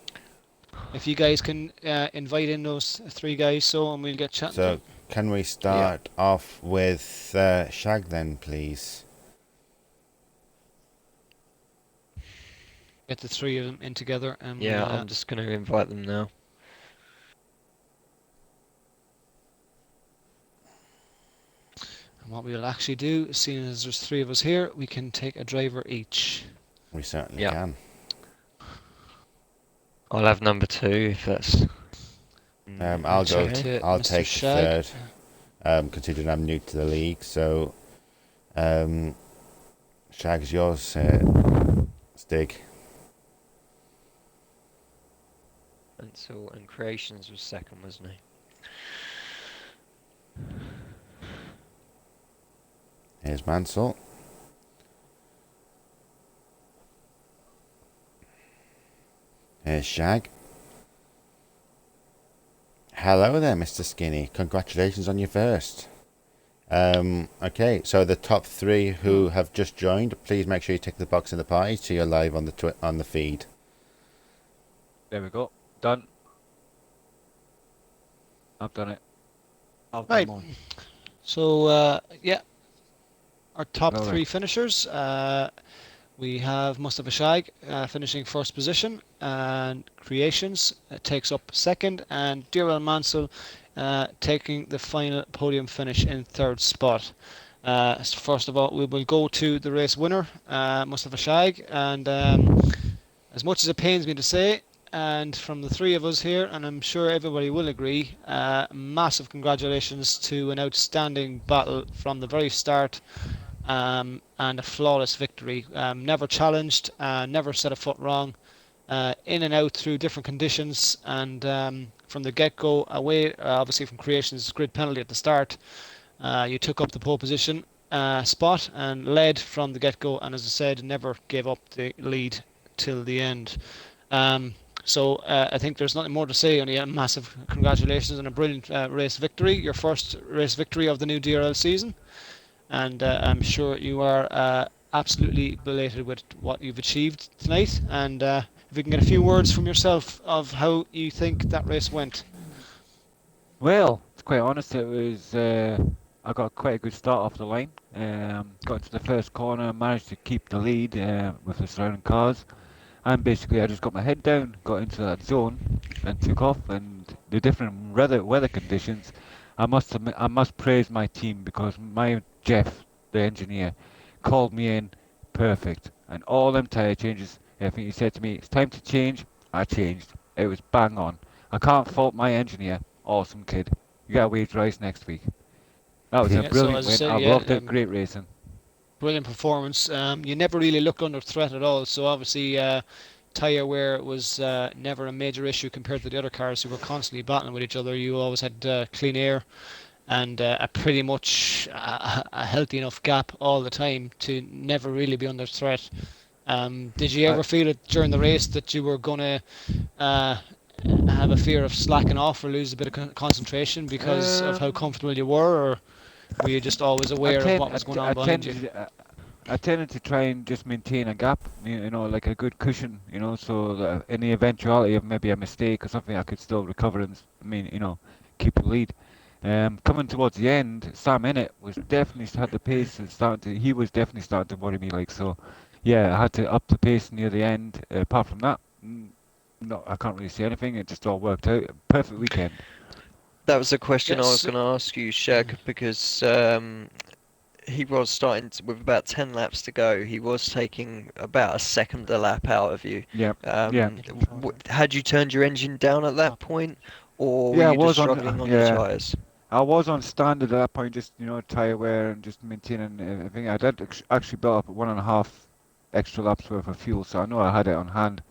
If you guys can invite in those 3 guys, and we'll get chatting. So can we start off with Shag then, please? Get the 3 of them in together, and Yeah, we'll, I'm just going to invite them now. and what we'll actually do, seeing as there's 3 of us here, we can take a driver each. We certainly Yeah. can. I'll have number 2 if that's. I'll go. Check to I'll Mr. take Shag. third. Considering I'm new to the league, so Shag's yours, Stig. Mansell and Creations was second, wasn't he? Here's Mansell. Here's Shag. Hello there, Mr. Skinny. Congratulations on your first. Okay, so the top 3 who have just joined, please make sure you tick the box in the party so you're live on the feed. There we go. Done. I've done it. I've Right. done mine. So, yeah, our top All 3 right. finishers. We have Mustafa Shag finishing first position, and Creations takes up second, and DRL Mansell taking the final podium finish in third spot. So first of all, we will go to the race winner, Mustafa Shag, and as much as it pains me to say, and from the three of us here, and I'm sure everybody will agree, massive congratulations to an outstanding battle from the very start, and a flawless victory. Never challenged, never set a foot wrong, in and out through different conditions, and from the get-go away, obviously from Creations' grid penalty at the start, you took up the pole position spot and led from the get-go, and as I said, never gave up the lead till the end. So I think there's nothing more to say. Only a massive congratulations on a brilliant race victory, your first race victory of the new DRL season, and I'm sure you are absolutely belated with what you've achieved tonight. And if we can get a few words from yourself of how you think that race went. Well, to be quite honest, it was. I got quite a good start off the line. Got into the first corner, managed to keep the lead with the surrounding cars, and basically I just got my head down, got into that zone, and took off. And the different weather conditions, I must praise my team because my Jeff, the engineer, called me in perfect, and all them tire changes. I think he said to me, "It's time to change." I changed. It was bang on. I can't fault my engineer. Awesome kid. You got a wage rise next week. That was a Yeah, so brilliant as I win. said, I yeah, loved it. Great racing. brilliant performance. You never really looked under threat at all. So obviously, tyre wear was never a major issue compared to the other cars who were constantly battling with each other. You always had clean air and a pretty much a healthy enough gap all the time to never really be under threat. Did you I, ever feel it during the race that you were gonna uh, have a fear of slacking off or lose a bit of concentration because of how um, comfortable you were, or were you just always aware of what was going on behind you? I tended to try and just maintain a gap, you know, like a good cushion, you know, so that in the eventuality of maybe a mistake or something, I could still recover and, you know, keep the lead. Coming towards the end, Sam Innit was definitely had the pace and he was definitely starting to worry me, like, so, yeah, I had to up the pace near the end. Apart from that, no, I can't really say anything. It just all worked out. Perfect weekend. That was a question I was Yes. going to ask you, Shag, because he was starting to, with about 10 laps to go. He was taking about a second a lap out of you. Yeah, yeah, Had you turned your engine down at that point, or were yeah. you just struggling on the tyres? I was on standard at that point, just tire wear and just maintaining everything. I did actually build up 1.5 extra laps worth of fuel, so I know I had it on hand.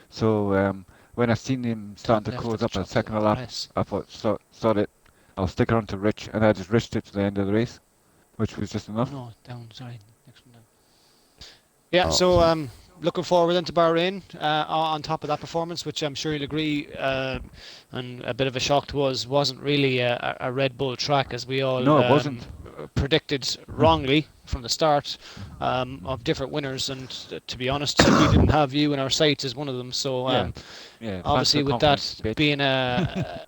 So when I seen him starting Top to left of close the up a chocolate second a lap, press. I thought, sod it, I'll stick around to Rich, and I just reached it to the end of the race, which was just Oh enough. no, down. Sorry, next one down. Yeah, Oh, so looking forward then to Bahrain on top of that performance, which I'm sure you'll agree, and a bit of a shock to us, wasn't really a Red Bull track as we all No, it wasn't. predicted wrongly from the start, of different winners, and to be honest, we didn't have you in our sights as one of them. So Yeah, yeah. Thanks for obviously the with compliment, that bitch. being a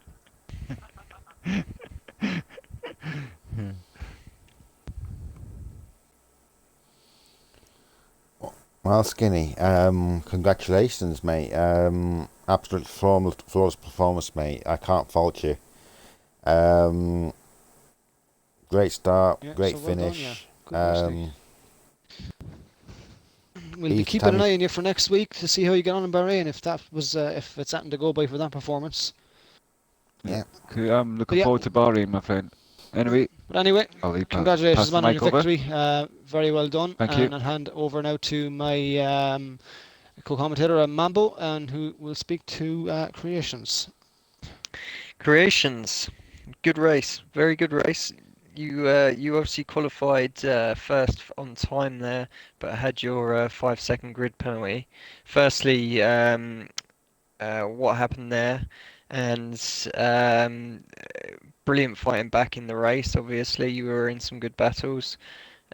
well, Skinny, congratulations, mate. Absolute flawless performance, mate. I can't fault you. Um, great start, yeah, great so well done, yeah, finish. good race day. We'll be Each keeping time an you, eye on you for next week to see how you get on in Bahrain, if it's something to go by for that performance. Yeah, yeah. I'm But looking yeah, forward to Bahrain, my friend. Anyway, but anyway, I'll congratulations, pass the man, on your mic over. victory. Very well done. Thank you. And I'll hand over now to my co-commentator, Mambo, and who will speak to Creations. Creations, good race, very good race. You obviously qualified first on time there, but had your 5-second grid penalty. Firstly, what happened there? And brilliant fighting back in the race. Obviously, you were in some good battles.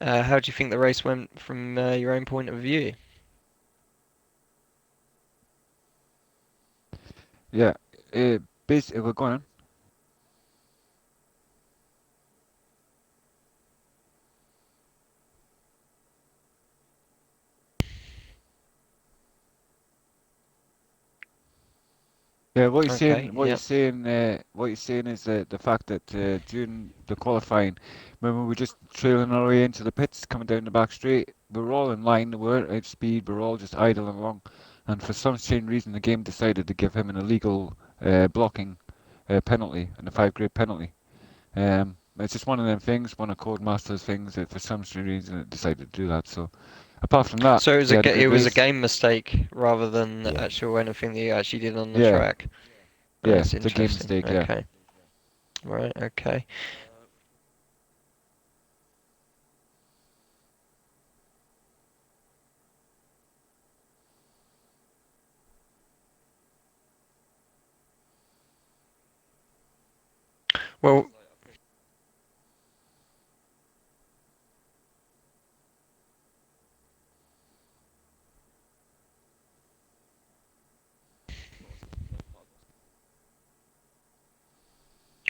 How do you think the race went from your own point of view? Yeah, basically, we're going on. Yeah, what you're Okay, saying, what you're saying is the fact that during the qualifying, when we were just trailing our way into the pits, coming down the back straight, we were all in line, we were at speed, we were all just idling along, and for some strange reason, the game decided to give him an illegal blocking penalty and a 5 grade penalty. It's just one of them things, one of Codemaster's things that for some strange reason it decided to do that. So, apart from that, so it was we had a it good was a race. game mistake rather than Yeah. actual anything that you actually did on the Yeah, track. yeah, That's it's a game interesting. mistake. Yeah. Okay. Right. Okay. Well,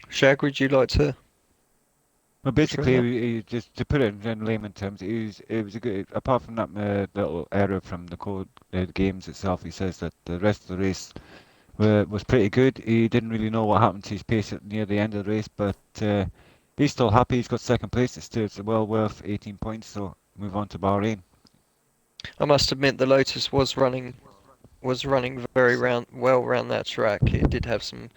Shag, would you like to? Well, basically, just to put it in layman terms, it was a good. Apart from that little error from the code, the games itself, he says that the rest of the race was pretty good. He didn't really know what happened to his pace near the end of the race, but he's still happy. He's got second place. It's well worth 18 points. So move on to Bahrain. I must admit, the Lotus was running very well round that track. It did have some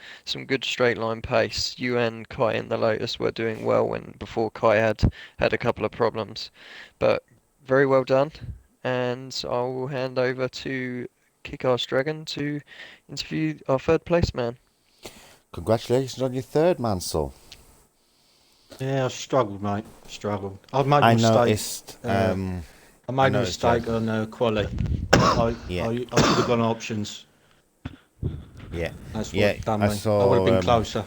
good straight line pace. You and Kai in the Lotus were doing well before Kai had a couple of problems, but very well done. And I will hand over to Kick-Ass Dragon to interview our third place man. Congratulations on your third, Mansell. Yeah, I struggled, mate. Struggled. I've made a I mistake. noticed. I made a noticed, mistake Jack. on quali. I should have gone options. Yeah, That's what yeah. done I me. saw. I would have been closer.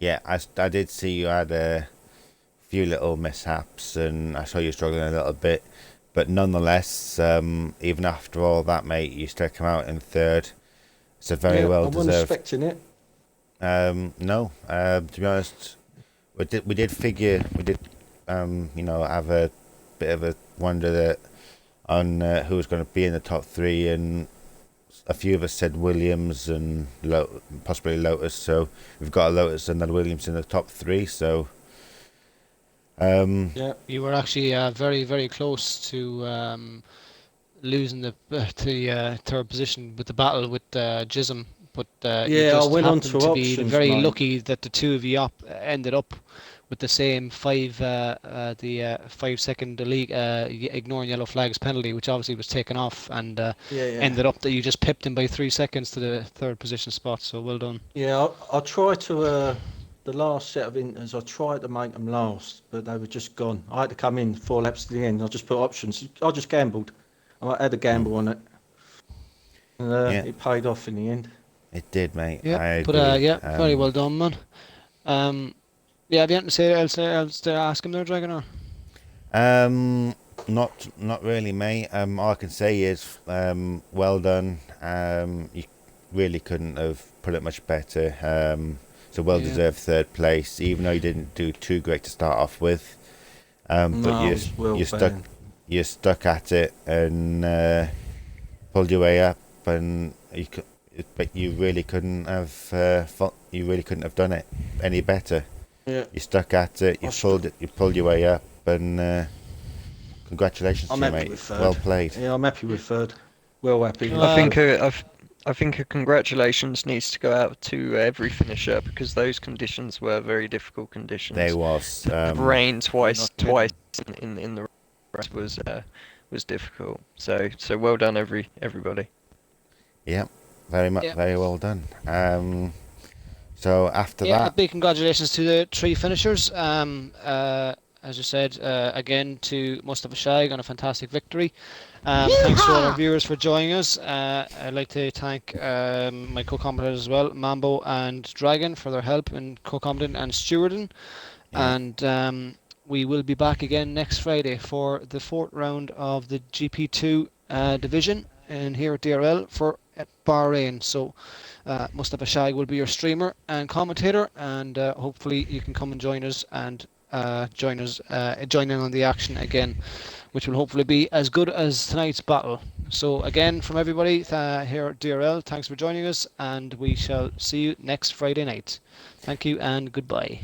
Yeah, I did see you had a few little mishaps, and I saw you struggling a little bit. But nonetheless, even after all that, mate, you still come out in third. It's a very well I wasn't deserved. expecting it. No, to be honest, we did figure we did have a bit of a wonder that on who was going to be in the top three, and a few of us said Williams and possibly Lotus. So we've got a Lotus and then Williams in the top three. So Yeah. You were actually very, very close to losing the third position with the battle with Jism, but you Yeah, I just went on happened to to be options, very mate. lucky that the two of you ended up with the same 5-second ignoring yellow flags penalty, which obviously was taken off, and ended up that you just pipped him by 3 seconds to the third position spot. So well done. Yeah, I tried to. The last set of inters, I tried to make them last, but they were just gone. I had to come in 4 laps to the end. I just put options. I just gambled. I had a gamble on it, and it paid off in the end. it did, mate. Yeah, I but agree. very well done, man. Yeah, have you anything to say else to ask him there, Dragon? Or? Not really, mate. All I can say is well done. You really couldn't have put it much better. It's a well-deserved third place, even though you didn't do too great to start off with. But you stuck at it and pulled your way up, and you really couldn't have done it any better. Yeah. You stuck at it. You pulled your way up, and congratulations to you, happy mate. with third. Well played. Yeah, I'm happy with third. Well happy. I think a congratulations needs to go out to every finisher, because those conditions were very difficult conditions. There was Rain twice in the race was difficult. So well done everybody. yeah, very well done. So after that, Big congratulations to the 3 finishers. As you said, again to Mustafa Shag on a fantastic victory. Thanks to all our viewers for joining us. I'd like to thank my co-commentators as well, Mambo and Dragon, for their help in co-commenting and stewarding. Yeah. And we will be back again next Friday for the 4th round of the GP2 division and here at DRL for Bahrain. So Mustafa Shag will be your streamer and commentator, and hopefully you can come and join us and join in on the action again, which will hopefully be as good as tonight's battle. So again, from everybody here at DRL, thanks for joining us, and we shall see you next Friday night. Thank you and goodbye.